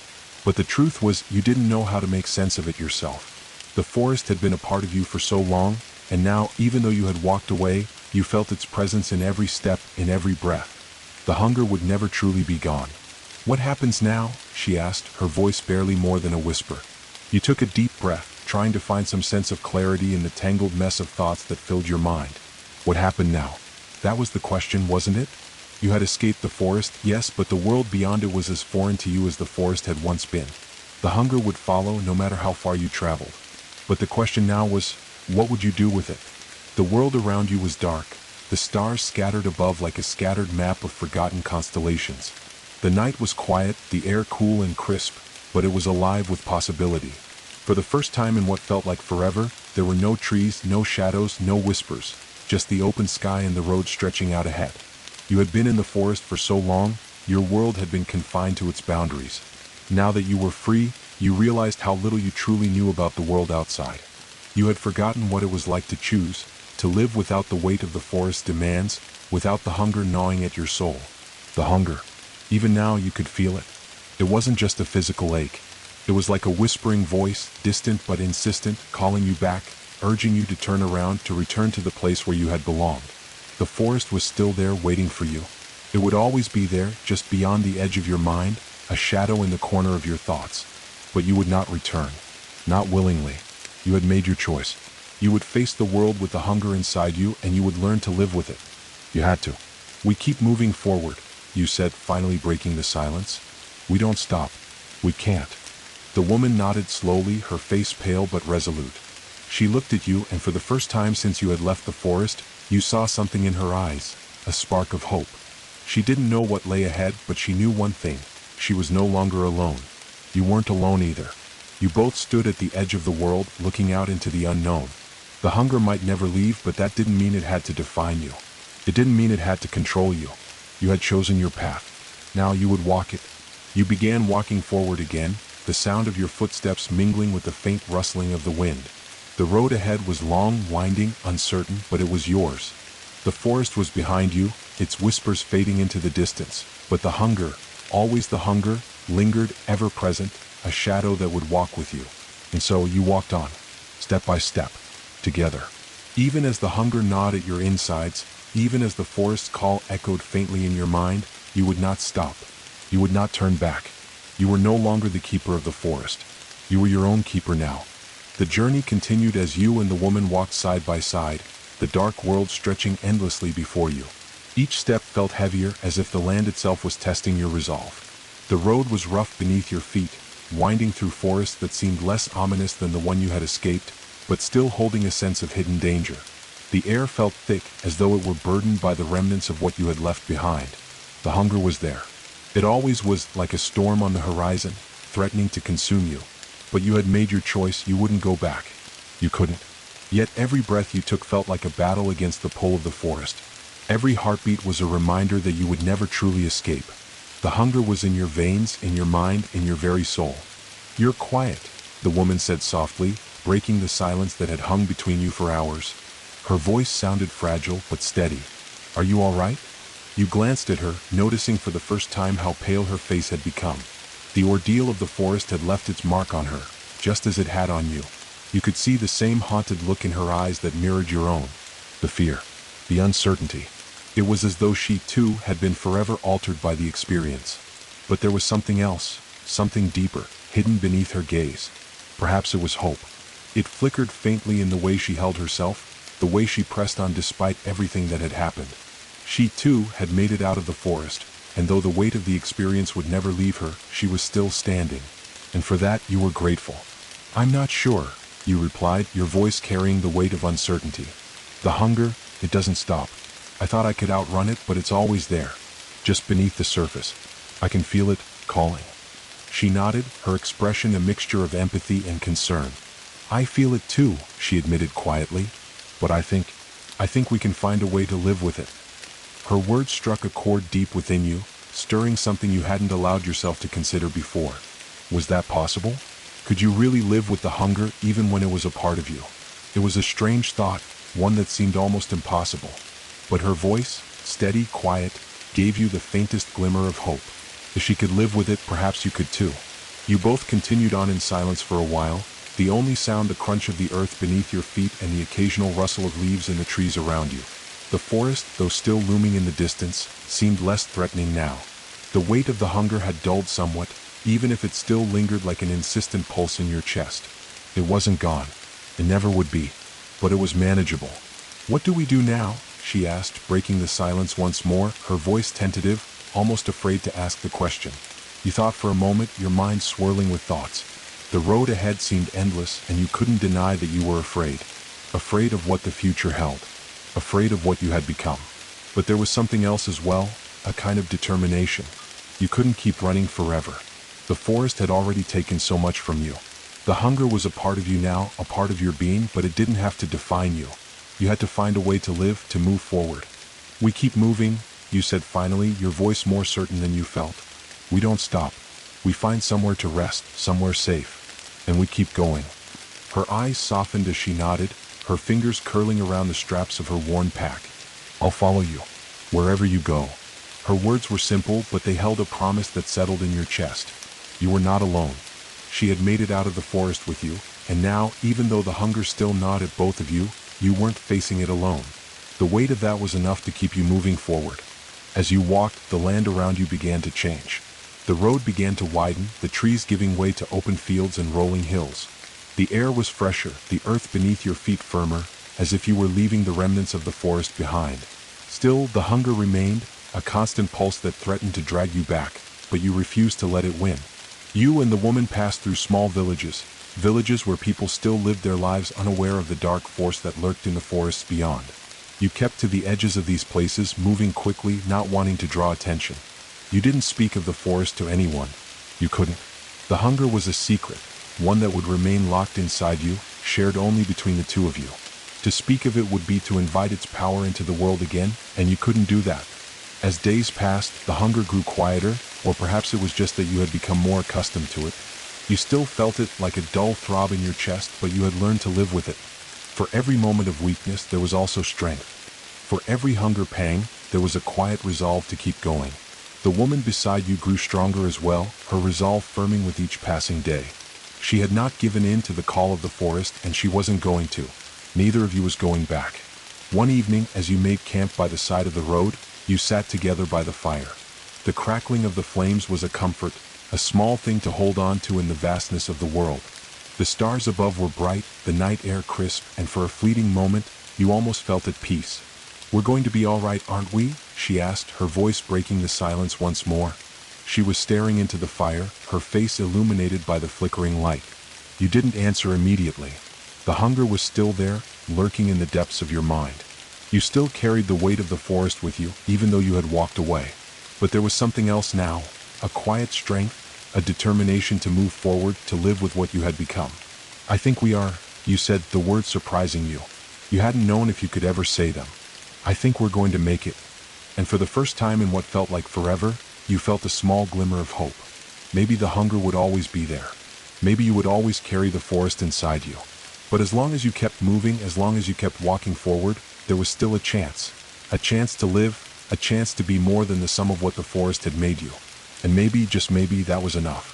But the truth was, you didn't know how to make sense of it yourself. The forest had been a part of you for so long, and now, even though you had walked away, you felt its presence in every step, in every breath. The hunger would never truly be gone. What happens now? She asked, her voice barely more than a whisper. You took a deep breath, trying to find some sense of clarity in the tangled mess of thoughts that filled your mind. What happened now? That was the question, wasn't it? You had escaped the forest, yes, but the world beyond it was as foreign to you as the forest had once been. The hunger would follow no matter how far you traveled. But the question now was, what would you do with it? The world around you was dark, the stars scattered above like a scattered map of forgotten constellations. The night was quiet, the air cool and crisp, but it was alive with possibility. For the first time in what felt like forever, there were no trees, no shadows, no whispers, just the open sky and the road stretching out ahead. You had been in the forest for so long, your world had been confined to its boundaries. Now that you were free, you realized how little you truly knew about the world outside. You had forgotten what it was like to choose, to live without the weight of the forest's demands, without the hunger gnawing at your soul. The hunger. Even now you could feel it. It wasn't just a physical ache. It was like a whispering voice, distant but insistent, calling you back, urging you to turn around, to return to the place where you had belonged. The forest was still there waiting for you. It would always be there, just beyond the edge of your mind, a shadow in the corner of your thoughts. But you would not return. Not willingly. You had made your choice. You would face the world with the hunger inside you, and you would learn to live with it. You had to. We keep moving forward, you said, finally breaking the silence. We don't stop. We can't. The woman nodded slowly, her face pale but resolute. She looked at you, and for the first time since you had left the forest, you saw something in her eyes, a spark of hope. She didn't know what lay ahead, but she knew one thing. She was no longer alone. You weren't alone either. You both stood at the edge of the world, looking out into the unknown. The hunger might never leave, but that didn't mean it had to define you. It didn't mean it had to control you. You had chosen your path. Now you would walk it. You began walking forward again, the sound of your footsteps mingling with the faint rustling of the wind. The road ahead was long, winding, uncertain, but it was yours. The forest was behind you, its whispers fading into the distance, but the hunger, always the hunger, lingered, ever present, a shadow that would walk with you. And so you walked on, step by step, together. Even as the hunger gnawed at your insides, even as the forest's call echoed faintly in your mind, you would not stop. You would not turn back. You were no longer the keeper of the forest. You were your own keeper now. The journey continued as you and the woman walked side by side, the dark world stretching endlessly before you. Each step felt heavier, as if the land itself was testing your resolve. The road was rough beneath your feet, winding through forests that seemed less ominous than the one you had escaped, but still holding a sense of hidden danger. The air felt thick, as though it were burdened by the remnants of what you had left behind. The hunger was there. It always was, like a storm on the horizon, threatening to consume you. But you had made your choice, you wouldn't go back. You couldn't. Yet every breath you took felt like a battle against the pull of the forest. Every heartbeat was a reminder that you would never truly escape. The hunger was in your veins, in your mind, in your very soul. You're quiet, the woman said softly, breaking the silence that had hung between you for hours. Her voice sounded fragile but steady. Are you all right? You glanced at her, noticing for the first time how pale her face had become. The ordeal of the forest had left its mark on her, just as it had on you. You could see the same haunted look in her eyes that mirrored your own. The fear. The uncertainty. It was as though she, too, had been forever altered by the experience. But there was something else, something deeper, hidden beneath her gaze. Perhaps it was hope. It flickered faintly in the way she held herself, the way she pressed on despite everything that had happened. She, too, had made it out of the forest, and though the weight of the experience would never leave her, she was still standing. And for that you were grateful. "I'm not sure," you replied, your voice carrying the weight of uncertainty. "The hunger, it doesn't stop. I thought I could outrun it, but it's always there, just beneath the surface. I can feel it, calling." She nodded, her expression a mixture of empathy and concern. "I feel it too," she admitted quietly, "but I think we can find a way to live with it." Her words struck a chord deep within you, stirring something you hadn't allowed yourself to consider before. Was that possible? Could you really live with the hunger even when it was a part of you? It was a strange thought, one that seemed almost impossible. But her voice, steady, quiet, gave you the faintest glimmer of hope. If she could live with it, perhaps you could too. You both continued on in silence for a while, the only sound the crunch of the earth beneath your feet and the occasional rustle of leaves in the trees around you. The forest, though still looming in the distance, seemed less threatening now. The weight of the hunger had dulled somewhat, even if it still lingered like an insistent pulse in your chest. It wasn't gone. It never would be. But it was manageable. "What do we do now?" she asked, breaking the silence once more, her voice tentative, almost afraid to ask the question. You thought for a moment, your mind swirling with thoughts. The road ahead seemed endless, and you couldn't deny that you were afraid. Afraid of what the future held. Afraid of what you had become. But there was something else as well, a kind of determination. You couldn't keep running forever. The forest had already taken so much from you. The hunger was a part of you now, a part of your being, but it didn't have to define you. You had to find a way to live, to move forward. "We keep moving," you said finally, your voice more certain than you felt. "We don't stop. We find somewhere to rest, somewhere safe. And we keep going." Her eyes softened as she nodded, her fingers curling around the straps of her worn pack. "I'll follow you, wherever you go." Her words were simple, but they held a promise that settled in your chest. You were not alone. She had made it out of the forest with you, and now, even though the hunger still gnawed at both of you, you weren't facing it alone. The weight of that was enough to keep you moving forward. As you walked, the land around you began to change. The road began to widen, the trees giving way to open fields and rolling hills. The air was fresher, the earth beneath your feet firmer, as if you were leaving the remnants of the forest behind. Still, the hunger remained, a constant pulse that threatened to drag you back, but you refused to let it win. You and the woman passed through small villages where people still lived their lives unaware of the dark force that lurked in the forests beyond. You kept to the edges of these places, moving quickly, not wanting to draw attention. You didn't speak of the forest to anyone. You couldn't. The hunger was a secret, one that would remain locked inside you, shared only between the two of you. To speak of it would be to invite its power into the world again, and you couldn't do that. As days passed, the hunger grew quieter, or perhaps it was just that you had become more accustomed to it. You still felt it like a dull throb in your chest, but you had learned to live with it. For every moment of weakness, there was also strength. For every hunger pang, there was a quiet resolve to keep going. The woman beside you grew stronger as well, her resolve firming with each passing day. She had not given in to the call of the forest, and she wasn't going to. Neither of you was going back. One evening, as you made camp by the side of the road, you sat together by the fire. The crackling of the flames was a comfort, a small thing to hold on to in the vastness of the world. The stars above were bright, the night air crisp, and for a fleeting moment, you almost felt at peace. "We're going to be all right, aren't we?" she asked, her voice breaking the silence once more. She was staring into the fire, her face illuminated by the flickering light. You didn't answer immediately. The hunger was still there, lurking in the depths of your mind. You still carried the weight of the forest with you, even though you had walked away. But there was something else now, a quiet strength, a determination to move forward, to live with what you had become. "I think we are," you said, the words surprising you. You hadn't known if you could ever say them. "I think we're going to make it." And for the first time in what felt like forever, you felt a small glimmer of hope. Maybe the hunger would always be there. Maybe you would always carry the forest inside you. But as long as you kept moving, as long as you kept walking forward, there was still a chance. A chance to live, a chance to be more than the sum of what the forest had made you. And maybe, just maybe, that was enough.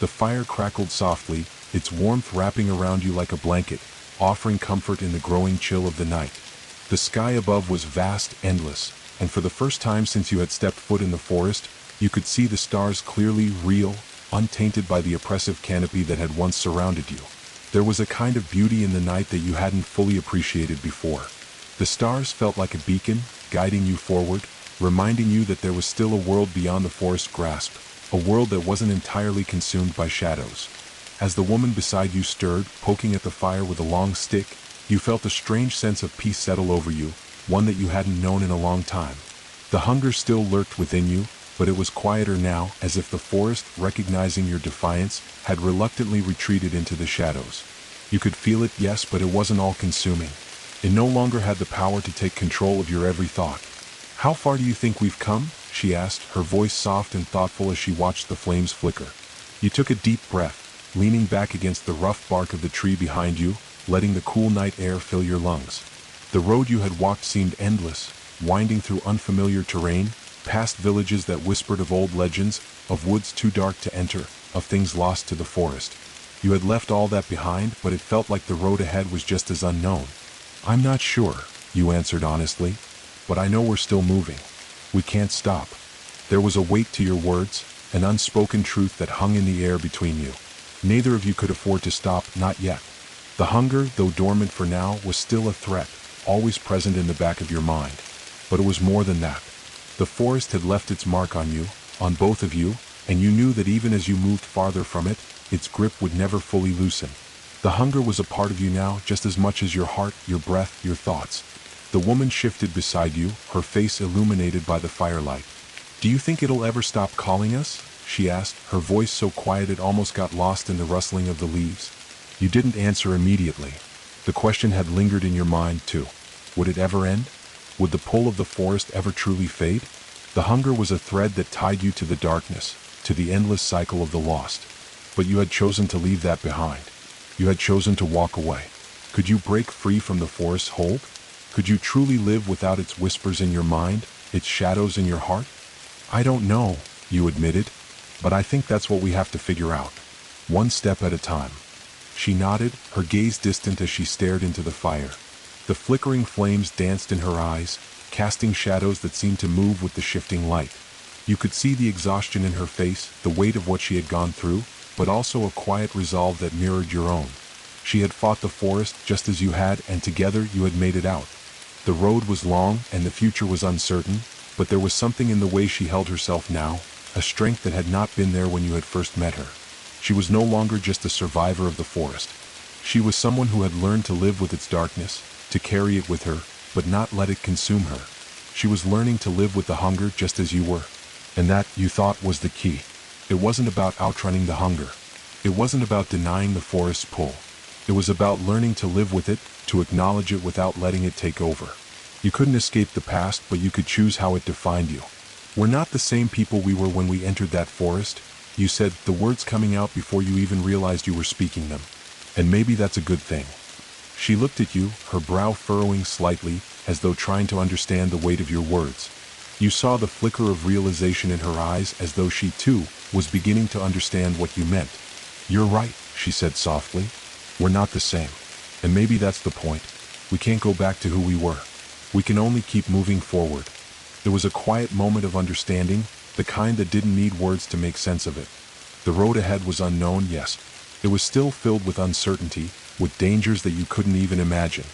The fire crackled softly, its warmth wrapping around you like a blanket, offering comfort in the growing chill of the night. The sky above was vast, endless, and for the first time since you had stepped foot in the forest, you could see the stars clearly, real, untainted by the oppressive canopy that had once surrounded you. There was a kind of beauty in the night that you hadn't fully appreciated before. The stars felt like a beacon, guiding you forward, reminding you that there was still a world beyond the forest's grasp, a world that wasn't entirely consumed by shadows. As the woman beside you stirred, poking at the fire with a long stick, you felt a strange sense of peace settle over you, one that you hadn't known in a long time. The hunger still lurked within you, but it was quieter now, as if the forest, recognizing your defiance, had reluctantly retreated into the shadows. You could feel it, yes, but it wasn't all-consuming. It no longer had the power to take control of your every thought. "How far do you think we've come?" she asked, her voice soft and thoughtful as she watched the flames flicker. You took a deep breath, leaning back against the rough bark of the tree behind you, letting the cool night air fill your lungs. The road you had walked seemed endless, winding through unfamiliar terrain, past villages that whispered of old legends, of woods too dark to enter, of things lost to the forest. You had left all that behind, but it felt like the road ahead was just as unknown. "I'm not sure," you answered honestly, "but I know we're still moving. We can't stop." There was a weight to your words, an unspoken truth that hung in the air between you. Neither of you could afford to stop, not yet. The hunger, though dormant for now, was still a threat, always present in the back of your mind. But it was more than that. The forest had left its mark on you, on both of you, and you knew that even as you moved farther from it, its grip would never fully loosen. The hunger was a part of you now, just as much as your heart, your breath, your thoughts. The woman shifted beside you, her face illuminated by the firelight. "Do you think it'll ever stop calling us?" she asked, her voice so quiet it almost got lost in the rustling of the leaves. You didn't answer immediately. The question had lingered in your mind, too. Would it ever end? Would the pull of the forest ever truly fade? The hunger was a thread that tied you to the darkness, to the endless cycle of the lost. But you had chosen to leave that behind. You had chosen to walk away. Could you break free from the forest's hold? Could you truly live without its whispers in your mind, its shadows in your heart? "I don't know," you admitted, "but I think that's what we have to figure out. One step at a time." She nodded, her gaze distant as she stared into the fire. The flickering flames danced in her eyes, casting shadows that seemed to move with the shifting light. You could see the exhaustion in her face, the weight of what she had gone through, but also a quiet resolve that mirrored your own. She had fought the forest just as you had, and together you had made it out. The road was long, and the future was uncertain, but there was something in the way she held herself now, a strength that had not been there when you had first met her. She was no longer just a survivor of the forest. She was someone who had learned to live with its darkness, to carry it with her, but not let it consume her. She was learning to live with the hunger just as you were. And that, you thought, was the key. It wasn't about outrunning the hunger. It wasn't about denying the forest's pull. It was about learning to live with it, to acknowledge it without letting it take over. You couldn't escape the past, but you could choose how it defined you. "We're not the same people we were when we entered that forest," you said, the words coming out before you even realized you were speaking them. "And maybe that's a good thing." She looked at you, her brow furrowing slightly, as though trying to understand the weight of your words. You saw the flicker of realization in her eyes, as though she, too, was beginning to understand what you meant. "You're right," she said softly. "We're not the same. And maybe that's the point. We can't go back to who we were. We can only keep moving forward." There was a quiet moment of understanding, the kind that didn't need words to make sense of it. The road ahead was unknown, yes. It was still filled with uncertainty, with dangers that you couldn't even imagine.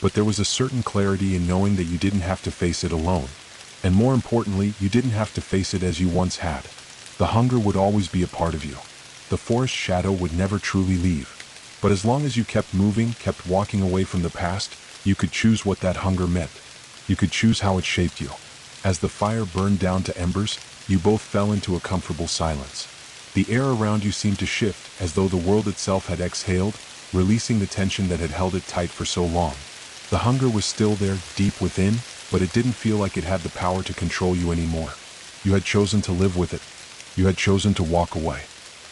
But there was a certain clarity in knowing that you didn't have to face it alone. And more importantly, you didn't have to face it as you once had. The hunger would always be a part of you. The forest shadow would never truly leave. But as long as you kept moving, kept walking away from the past, you could choose what that hunger meant. You could choose how it shaped you. As the fire burned down to embers, you both fell into a comfortable silence. The air around you seemed to shift, as though the world itself had exhaled, releasing the tension that had held it tight for so long. The hunger was still there, deep within, but it didn't feel like it had the power to control you anymore. You had chosen to live with it. You had chosen to walk away.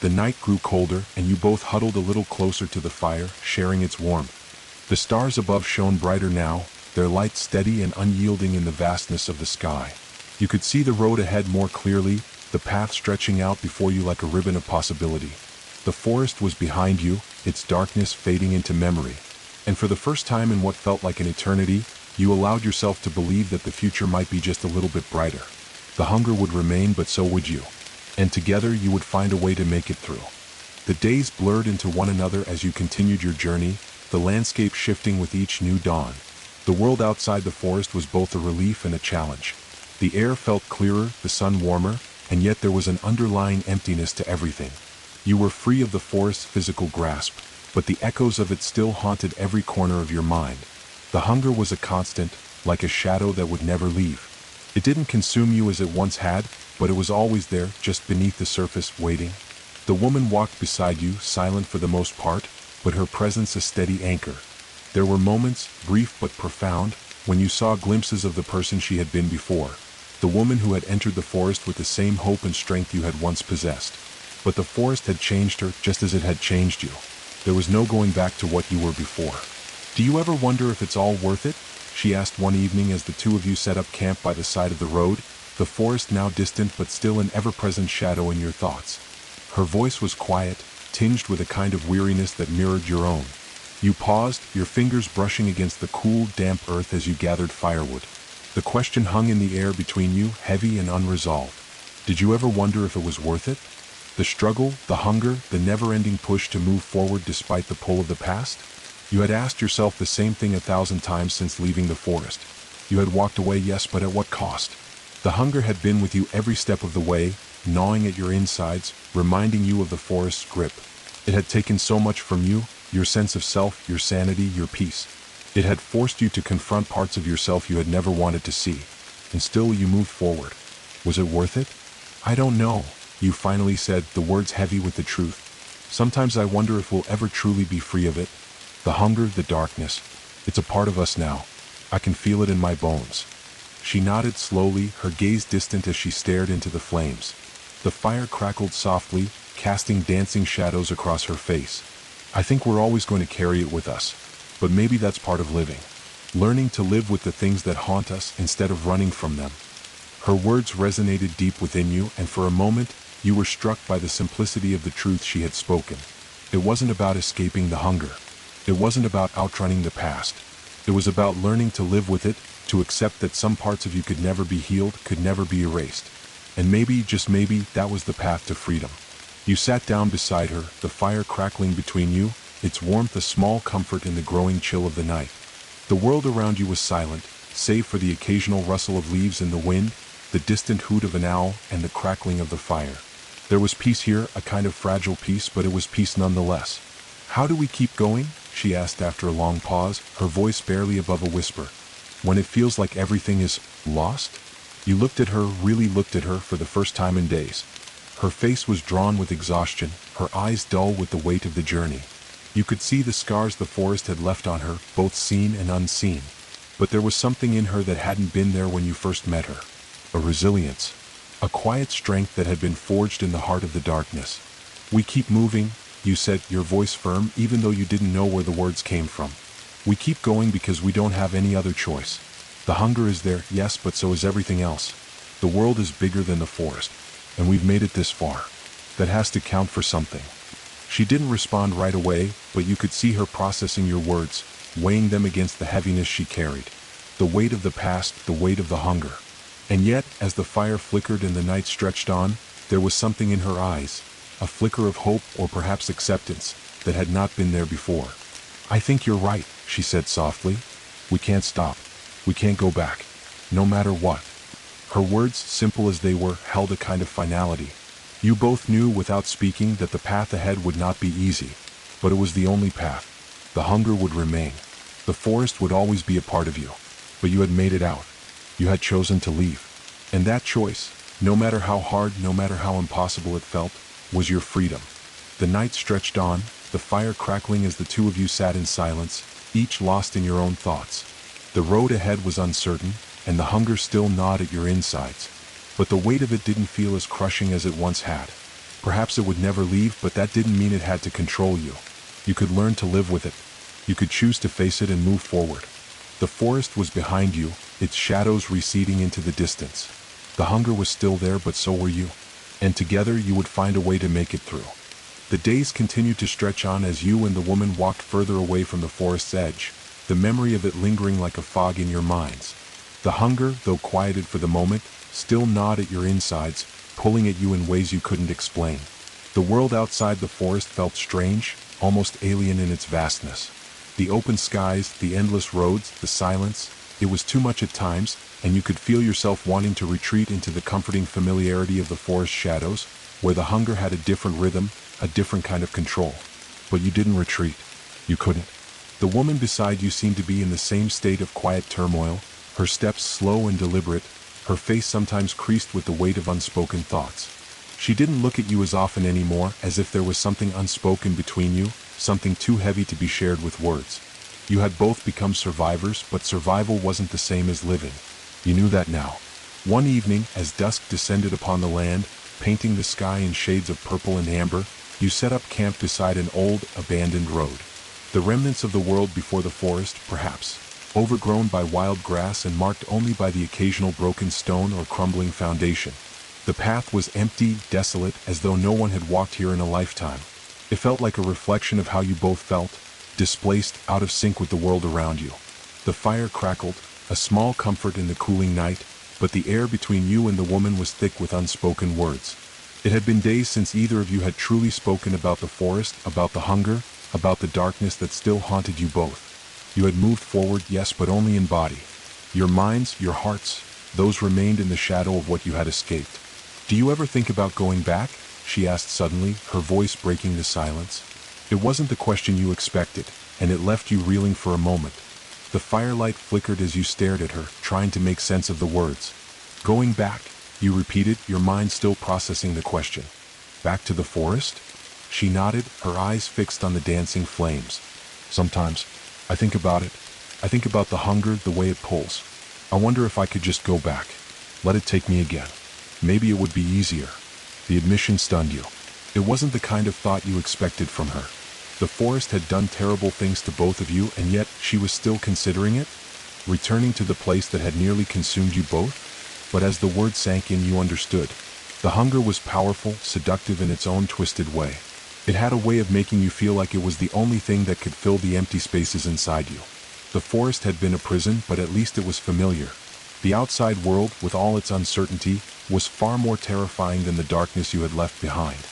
The night grew colder, and you both huddled a little closer to the fire, sharing its warmth. The stars above shone brighter now, their light steady and unyielding in the vastness of the sky. You could see the road ahead more clearly, the path stretching out before you like a ribbon of possibility. The forest was behind you, its darkness fading into memory. And for the first time in what felt like an eternity, you allowed yourself to believe that the future might be just a little bit brighter. The hunger would remain, but so would you. And together you would find a way to make it through. The days blurred into one another as you continued your journey, the landscape shifting with each new dawn. The world outside the forest was both a relief and a challenge. The air felt clearer, the sun warmer, and yet there was an underlying emptiness to everything. You were free of the forest's physical grasp, but the echoes of it still haunted every corner of your mind. The hunger was a constant, like a shadow that would never leave. It didn't consume you as it once had, but it was always there, just beneath the surface, waiting. The woman walked beside you, silent for the most part, but her presence a steady anchor. There were moments, brief but profound, when you saw glimpses of the person she had been before, the woman who had entered the forest with the same hope and strength you had once possessed. But the forest had changed her just as it had changed you. There was no going back to what you were before. "Do you ever wonder if it's all worth it?" she asked one evening as the two of you set up camp by the side of the road, the forest now distant but still an ever-present shadow in your thoughts. Her voice was quiet, tinged with a kind of weariness that mirrored your own. You paused, your fingers brushing against the cool, damp earth as you gathered firewood. The question hung in the air between you, heavy and unresolved. Did you ever wonder if it was worth it? The struggle, the hunger, the never-ending push to move forward despite the pull of the past? You had asked yourself the same thing 1,000 times since leaving the forest. You had walked away, yes, but at what cost? The hunger had been with you every step of the way, gnawing at your insides, reminding you of the forest's grip. It had taken so much from you, your sense of self, your sanity, your peace. It had forced you to confront parts of yourself you had never wanted to see. And still you moved forward. Was it worth it? "I don't know," you finally said, the words heavy with the truth. "Sometimes I wonder if we'll ever truly be free of it. The hunger, the darkness. It's a part of us now. I can feel it in my bones." She nodded slowly, her gaze distant as she stared into the flames. The fire crackled softly, casting dancing shadows across her face. "I think we're always going to carry it with us. But maybe that's part of living. Learning to live with the things that haunt us instead of running from them." Her words resonated deep within you, and for a moment, you were struck by the simplicity of the truth she had spoken. It wasn't about escaping the hunger. It wasn't about outrunning the past. It was about learning to live with it, to accept that some parts of you could never be healed, could never be erased. And maybe, just maybe, that was the path to freedom. You sat down beside her, the fire crackling between you, its warmth a small comfort in the growing chill of the night. The world around you was silent, save for the occasional rustle of leaves in the wind, the distant hoot of an owl, and the crackling of the fire. There was peace here, a kind of fragile peace, but it was peace nonetheless. "How do we keep going?" she asked after a long pause, her voice barely above a whisper. "When it feels like everything is lost?" You looked at her, really looked at her for the first time in days. Her face was drawn with exhaustion, her eyes dull with the weight of the journey. You could see the scars the forest had left on her, both seen and unseen. But there was something in her that hadn't been there when you first met her. A resilience. A quiet strength that had been forged in the heart of the darkness. "We keep moving," you said, your voice firm, even though you didn't know where the words came from. "We keep going because we don't have any other choice. The hunger is there, yes, but so is everything else. The world is bigger than the forest, and we've made it this far. That has to count for something." She didn't respond right away, but you could see her processing your words, weighing them against the heaviness she carried. The weight of the past, the weight of the hunger. And yet, as the fire flickered and the night stretched on, there was something in her eyes, a flicker of hope or perhaps acceptance, that had not been there before. "I think you're right," she said softly. "We can't stop. We can't go back. No matter what." Her words, simple as they were, held a kind of finality. You both knew without speaking that the path ahead would not be easy, but it was the only path. The hunger would remain. The forest would always be a part of you, but you had made it out. You had chosen to leave. And that choice, no matter how hard, no matter how impossible it felt, was your freedom. The night stretched on, the fire crackling as the two of you sat in silence, each lost in your own thoughts. The road ahead was uncertain, and the hunger still gnawed at your insides. But the weight of it didn't feel as crushing as it once had. Perhaps it would never leave, but that didn't mean it had to control you. You could learn to live with it. You could choose to face it and move forward. The forest was behind you, its shadows receding into the distance. The hunger was still there, but so were you. And together you would find a way to make it through. The days continued to stretch on as you and the woman walked further away from the forest's edge, the memory of it lingering like a fog in your minds. The hunger, though quieted for the moment, still gnawed at your insides, pulling at you in ways you couldn't explain. The world outside the forest felt strange, almost alien in its vastness. The open skies, the endless roads, the silence, it was too much at times, and you could feel yourself wanting to retreat into the comforting familiarity of the forest shadows, where the hunger had a different rhythm, a different kind of control. But you didn't retreat. You couldn't. The woman beside you seemed to be in the same state of quiet turmoil, her steps slow and deliberate, her face sometimes creased with the weight of unspoken thoughts. She didn't look at you as often anymore, as if there was something unspoken between you, something too heavy to be shared with words. You had both become survivors, but survival wasn't the same as living. You knew that now. One evening, as dusk descended upon the land, painting the sky in shades of purple and amber, you set up camp beside an old, abandoned road. The remnants of the world before the forest, perhaps, overgrown by wild grass and marked only by the occasional broken stone or crumbling foundation. The path was empty, desolate, as though no one had walked here in a lifetime. It felt like a reflection of how you both felt, displaced, out of sync with the world around you. The fire crackled, a small comfort in the cooling night, but the air between you and the woman was thick with unspoken words. It had been days since either of you had truly spoken about the forest, about the hunger, about the darkness that still haunted you both. You had moved forward, yes, but only in body. Your minds, your hearts, those remained in the shadow of what you had escaped. "Do you ever think about going back?" she asked suddenly, her voice breaking the silence. It wasn't the question you expected, and it left you reeling for a moment. The firelight flickered as you stared at her, trying to make sense of the words. "Going back," you repeated, your mind still processing the question. "Back to the forest?" She nodded, her eyes fixed on the dancing flames. "Sometimes. I think about it. I think about the hunger, the way it pulls. I wonder if I could just go back. Let it take me again. Maybe it would be easier." The admission stunned you. It wasn't the kind of thought you expected from her. The forest had done terrible things to both of you, and yet she was still considering it? Returning to the place that had nearly consumed you both? But as the word sank in, you understood. The hunger was powerful, seductive in its own twisted way. It had a way of making you feel like it was the only thing that could fill the empty spaces inside you. The forest had been a prison, but at least it was familiar. The outside world, with all its uncertainty, was far more terrifying than the darkness you had left behind.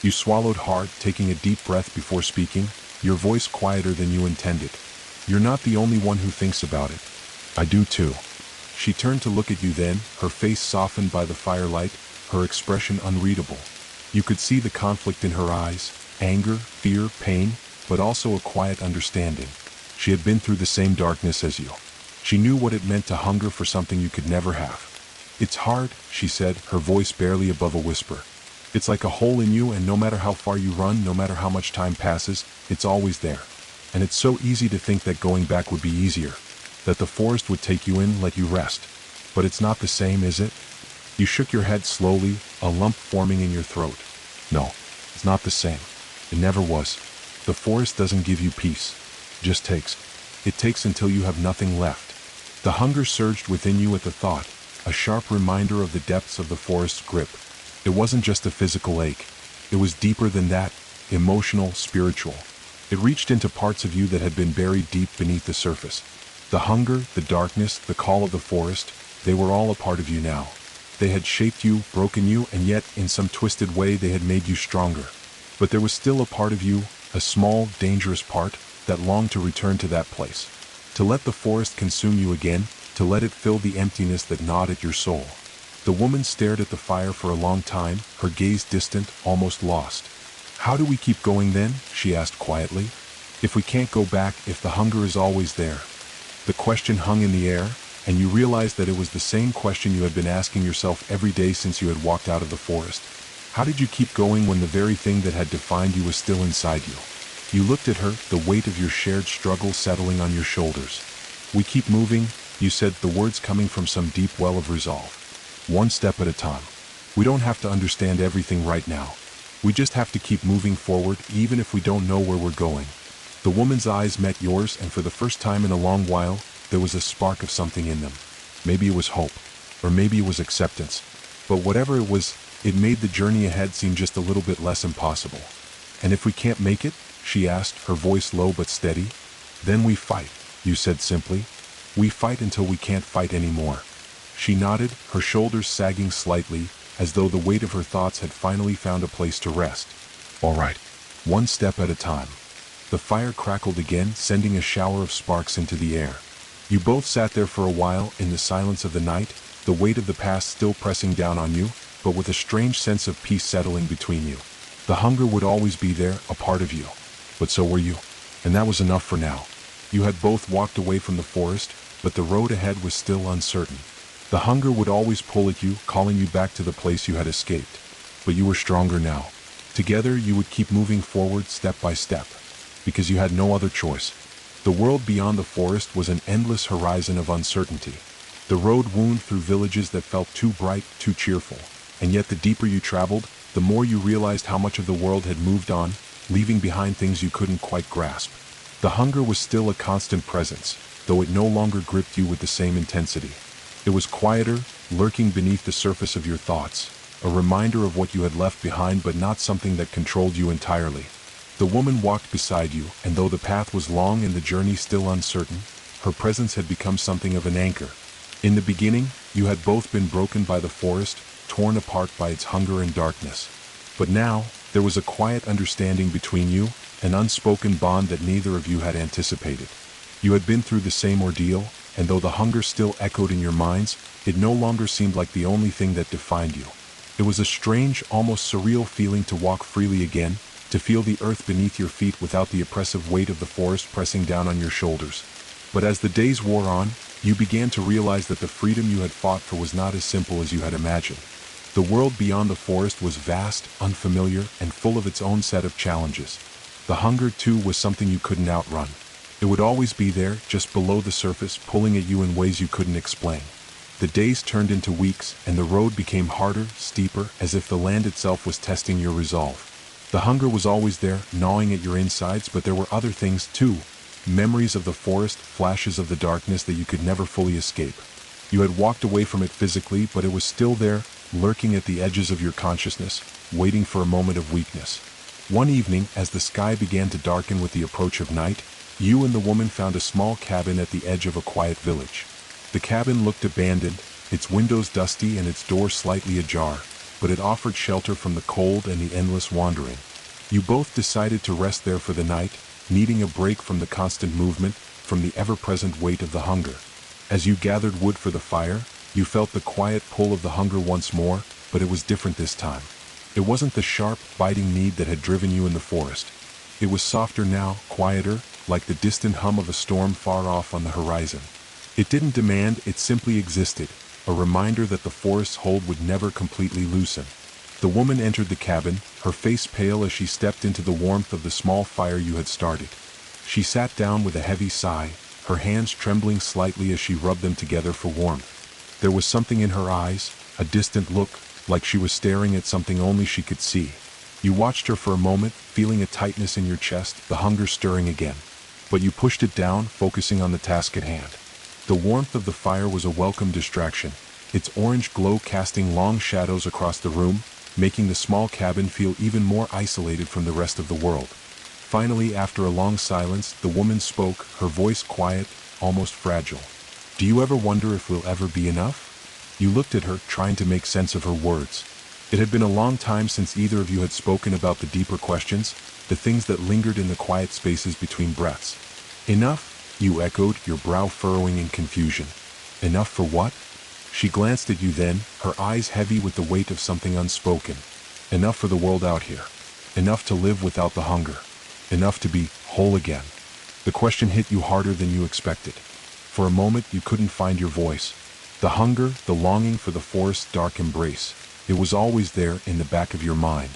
You swallowed hard, taking a deep breath before speaking, your voice quieter than you intended. "You're not the only one who thinks about it. I do too." She turned to look at you then, her face softened by the firelight, her expression unreadable. You could see the conflict in her eyes, anger, fear, pain, but also a quiet understanding. She had been through the same darkness as you. She knew what it meant to hunger for something you could never have. "It's hard," she said, her voice barely above a whisper. "It's like a hole in you, and no matter how far you run, no matter how much time passes, it's always there. And it's so easy to think that going back would be easier, that the forest would take you in, let you rest. But it's not the same, is it?" You shook your head slowly, a lump forming in your throat. "No, it's not the same. It never was. The forest doesn't give you peace. It just takes. It takes until you have nothing left." The hunger surged within you at the thought, a sharp reminder of the depths of the forest's grip. It wasn't just a physical ache. It was deeper than that, emotional, spiritual. It reached into parts of you that had been buried deep beneath the surface. The hunger, the darkness, the call of the forest, they were all a part of you now. They had shaped you, broken you, and yet, in some twisted way, they had made you stronger. But there was still a part of you, a small, dangerous part, that longed to return to that place. To let the forest consume you again, to let it fill the emptiness that gnawed at your soul. The woman stared at the fire for a long time, her gaze distant, almost lost. "How do we keep going then?" she asked quietly. "If we can't go back, if the hunger is always there?" The question hung in the air, and you realized that it was the same question you had been asking yourself every day since you had walked out of the forest. How did you keep going when the very thing that had defined you was still inside you? You looked at her, the weight of your shared struggle settling on your shoulders. "We keep moving," you said, the words coming from some deep well of resolve. "One step at a time. We don't have to understand everything right now. We just have to keep moving forward, even if we don't know where we're going." The woman's eyes met yours, and for the first time in a long while, there was a spark of something in them. Maybe it was hope, or maybe it was acceptance. But whatever it was, it made the journey ahead seem just a little bit less impossible. "And if we can't make it?" she asked, her voice low but steady. "Then we fight," you said simply. "We fight until we can't fight anymore." She nodded, her shoulders sagging slightly, as though the weight of her thoughts had finally found a place to rest. All right. One step at a time. The fire crackled again, sending a shower of sparks into the air. You both sat there for a while in the silence of the night, the weight of the past still pressing down on you, but with a strange sense of peace settling between you. The hunger would always be there, a part of you. But so were you. And that was enough for now. You had both walked away from the forest, but the road ahead was still uncertain. The hunger would always pull at you, calling you back to the place you had escaped. But you were stronger now. Together you would keep moving forward step by step. Because you had no other choice. The world beyond the forest was an endless horizon of uncertainty. The road wound through villages that felt too bright, too cheerful. And yet the deeper you traveled, the more you realized how much of the world had moved on, leaving behind things you couldn't quite grasp. The hunger was still a constant presence, though it no longer gripped you with the same intensity. It was quieter, lurking beneath the surface of your thoughts, a reminder of what you had left behind but not something that controlled you entirely. The woman walked beside you, and though the path was long and the journey still uncertain, her presence had become something of an anchor. In the beginning, you had both been broken by the forest, torn apart by its hunger and darkness. But now, there was a quiet understanding between you, an unspoken bond that neither of you had anticipated. You had been through the same ordeal, and though the hunger still echoed in your minds, it no longer seemed like the only thing that defined you. It was a strange, almost surreal feeling to walk freely again, to feel the earth beneath your feet without the oppressive weight of the forest pressing down on your shoulders. But as the days wore on, you began to realize that the freedom you had fought for was not as simple as you had imagined. The world beyond the forest was vast, unfamiliar, and full of its own set of challenges. The hunger, too, was something you couldn't outrun. It would always be there, just below the surface, pulling at you in ways you couldn't explain. The days turned into weeks, and the road became harder, steeper, as if the land itself was testing your resolve. The hunger was always there, gnawing at your insides, but there were other things, too. Memories of the forest, flashes of the darkness that you could never fully escape. You had walked away from it physically, but it was still there, lurking at the edges of your consciousness, waiting for a moment of weakness. One evening, as the sky began to darken with the approach of night, you and the woman found a small cabin at the edge of a quiet village. The cabin looked abandoned, its windows dusty and its door slightly ajar, but it offered shelter from the cold and the endless wandering. You both decided to rest there for the night, needing a break from the constant movement, from the ever-present weight of the hunger. As you gathered wood for the fire, you felt the quiet pull of the hunger once more, but it was different this time. It wasn't the sharp, biting need that had driven you in the forest. It was softer now, quieter, like the distant hum of a storm far off on the horizon. It didn't demand, it simply existed, a reminder that the forest's hold would never completely loosen. The woman entered the cabin, her face pale as she stepped into the warmth of the small fire you had started. She sat down with a heavy sigh, her hands trembling slightly as she rubbed them together for warmth. There was something in her eyes, a distant look, like she was staring at something only she could see. You watched her for a moment, feeling a tightness in your chest, the hunger stirring again. But you pushed it down, focusing on the task at hand. The warmth of the fire was a welcome distraction, its orange glow casting long shadows across the room, making the small cabin feel even more isolated from the rest of the world. Finally, after a long silence, the woman spoke, her voice quiet, almost fragile. "Do you ever wonder if we'll ever be enough?" You looked at her, trying to make sense of her words. It had been a long time since either of you had spoken about the deeper questions, the things that lingered in the quiet spaces between breaths. "Enough?" you echoed, your brow furrowing in confusion. "Enough for what?" She glanced at you then, her eyes heavy with the weight of something unspoken. "Enough for the world out here. Enough to live without the hunger. Enough to be whole again." The question hit you harder than you expected. For a moment you couldn't find your voice. The hunger, the longing for the forest's dark embrace, it was always there in the back of your mind.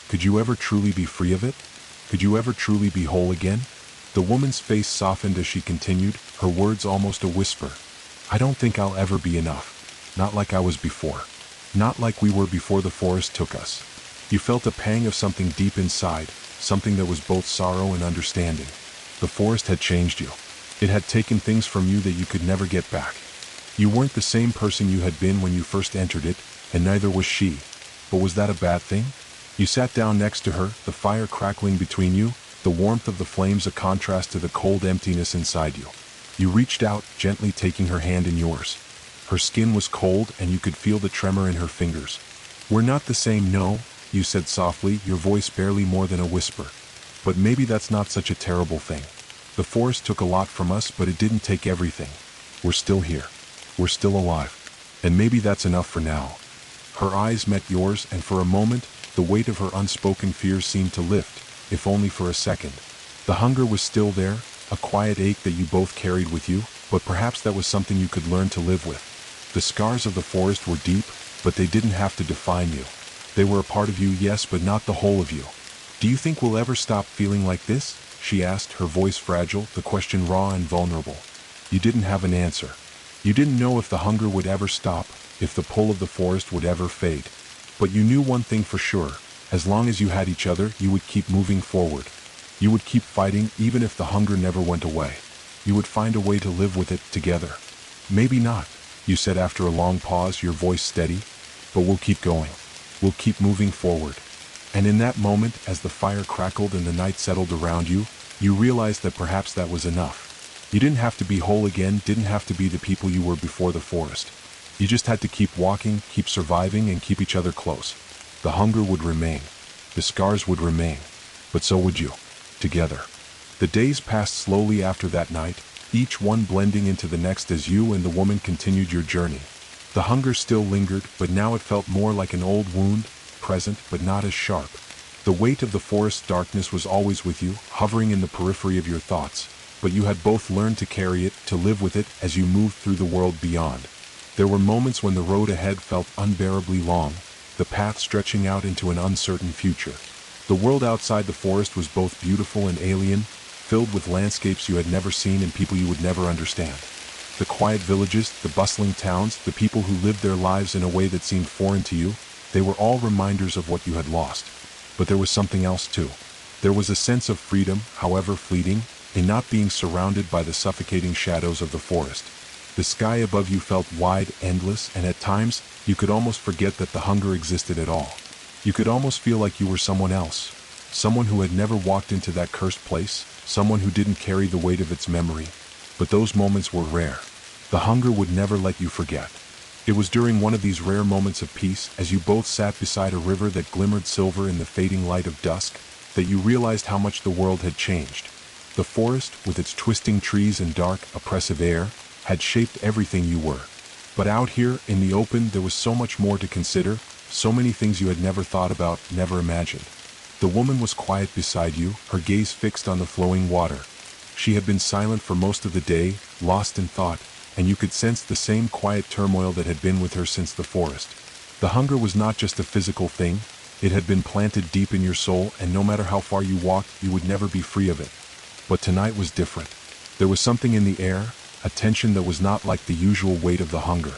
Could you ever truly be free of it? Could you ever truly be whole again? The woman's face softened as she continued, her words almost a whisper. "I don't think I'll ever be enough. Not like I was before. Not like we were before the forest took us." You felt a pang of something deep inside, something that was both sorrow and understanding. The forest had changed you. It had taken things from you that you could never get back. You weren't the same person you had been when you first entered it, and neither was she. But was that a bad thing? You sat down next to her, the fire crackling between you, the warmth of the flames a contrast to the cold emptiness inside you. You reached out, gently taking her hand in yours. Her skin was cold, and you could feel the tremor in her fingers. "We're not the same, no, you said softly, your voice barely more than a whisper. But maybe that's not such a terrible thing. The forest took a lot from us, but it didn't take everything. We're still here. We're still alive. And maybe that's enough for now. Her eyes met yours, and for a moment, the weight of her unspoken fears seemed to lift, if only for a second. The hunger was still there, a quiet ache that you both carried with you, but perhaps that was something you could learn to live with. The scars of the forest were deep, but they didn't have to define you. They were a part of you, yes, but not the whole of you. Do you think we'll ever stop feeling like this? She asked, her voice fragile, the question raw and vulnerable. You didn't have an answer. You didn't know if the hunger would ever stop, if the pull of the forest would ever fade. But you knew one thing for sure. As long as you had each other, you would keep moving forward. You would keep fighting, even if the hunger never went away. You would find a way to live with it together. Maybe not, you said after a long pause, your voice steady. But we'll keep going. We'll keep moving forward. And in that moment, as the fire crackled and the night settled around you, you realized that perhaps that was enough. You didn't have to be whole again, didn't have to be the people you were before the forest. You just had to keep walking, keep surviving, and keep each other close. The hunger would remain. The scars would remain. But so would you. Together. The days passed slowly after that night, each one blending into the next as you and the woman continued your journey. The hunger still lingered, but now it felt more like an old wound, present but not as sharp. The weight of the forest's darkness was always with you, hovering in the periphery of your thoughts, but you had both learned to carry it, to live with it as you moved through the world beyond. There were moments when the road ahead felt unbearably long, the path stretching out into an uncertain future. The world outside the forest was both beautiful and alien, filled with landscapes you had never seen and people you would never understand. The quiet villages, the bustling towns, the people who lived their lives in a way that seemed foreign to you, they were all reminders of what you had lost. But there was something else too. There was a sense of freedom, however fleeting, in not being surrounded by the suffocating shadows of the forest. The sky above you felt wide, endless, and at times, you could almost forget that the hunger existed at all. You could almost feel like you were someone else. Someone who had never walked into that cursed place, someone who didn't carry the weight of its memory. But those moments were rare. The hunger would never let you forget. It was during one of these rare moments of peace, as you both sat beside a river that glimmered silver in the fading light of dusk, that you realized how much the world had changed. The forest, with its twisting trees and dark, oppressive air, had shaped everything you were. But out here, in the open, there was so much more to consider, so many things you had never thought about, never imagined. The woman was quiet beside you, her gaze fixed on the flowing water. She had been silent for most of the day, lost in thought, and you could sense the same quiet turmoil that had been with her since the forest. The hunger was not just a physical thing, it had been planted deep in your soul, and no matter how far you walked, you would never be free of it. But tonight was different. There was something in the air, a tension that was not like the usual weight of the hunger.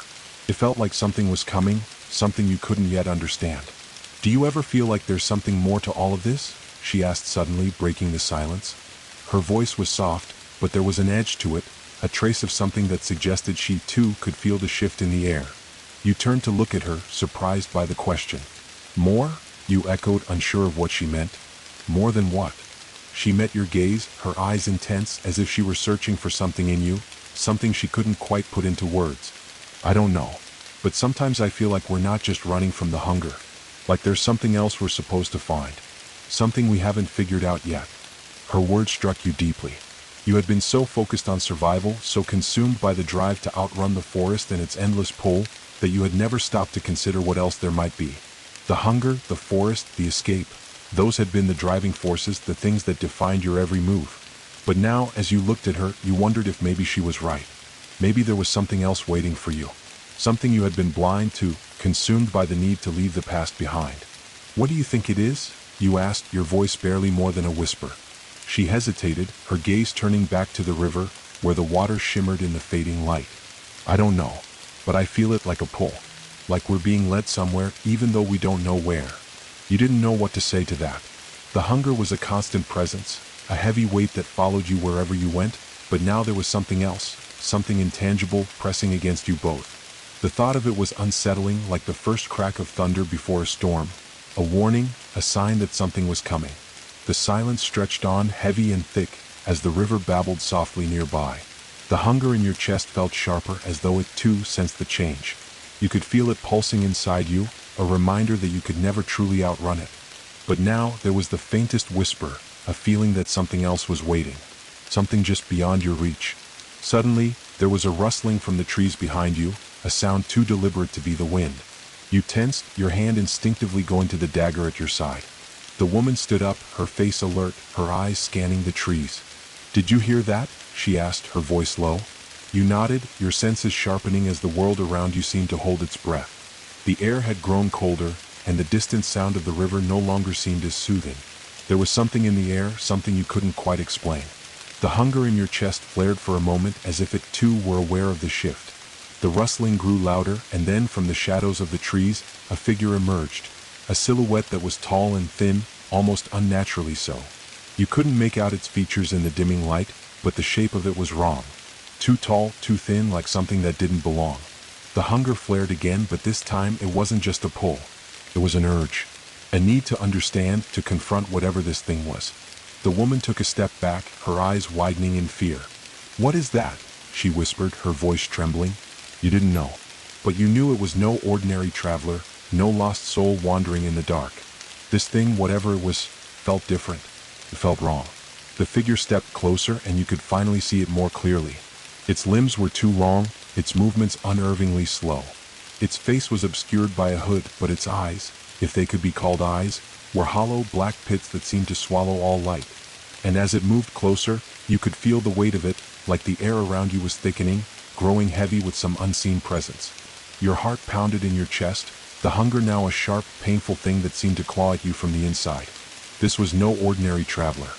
It felt like something was coming, something you couldn't yet understand. Do you ever feel like there's something more to all of this? She asked suddenly, breaking the silence. Her voice was soft, but there was an edge to it, a trace of something that suggested she too could feel the shift in the air. You turned to look at her, surprised by the question. More? You echoed, unsure of what she meant. More than what? She met your gaze, her eyes intense, as if she were searching for something in you, something she couldn't quite put into words. I don't know. But sometimes I feel like we're not just running from the hunger. Like there's something else we're supposed to find. Something we haven't figured out yet. Her words struck you deeply. You had been so focused on survival, so consumed by the drive to outrun the forest and its endless pull, that you had never stopped to consider what else there might be. The hunger, the forest, the escape. Those had been the driving forces, the things that defined your every move. But now, as you looked at her, you wondered if maybe she was right. Maybe there was something else waiting for you. Something you had been blind to, consumed by the need to leave the past behind. What do you think it is? You asked, your voice barely more than a whisper. She hesitated, her gaze turning back to the river, where the water shimmered in the fading light. I don't know, but I feel it like a pull. Like we're being led somewhere, even though we don't know where. You didn't know what to say to that. The hunger was a constant presence, a heavy weight that followed you wherever you went, but now there was something else, something intangible, pressing against you both. The thought of it was unsettling, like the first crack of thunder before a storm. A warning, a sign that something was coming. The silence stretched on, heavy and thick, as the river babbled softly nearby. The hunger in your chest felt sharper, as though it too sensed the change. You could feel it pulsing inside you, a reminder that you could never truly outrun it. But now there was the faintest whisper, a feeling that something else was waiting, something just beyond your reach. Suddenly, there was a rustling from the trees behind you, a sound too deliberate to be the wind. You tensed, your hand instinctively going to the dagger at your side. The woman stood up, her face alert, her eyes scanning the trees. "Did you hear that?" she asked, her voice low. You nodded, your senses sharpening as the world around you seemed to hold its breath. The air had grown colder, and the distant sound of the river no longer seemed as soothing. There was something in the air, something you couldn't quite explain. The hunger in your chest flared for a moment as if it too were aware of the shift. The rustling grew louder, and then from the shadows of the trees, a figure emerged. A silhouette that was tall and thin, almost unnaturally so. You couldn't make out its features in the dimming light, but the shape of it was wrong. Too tall, too thin, like something that didn't belong. The hunger flared again, but this time it wasn't just a pull. It was an urge. A need to understand, to confront whatever this thing was. The woman took a step back, her eyes widening in fear. "What is that?" she whispered, her voice trembling. You didn't know. But you knew it was no ordinary traveler, no lost soul wandering in the dark. This thing, whatever it was, felt different. It felt wrong. The figure stepped closer, and you could finally see it more clearly. Its limbs were too long, its movements unnervingly slow. Its face was obscured by a hood, but its eyes, if they could be called eyes, were hollow black pits that seemed to swallow all light. And as it moved closer, you could feel the weight of it, like the air around you was thickening, growing heavy with some unseen presence. Your heart pounded in your chest, the hunger now a sharp, painful thing that seemed to claw at you from the inside. This was no ordinary traveler.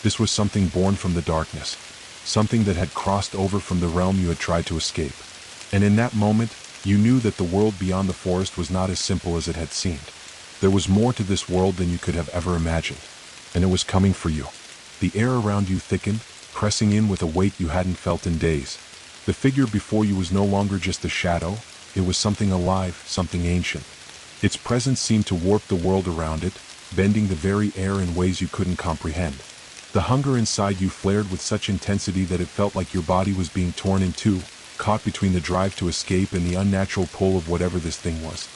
This was something born from the darkness. Something that had crossed over from the realm you had tried to escape. And in that moment, you knew that the world beyond the forest was not as simple as it had seemed. There was more to this world than you could have ever imagined. And it was coming for you. The air around you thickened, pressing in with a weight you hadn't felt in days. The figure before you was no longer just a shadow, it was something alive, something ancient. Its presence seemed to warp the world around it, bending the very air in ways you couldn't comprehend. The hunger inside you flared with such intensity that it felt like your body was being torn in two, caught between the drive to escape and the unnatural pull of whatever this thing was.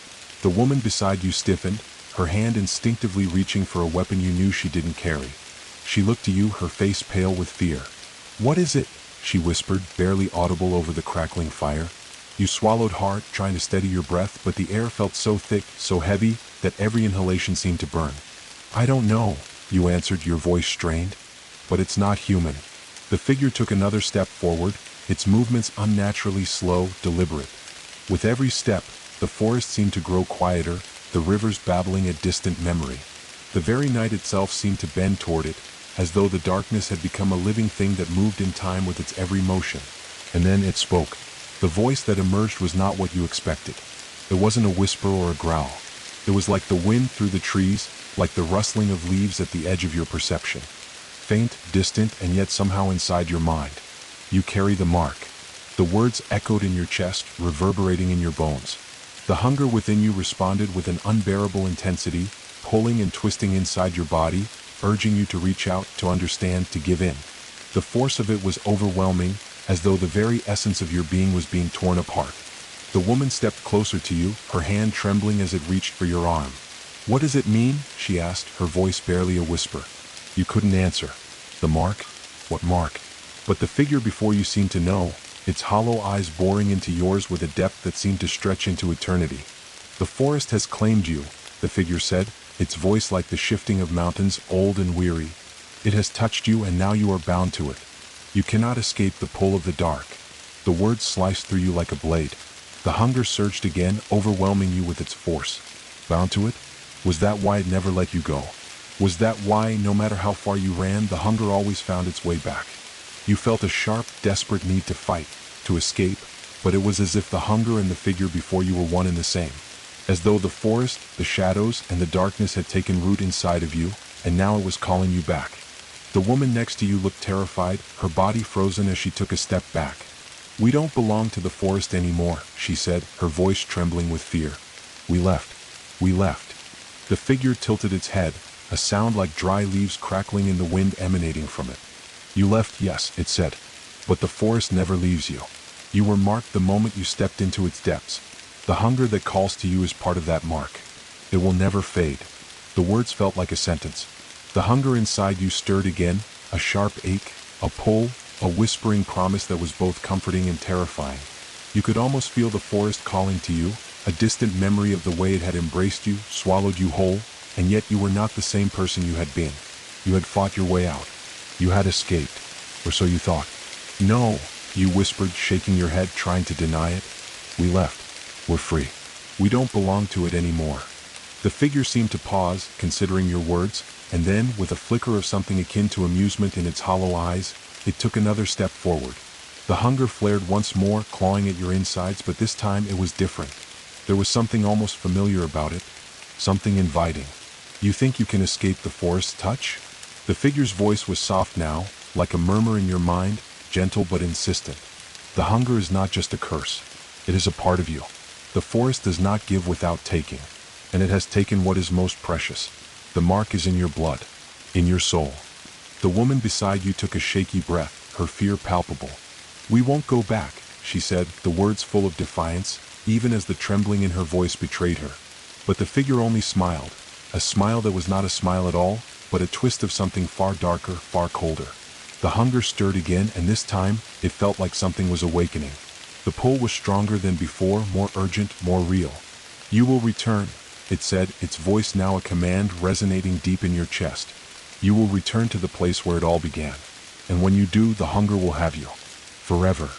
The woman beside you stiffened, her hand instinctively reaching for a weapon you knew she didn't carry. She looked to you, her face pale with fear. "What is it?" she whispered, barely audible over the crackling fire. You swallowed hard, trying to steady your breath, but the air felt so thick, so heavy, that every inhalation seemed to burn. "I don't know," you answered, your voice strained. "But it's not human." The figure took another step forward, its movements unnaturally slow, deliberate. With every step, the forest seemed to grow quieter, the rivers babbling a distant memory. The very night itself seemed to bend toward it, as though the darkness had become a living thing that moved in time with its every motion. And then it spoke. The voice that emerged was not what you expected. It wasn't a whisper or a growl. It was like the wind through the trees, like the rustling of leaves at the edge of your perception. Faint, distant, and yet somehow inside your mind. "You carry the mark." The words echoed in your chest, reverberating in your bones. The hunger within you responded with an unbearable intensity, pulling and twisting inside your body, urging you to reach out, to understand, to give in. The force of it was overwhelming, as though the very essence of your being was being torn apart. The woman stepped closer to you, her hand trembling as it reached for your arm. "What does it mean?" she asked, her voice barely a whisper. You couldn't answer. "The mark? What mark?" But the figure before you seemed to know, its hollow eyes boring into yours with a depth that seemed to stretch into eternity. "The forest has claimed you," the figure said, its voice like the shifting of mountains, old and weary. "It has touched you, and now you are bound to it. You cannot escape the pull of the dark." The words sliced through you like a blade. The hunger surged again, overwhelming you with its force. Bound to it? Was that why it never let you go? Was that why, no matter how far you ran, the hunger always found its way back? You felt a sharp, desperate need to fight, to escape, but it was as if the hunger and the figure before you were one and the same. As though the forest, the shadows, and the darkness had taken root inside of you, and now it was calling you back. The woman next to you looked terrified, her body frozen as she took a step back. "We don't belong to the forest anymore," she said, her voice trembling with fear. We left. The figure tilted its head, a sound like dry leaves crackling in the wind emanating from it. "You left, yes," it said. "But the forest never leaves you. You were marked the moment you stepped into its depths. The hunger that calls to you is part of that mark." It will never fade. The words felt like a sentence. The hunger inside you stirred again, a sharp ache, a pull, a whispering promise that was both comforting and terrifying. You could almost feel the forest calling to you, a distant memory of the way it had embraced you, swallowed you whole, and yet you were not the same person you had been. You had fought your way out. You had escaped. Or so you thought. No, you whispered, shaking your head, trying to deny it. We left. We're free. We don't belong to it anymore. The figure seemed to pause, considering your words, and then, with a flicker of something akin to amusement in its hollow eyes, it took another step forward. The hunger flared once more, clawing at your insides, but this time it was different. There was something almost familiar about it, something inviting. You think you can escape the forest's touch? The figure's voice was soft now, like a murmur in your mind, gentle but insistent. The hunger is not just a curse. It is a part of you. The forest does not give without taking, and it has taken what is most precious. The mark is in your blood, in your soul. The woman beside you took a shaky breath, her fear palpable. We won't go back, she said, the words full of defiance, even as the trembling in her voice betrayed her. But the figure only smiled, a smile that was not a smile at all, but a twist of something far darker, far colder. The hunger stirred again, and this time, it felt like something was awakening. The pull was stronger than before, more urgent, more real. You will return, it said, its voice now a command resonating deep in your chest. You will return to the place where it all began. And when you do, the hunger will have you. Forever.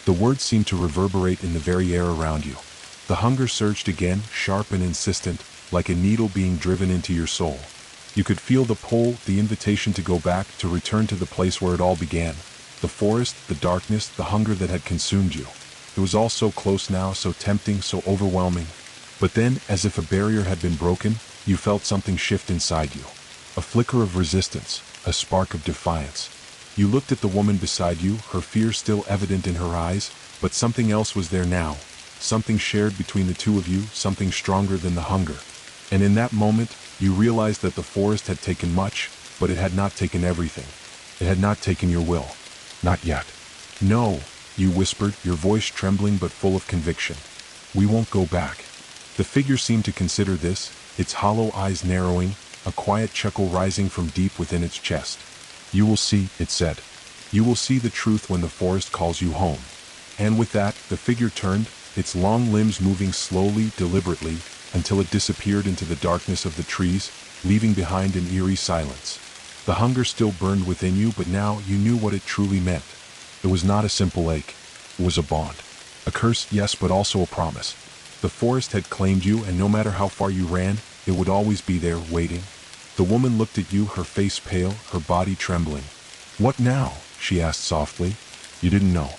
The words seemed to reverberate in the very air around you. The hunger surged again, sharp and insistent, like a needle being driven into your soul. You could feel the pull, the invitation to go back, to return to the place where it all began. The forest, the darkness, the hunger that had consumed you. It was all so close now, so tempting, so overwhelming. But then, as if a barrier had been broken, you felt something shift inside you. A flicker of resistance, a spark of defiance. You looked at the woman beside you, her fear still evident in her eyes, but something else was there now. Something shared between the two of you, something stronger than the hunger. And in that moment, you realized that the forest had taken much, but it had not taken everything. It had not taken your will. Not yet. No, you whispered, your voice trembling but full of conviction. We won't go back. The figure seemed to consider this, its hollow eyes narrowing, a quiet chuckle rising from deep within its chest. You will see, it said. You will see the truth when the forest calls you home. And with that, the figure turned, its long limbs moving slowly, deliberately, until it disappeared into the darkness of the trees, leaving behind an eerie silence. The hunger still burned within you, but now you knew what it truly meant. It was not a simple ache. It was a bond. A curse, yes, but also a promise. The forest had claimed you, and no matter how far you ran, it would always be there, waiting. The woman looked at you, her face pale, her body trembling. What now? She asked softly. You didn't know.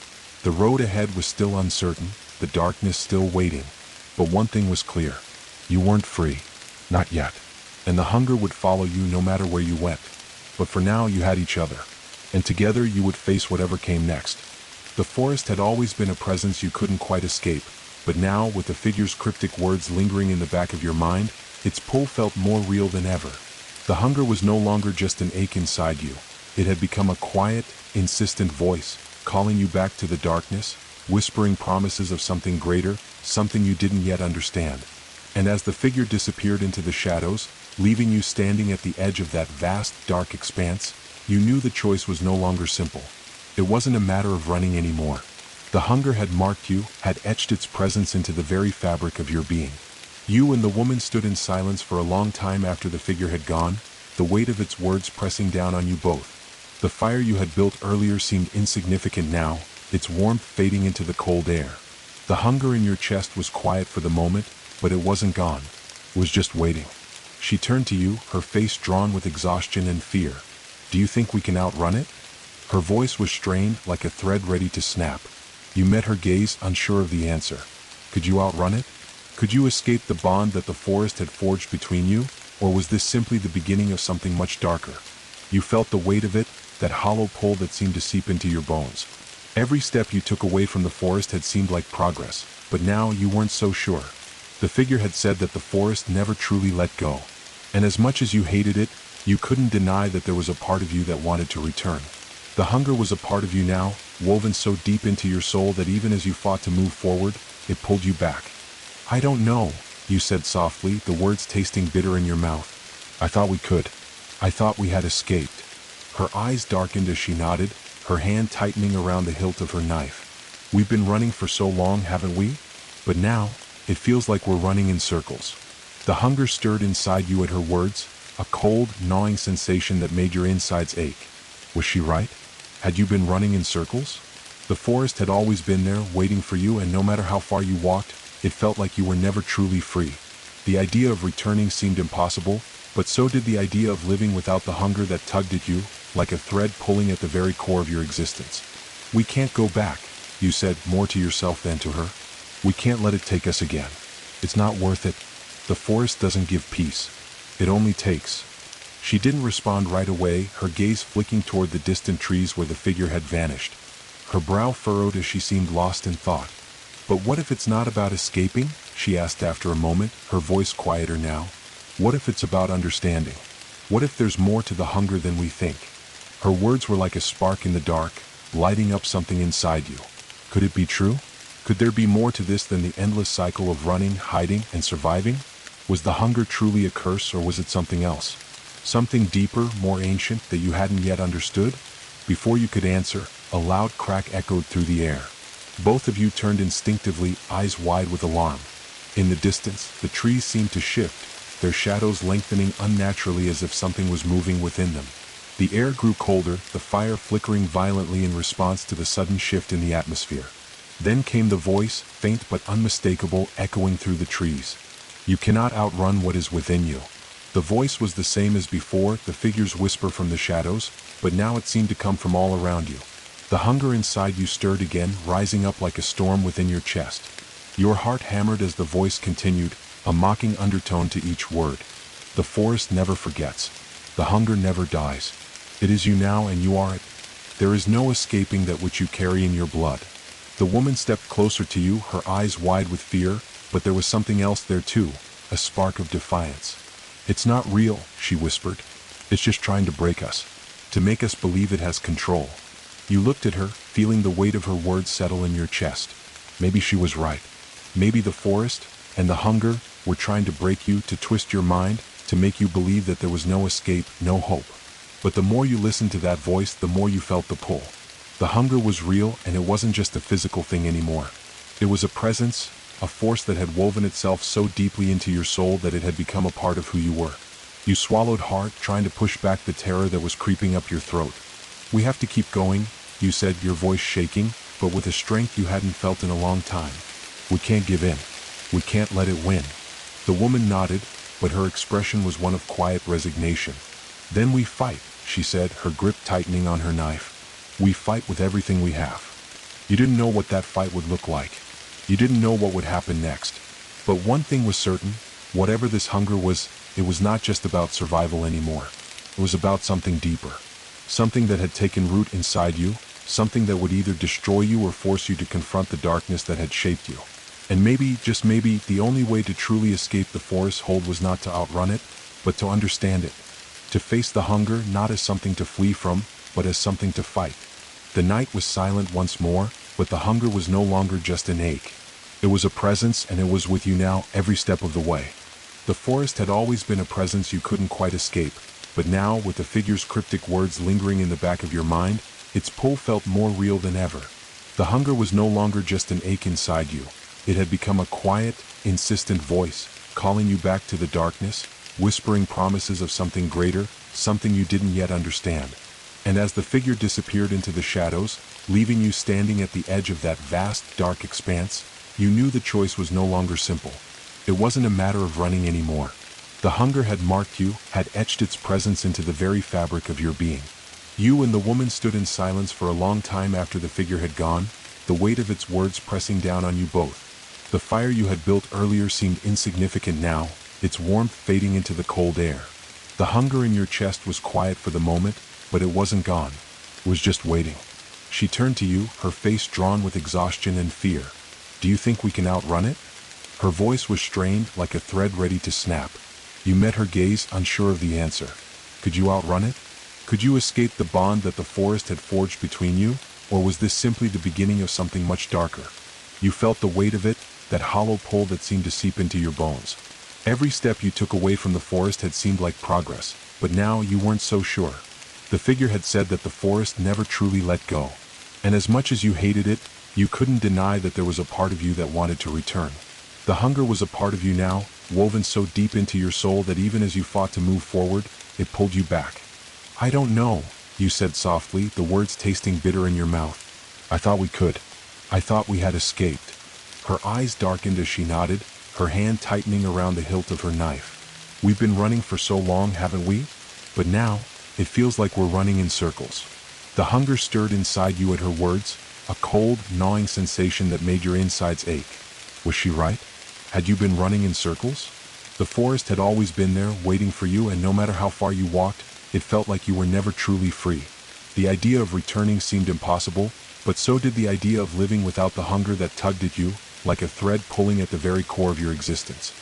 The road ahead was still uncertain, the darkness still waiting. But one thing was clear. You weren't free. Not yet. And the hunger would follow you no matter where you went. But for now you had each other. And together you would face whatever came next. The forest had always been a presence you couldn't quite escape, but now, with the figure's cryptic words lingering in the back of your mind, its pull felt more real than ever. The hunger was no longer just an ache inside you. It had become a quiet, insistent voice, calling you back to the darkness, whispering promises of something greater, something you didn't yet understand. And as the figure disappeared into the shadows, leaving you standing at the edge of that vast, dark expanse, you knew the choice was no longer simple. It wasn't a matter of running anymore. The hunger had marked you, had etched its presence into the very fabric of your being. You and the woman stood in silence for a long time after the figure had gone, the weight of its words pressing down on you both. The fire you had built earlier seemed insignificant now, its warmth fading into the cold air. The hunger in your chest was quiet for the moment, but it wasn't gone. It was just waiting. She turned to you, her face drawn with exhaustion and fear. Do you think we can outrun it? Her voice was strained, like a thread ready to snap. You met her gaze, unsure of the answer. Could you outrun it? Could you escape the bond that the forest had forged between you, or was this simply the beginning of something much darker? You felt the weight of it, that hollow pull that seemed to seep into your bones. Every step you took away from the forest had seemed like progress, but now you weren't so sure. The figure had said that the forest never truly let go. And as much as you hated it, you couldn't deny that there was a part of you that wanted to return. The hunger was a part of you now, woven so deep into your soul that even as you fought to move forward, it pulled you back. I don't know, you said softly, the words tasting bitter in your mouth. I thought we could. I thought we had escaped. Her eyes darkened as she nodded, her hand tightening around the hilt of her knife. We've been running for so long, haven't we? But now, it feels like we're running in circles. The hunger stirred inside you at her words, a cold, gnawing sensation that made your insides ache. Was she right? Had you been running in circles? The forest had always been there, waiting for you, and no matter how far you walked, it felt like you were never truly free. The idea of returning seemed impossible, but so did the idea of living without the hunger that tugged at you, like a thread pulling at the very core of your existence. We can't go back, you said, more to yourself than to her. We can't let it take us again. It's not worth it. The forest doesn't give peace. It only takes. She didn't respond right away, her gaze flicking toward the distant trees where the figure had vanished. Her brow furrowed as she seemed lost in thought. But what if it's not about escaping? She asked after a moment, her voice quieter now. What if it's about understanding? What if there's more to the hunger than we think? Her words were like a spark in the dark, lighting up something inside you. Could it be true? Could there be more to this than the endless cycle of running, hiding, and surviving? Was the hunger truly a curse, or was it something else? Something deeper, more ancient, that you hadn't yet understood? Before you could answer, a loud crack echoed through the air. Both of you turned instinctively, eyes wide with alarm. In the distance, the trees seemed to shift, their shadows lengthening unnaturally as if something was moving within them. The air grew colder, the fire flickering violently in response to the sudden shift in the atmosphere. Then came the voice, faint but unmistakable, echoing through the trees. You cannot outrun what is within you. The voice was the same as before, the figure's whisper from the shadows, but now it seemed to come from all around you. The hunger inside you stirred again, rising up like a storm within your chest. Your heart hammered as the voice continued, a mocking undertone to each word. The forest never forgets. The hunger never dies. It is you now, and you are it. There is no escaping that which you carry in your blood. The woman stepped closer to you, her eyes wide with fear, but there was something else there too, a spark of defiance. It's not real, she whispered. It's just trying to break us, to make us believe it has control. You looked at her, feeling the weight of her words settle in your chest. Maybe she was right. Maybe the forest and the hunger were trying to break you, to twist your mind, to make you believe that there was no escape, no hope. But the more you listened to that voice, the more you felt the pull. The hunger was real, and it wasn't just a physical thing anymore. It was a presence, a force that had woven itself so deeply into your soul that it had become a part of who you were. You swallowed hard, trying to push back the terror that was creeping up your throat. We have to keep going, you said, your voice shaking, but with a strength you hadn't felt in a long time. We can't give in. We can't let it win. The woman nodded, but her expression was one of quiet resignation. Then we fight, she said, her grip tightening on her knife. We fight with everything we have. You didn't know what that fight would look like. You didn't know what would happen next. But one thing was certain, whatever this hunger was, it was not just about survival anymore. It was about something deeper. Something that had taken root inside you, something that would either destroy you or force you to confront the darkness that had shaped you. And maybe, just maybe, the only way to truly escape the forest hold was not to outrun it, but to understand it. To face the hunger not as something to flee from, but as something to fight. The night was silent once more, but the hunger was no longer just an ache. It was a presence, and it was with you now, every step of the way. The forest had always been a presence you couldn't quite escape, but now, with the figure's cryptic words lingering in the back of your mind, its pull felt more real than ever. The hunger was no longer just an ache inside you. It had become a quiet, insistent voice, calling you back to the darkness, whispering promises of something greater, something you didn't yet understand. And as the figure disappeared into the shadows, leaving you standing at the edge of that vast, dark expanse, you knew the choice was no longer simple. It wasn't a matter of running anymore. The hunger had marked you, had etched its presence into the very fabric of your being. You and the woman stood in silence for a long time after the figure had gone, the weight of its words pressing down on you both. The fire you had built earlier seemed insignificant now, its warmth fading into the cold air. The hunger in your chest was quiet for the moment, but it wasn't gone. It was just waiting. She turned to you, her face drawn with exhaustion and fear. Do you think we can outrun it? Her voice was strained, like a thread ready to snap. You met her gaze, unsure of the answer. Could you outrun it? Could you escape the bond that the forest had forged between you, or was this simply the beginning of something much darker? You felt the weight of it, that hollow pull that seemed to seep into your bones. Every step you took away from the forest had seemed like progress, but now you weren't so sure. The figure had said that the forest never truly let go. And as much as you hated it, you couldn't deny that there was a part of you that wanted to return. The hunger was a part of you now, woven so deep into your soul that even as you fought to move forward, it pulled you back. "I don't know," you said softly, the words tasting bitter in your mouth. "I thought we could. I thought we had escaped." Her eyes darkened as she nodded, her hand tightening around the hilt of her knife. "We've been running for so long, haven't we? But now, it feels like we're running in circles." The hunger stirred inside you at her words, a cold, gnawing sensation that made your insides ache. Was she right? Had you been running in circles? The forest had always been there, waiting for you, and no matter how far you walked, it felt like you were never truly free. The idea of returning seemed impossible, but so did the idea of living without the hunger that tugged at you, like a thread pulling at the very core of your existence.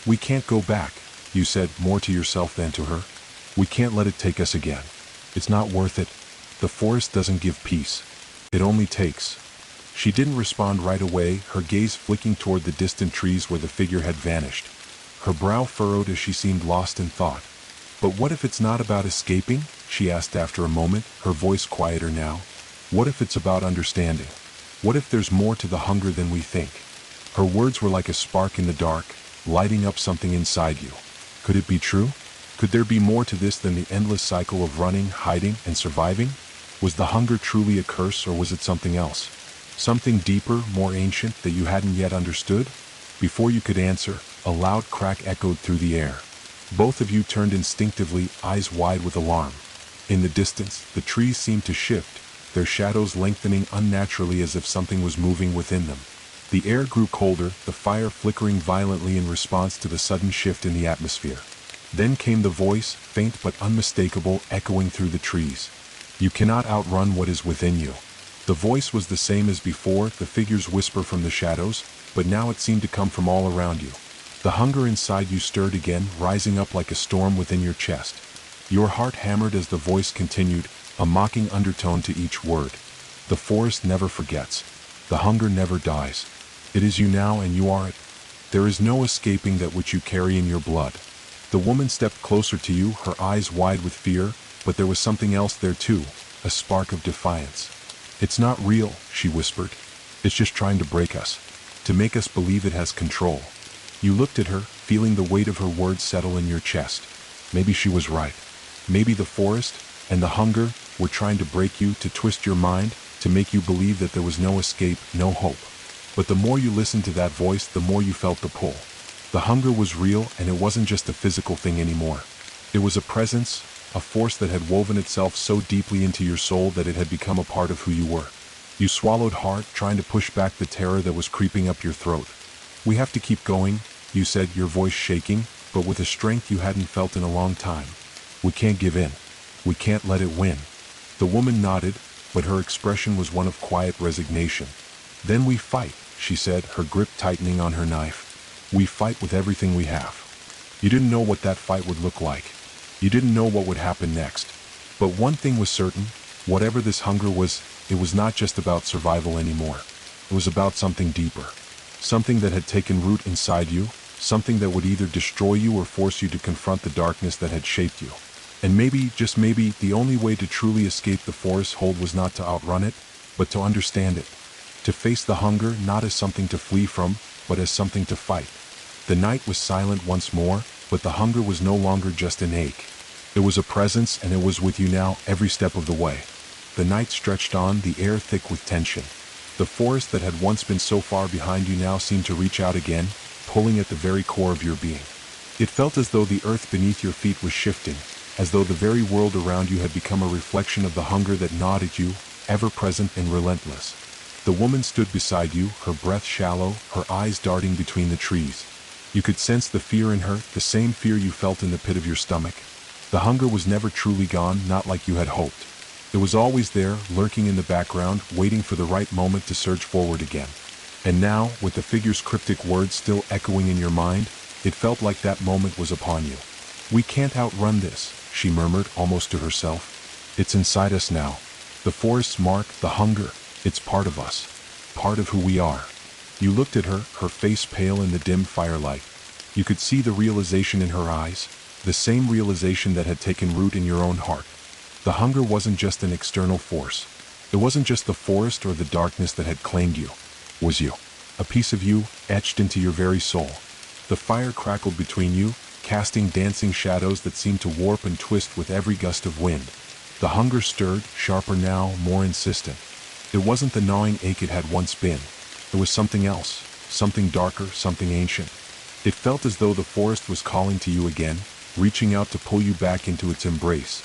"We can't go back," you said, more to yourself than to her. "We can't let it take us again. It's not worth it. The forest doesn't give peace. It only takes." She didn't respond right away, her gaze flicking toward the distant trees where the figure had vanished. Her brow furrowed as she seemed lost in thought. "But what if it's not about escaping?" she asked after a moment, her voice quieter now. "What if it's about understanding? What if there's more to the hunger than we think?" Her words were like a spark in the dark, lighting up something inside you. Could it be true? Could there be more to this than the endless cycle of running, hiding, and surviving? Was the hunger truly a curse, or was it something else? Something deeper, more ancient, that you hadn't yet understood? Before you could answer, a loud crack echoed through the air. Both of you turned instinctively, eyes wide with alarm. In the distance, the trees seemed to shift, their shadows lengthening unnaturally as if something was moving within them. The air grew colder, the fire flickering violently in response to the sudden shift in the atmosphere. Then came the voice, faint but unmistakable, echoing through the trees. "You cannot outrun what is within you." The voice was the same as before, the figure's whisper from the shadows, but now it seemed to come from all around you. The hunger inside you stirred again, rising up like a storm within your chest. Your heart hammered as the voice continued, a mocking undertone to each word. "The forest never forgets. The hunger never dies. It is you now, and you are it. There is no escaping that which you carry in your blood." The woman stepped closer to you, her eyes wide with fear, but there was something else there too, a spark of defiance. "It's not real," she whispered. "It's just trying to break us, to make us believe it has control." You looked at her, feeling the weight of her words settle in your chest. Maybe she was right. Maybe the forest and the hunger were trying to break you, to twist your mind, to make you believe that there was no escape, no hope. But the more you listened to that voice, the more you felt the pull. The hunger was real, and it wasn't just a physical thing anymore. It was a presence, a force that had woven itself so deeply into your soul that it had become a part of who you were. You swallowed hard, trying to push back the terror that was creeping up your throat. "We have to keep going," you said, your voice shaking, but with a strength you hadn't felt in a long time. "We can't give in. We can't let it win." The woman nodded, but her expression was one of quiet resignation. "Then we fight," she said, her grip tightening on her knife. "We fight with everything we have." You didn't know what that fight would look like. You didn't know what would happen next. But one thing was certain, whatever this hunger was, it was not just about survival anymore. It was about something deeper. Something that had taken root inside you, something that would either destroy you or force you to confront the darkness that had shaped you. And maybe, just maybe, the only way to truly escape the forest hold was not to outrun it, but to understand it. To face the hunger not as something to flee from, but as something to fight. The night was silent once more, but the hunger was no longer just an ache. It was a presence, and it was with you now, every step of the way. The night stretched on, the air thick with tension. The forest that had once been so far behind you now seemed to reach out again, pulling at the very core of your being. It felt as though the earth beneath your feet was shifting, as though the very world around you had become a reflection of the hunger that gnawed at you, ever present and relentless. The woman stood beside you, her breath shallow, her eyes darting between the trees. You could sense the fear in her, the same fear you felt in the pit of your stomach. The hunger was never truly gone, not like you had hoped. It was always there, lurking in the background, waiting for the right moment to surge forward again. And now, with the figure's cryptic words still echoing in your mind, it felt like that moment was upon you. "We can't outrun this," she murmured, almost to herself. "It's inside us now. The forest's mark, the hunger, it's part of us. Part of who we are." You looked at her, her face pale in the dim firelight. You could see the realization in her eyes, the same realization that had taken root in your own heart. The hunger wasn't just an external force. It wasn't just the forest or the darkness that had claimed you. It was you. A piece of you, etched into your very soul. The fire crackled between you, casting dancing shadows that seemed to warp and twist with every gust of wind. The hunger stirred, sharper now, more insistent. It wasn't the gnawing ache it had once been. It was something else, something darker, something ancient. It felt as though the forest was calling to you again, reaching out to pull you back into its embrace.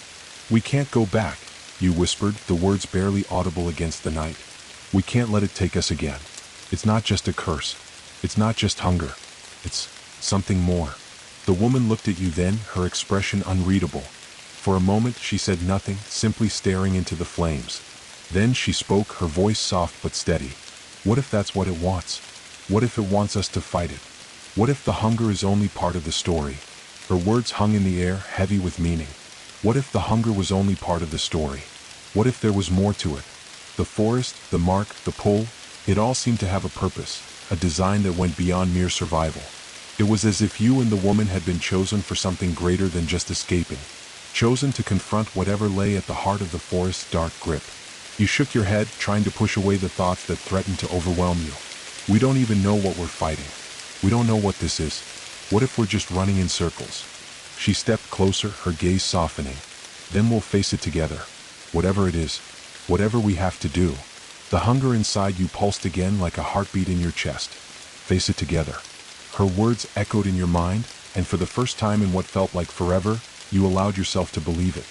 "We can't go back," you whispered, the words barely audible against the night. "We can't let it take us again. It's not just a curse. It's not just hunger. It's something more." The woman looked at you then, her expression unreadable. For a moment she said nothing, simply staring into the flames. Then she spoke, her voice soft but steady. "What if that's what it wants? What if it wants us to fight it? What if the hunger is only part of the story?" Her words hung in the air, heavy with meaning. What if the hunger was only part of the story? What if there was more to it? The forest, the mark, the pull, it all seemed to have a purpose, a design that went beyond mere survival. It was as if you and the woman had been chosen for something greater than just escaping, chosen to confront whatever lay at the heart of the forest's dark grip. You shook your head, trying to push away the thoughts that threatened to overwhelm you. "We don't even know what we're fighting. We don't know what this is. What if we're just running in circles?" She stepped closer, her gaze softening. "Then we'll face it together. Whatever it is, whatever we have to do." The hunger inside you pulsed again like a heartbeat in your chest. "Face it together." Her words echoed in your mind, and for the first time in what felt like forever, you allowed yourself to believe it.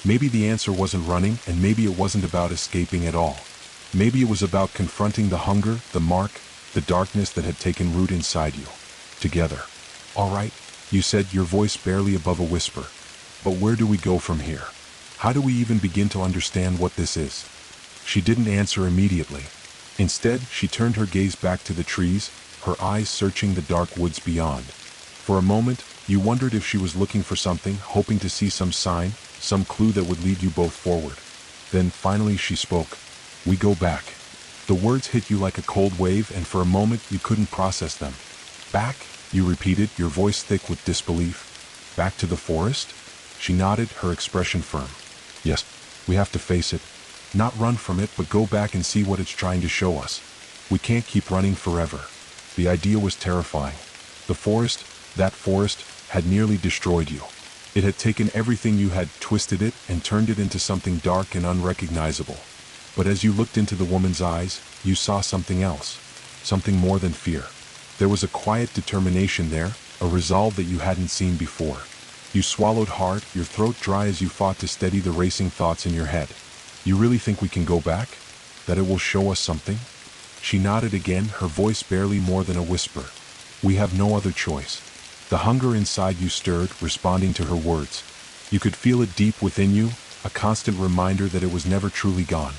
Maybe the answer wasn't running, and maybe it wasn't about escaping at all. Maybe it was about confronting the hunger, the mark, the darkness that had taken root inside you. Together. "All right," you said, your voice barely above a whisper. "But where do we go from here? How do we even begin to understand what this is?" She didn't answer immediately. Instead, she turned her gaze back to the trees, her eyes searching the dark woods beyond. For a moment, you wondered if she was looking for something, hoping to see some sign, some clue that would lead you both forward. Then finally she spoke. "We go back." The words hit you like a cold wave, and for a moment you couldn't process them. "Back?" you repeated, your voice thick with disbelief. "Back to the forest?" She nodded, her expression firm. "Yes, we have to face it. Not run from it, but go back and see what it's trying to show us. We can't keep running forever." The idea was terrifying. The forest, that forest, had nearly destroyed you. It had taken everything you had, twisted it, and turned it into something dark and unrecognizable. But as you looked into the woman's eyes, you saw something else. Something more than fear. There was a quiet determination there, a resolve that you hadn't seen before. You swallowed hard, your throat dry as you fought to steady the racing thoughts in your head. "You really think we can go back? That it will show us something?" She nodded again, her voice barely more than a whisper. "We have no other choice." The hunger inside you stirred, responding to her words. You could feel it deep within you, a constant reminder that it was never truly gone.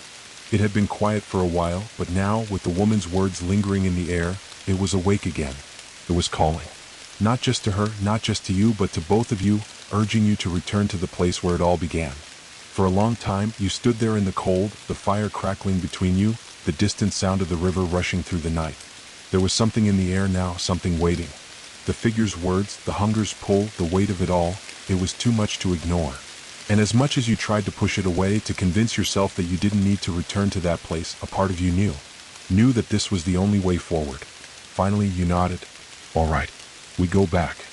It had been quiet for a while, but now, with the woman's words lingering in the air, it was awake again. It was calling. Not just to her, not just to you, but to both of you, urging you to return to the place where it all began. For a long time, you stood there in the cold, the fire crackling between you, the distant sound of the river rushing through the night. There was something in the air now, something waiting. The figure's words, the hunger's pull, the weight of it all, it was too much to ignore. And as much as you tried to push it away, to convince yourself that you didn't need to return to that place, a part of you knew that this was the only way forward. Finally, you nodded. "All right, we go back."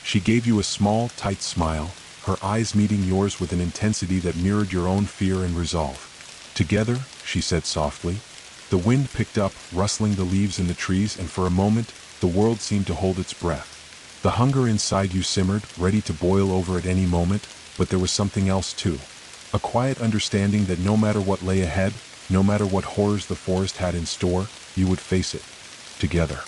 She gave you a small, tight smile, her eyes meeting yours with an intensity that mirrored your own fear and resolve. "Together," she said softly. The wind picked up, rustling the leaves in the trees, and for a moment, the world seemed to hold its breath. The hunger inside you simmered, ready to boil over at any moment, but there was something else too. A quiet understanding that no matter what lay ahead, no matter what horrors the forest had in store, you would face it. Together.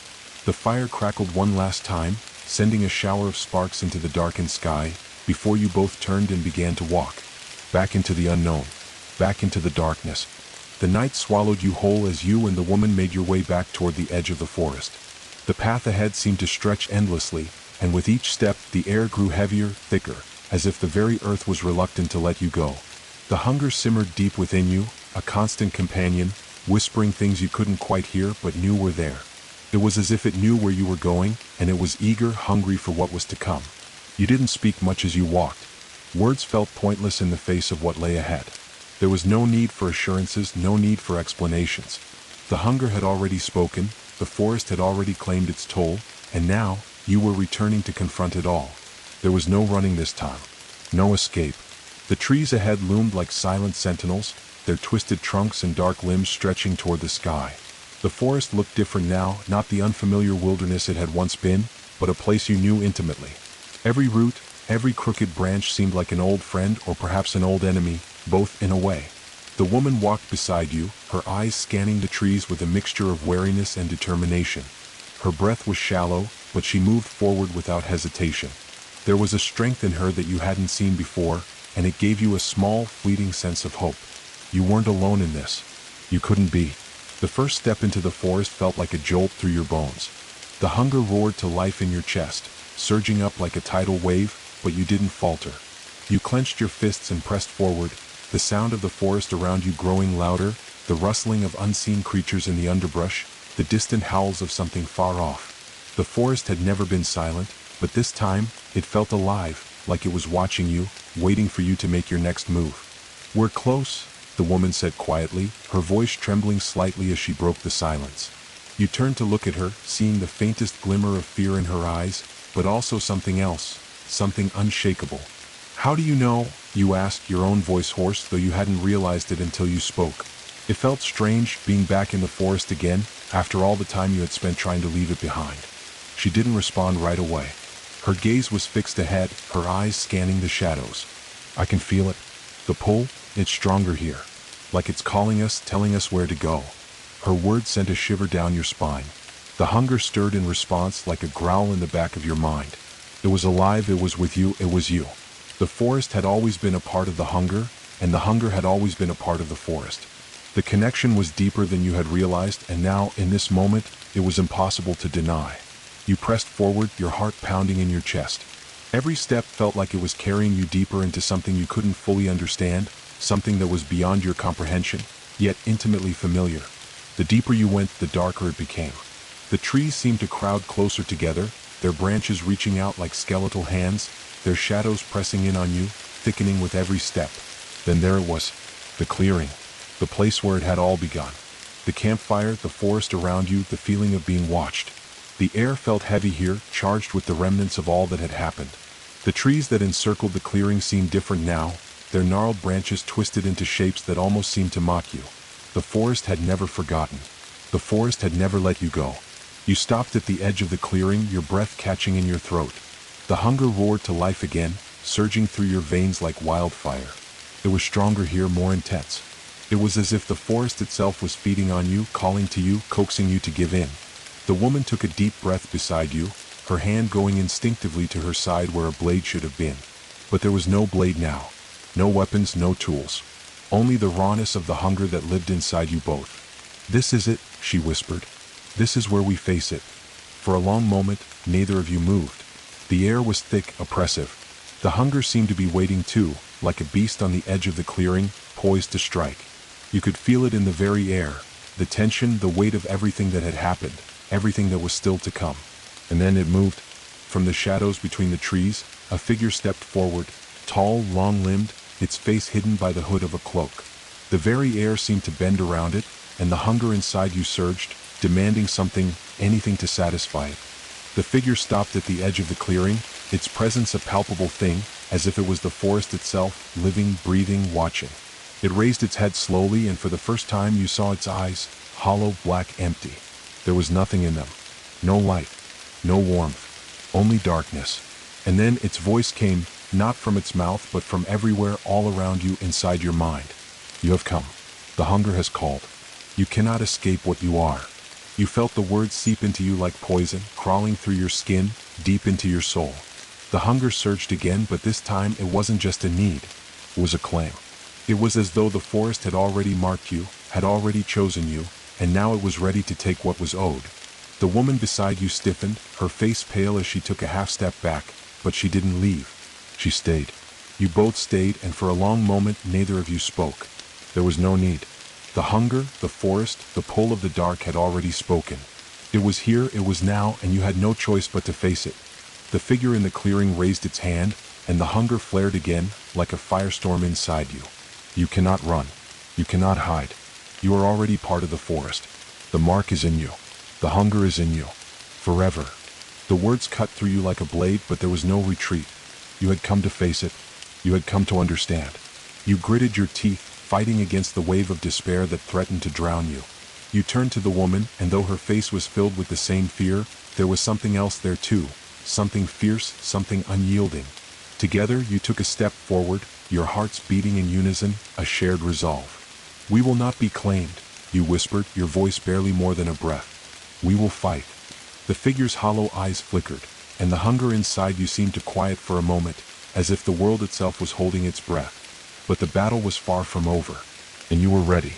The fire crackled one last time, sending a shower of sparks into the darkened sky, before you both turned and began to walk. Back into the unknown. Back into the darkness. The night swallowed you whole as you and the woman made your way back toward the edge of the forest. The path ahead seemed to stretch endlessly, and with each step, the air grew heavier, thicker, as if the very earth was reluctant to let you go. The hunger simmered deep within you, a constant companion, whispering things you couldn't quite hear but knew were there. It was as if it knew where you were going, and it was eager, hungry for what was to come. You didn't speak much as you walked. Words felt pointless in the face of what lay ahead. There was no need for assurances, no need for explanations. The hunger had already spoken, the forest had already claimed its toll, and now, you were returning to confront it all. There was no running this time. No escape. The trees ahead loomed like silent sentinels, their twisted trunks and dark limbs stretching toward the sky. The forest looked different now, not the unfamiliar wilderness it had once been, but a place you knew intimately. Every root, every crooked branch seemed like an old friend or perhaps an old enemy, both in a way. The woman walked beside you, her eyes scanning the trees with a mixture of wariness and determination. Her breath was shallow, but she moved forward without hesitation. There was a strength in her that you hadn't seen before, and it gave you a small, fleeting sense of hope. You weren't alone in this. You couldn't be. The first step into the forest felt like a jolt through your bones. The hunger roared to life in your chest, surging up like a tidal wave, but you didn't falter. You clenched your fists and pressed forward, the sound of the forest around you growing louder, the rustling of unseen creatures in the underbrush, the distant howls of something far off. The forest had never been silent, but this time, it felt alive, like it was watching you, waiting for you to make your next move. "We're close," the woman said quietly, her voice trembling slightly as she broke the silence. You turned to look at her, seeing the faintest glimmer of fear in her eyes, but also something else, something unshakable. "How do you know?" you asked, your own voice hoarse, though you hadn't realized it until you spoke. It felt strange, being back in the forest again, after all the time you had spent trying to leave it behind. She didn't respond right away. Her gaze was fixed ahead, her eyes scanning the shadows. "I can feel it. The pull, it's stronger here. Like it's calling us, telling us where to go." Her words sent a shiver down your spine. The hunger stirred in response like a growl in the back of your mind. It was alive, it was with you, it was you. The forest had always been a part of the hunger, and the hunger had always been a part of the forest. The connection was deeper than you had realized, and now, in this moment, it was impossible to deny. You pressed forward, your heart pounding in your chest. Every step felt like it was carrying you deeper into something you couldn't fully understand, something that was beyond your comprehension, yet intimately familiar. The deeper you went, the darker it became. The trees seemed to crowd closer together, their branches reaching out like skeletal hands, their shadows pressing in on you, thickening with every step. Then there it was, the clearing, the place where it had all begun. The campfire, the forest around you, the feeling of being watched. The air felt heavy here, charged with the remnants of all that had happened. The trees that encircled the clearing seemed different now, their gnarled branches twisted into shapes that almost seemed to mock you. The forest had never forgotten. The forest had never let you go. You stopped at the edge of the clearing, your breath catching in your throat. The hunger roared to life again, surging through your veins like wildfire. It was stronger here, more intense. It was as if the forest itself was feeding on you, calling to you, coaxing you to give in. The woman took a deep breath beside you, her hand going instinctively to her side where a blade should have been. But there was no blade now. No weapons, no tools. Only the rawness of the hunger that lived inside you both. "This is it," she whispered. "This is where we face it." For a long moment, neither of you moved. The air was thick, oppressive. The hunger seemed to be waiting too, like a beast on the edge of the clearing, poised to strike. You could feel it in the very air, the tension, the weight of everything that had happened, everything that was still to come. And then it moved. From the shadows between the trees, a figure stepped forward, tall, long-limbed, its face hidden by the hood of a cloak. The very air seemed to bend around it, and the hunger inside you surged, demanding something, anything to satisfy it. The figure stopped at the edge of the clearing, its presence a palpable thing, as if it was the forest itself, living, breathing, watching. It raised its head slowly, and for the first time you saw its eyes, hollow, black, empty. There was nothing in them. No light. No warmth. Only darkness. And then its voice came, not from its mouth, but from everywhere, all around you, inside your mind. "You have come. The hunger has called. You cannot escape what you are." You felt the words seep into you like poison, crawling through your skin, deep into your soul. The hunger surged again, but this time it wasn't just a need. It was a claim. It was as though the forest had already marked you, had already chosen you, and now it was ready to take what was owed. The woman beside you stiffened, her face pale as she took a half-step back, but she didn't leave. She stayed. You both stayed, and for a long moment neither of you spoke. There was no need. The hunger, the forest, the pull of the dark had already spoken. It was here, it was now, and you had no choice but to face it. The figure in the clearing raised its hand, and the hunger flared again, like a firestorm inside you. You cannot run. You cannot hide. You are already part of the forest. The mark is in you. The hunger is in you. Forever. The words cut through you like a blade, but there was no retreat. You had come to face it. You had come to understand. You gritted your teeth, fighting against the wave of despair that threatened to drown you. You turned to the woman, and though her face was filled with the same fear, there was something else there too. Something fierce, something unyielding. Together you took a step forward, your hearts beating in unison, a shared resolve. "We will not be claimed," you whispered, your voice barely more than a breath. "We will fight." The figure's hollow eyes flickered, and the hunger inside you seemed to quiet for a moment, as if the world itself was holding its breath. But the battle was far from over, and you were ready.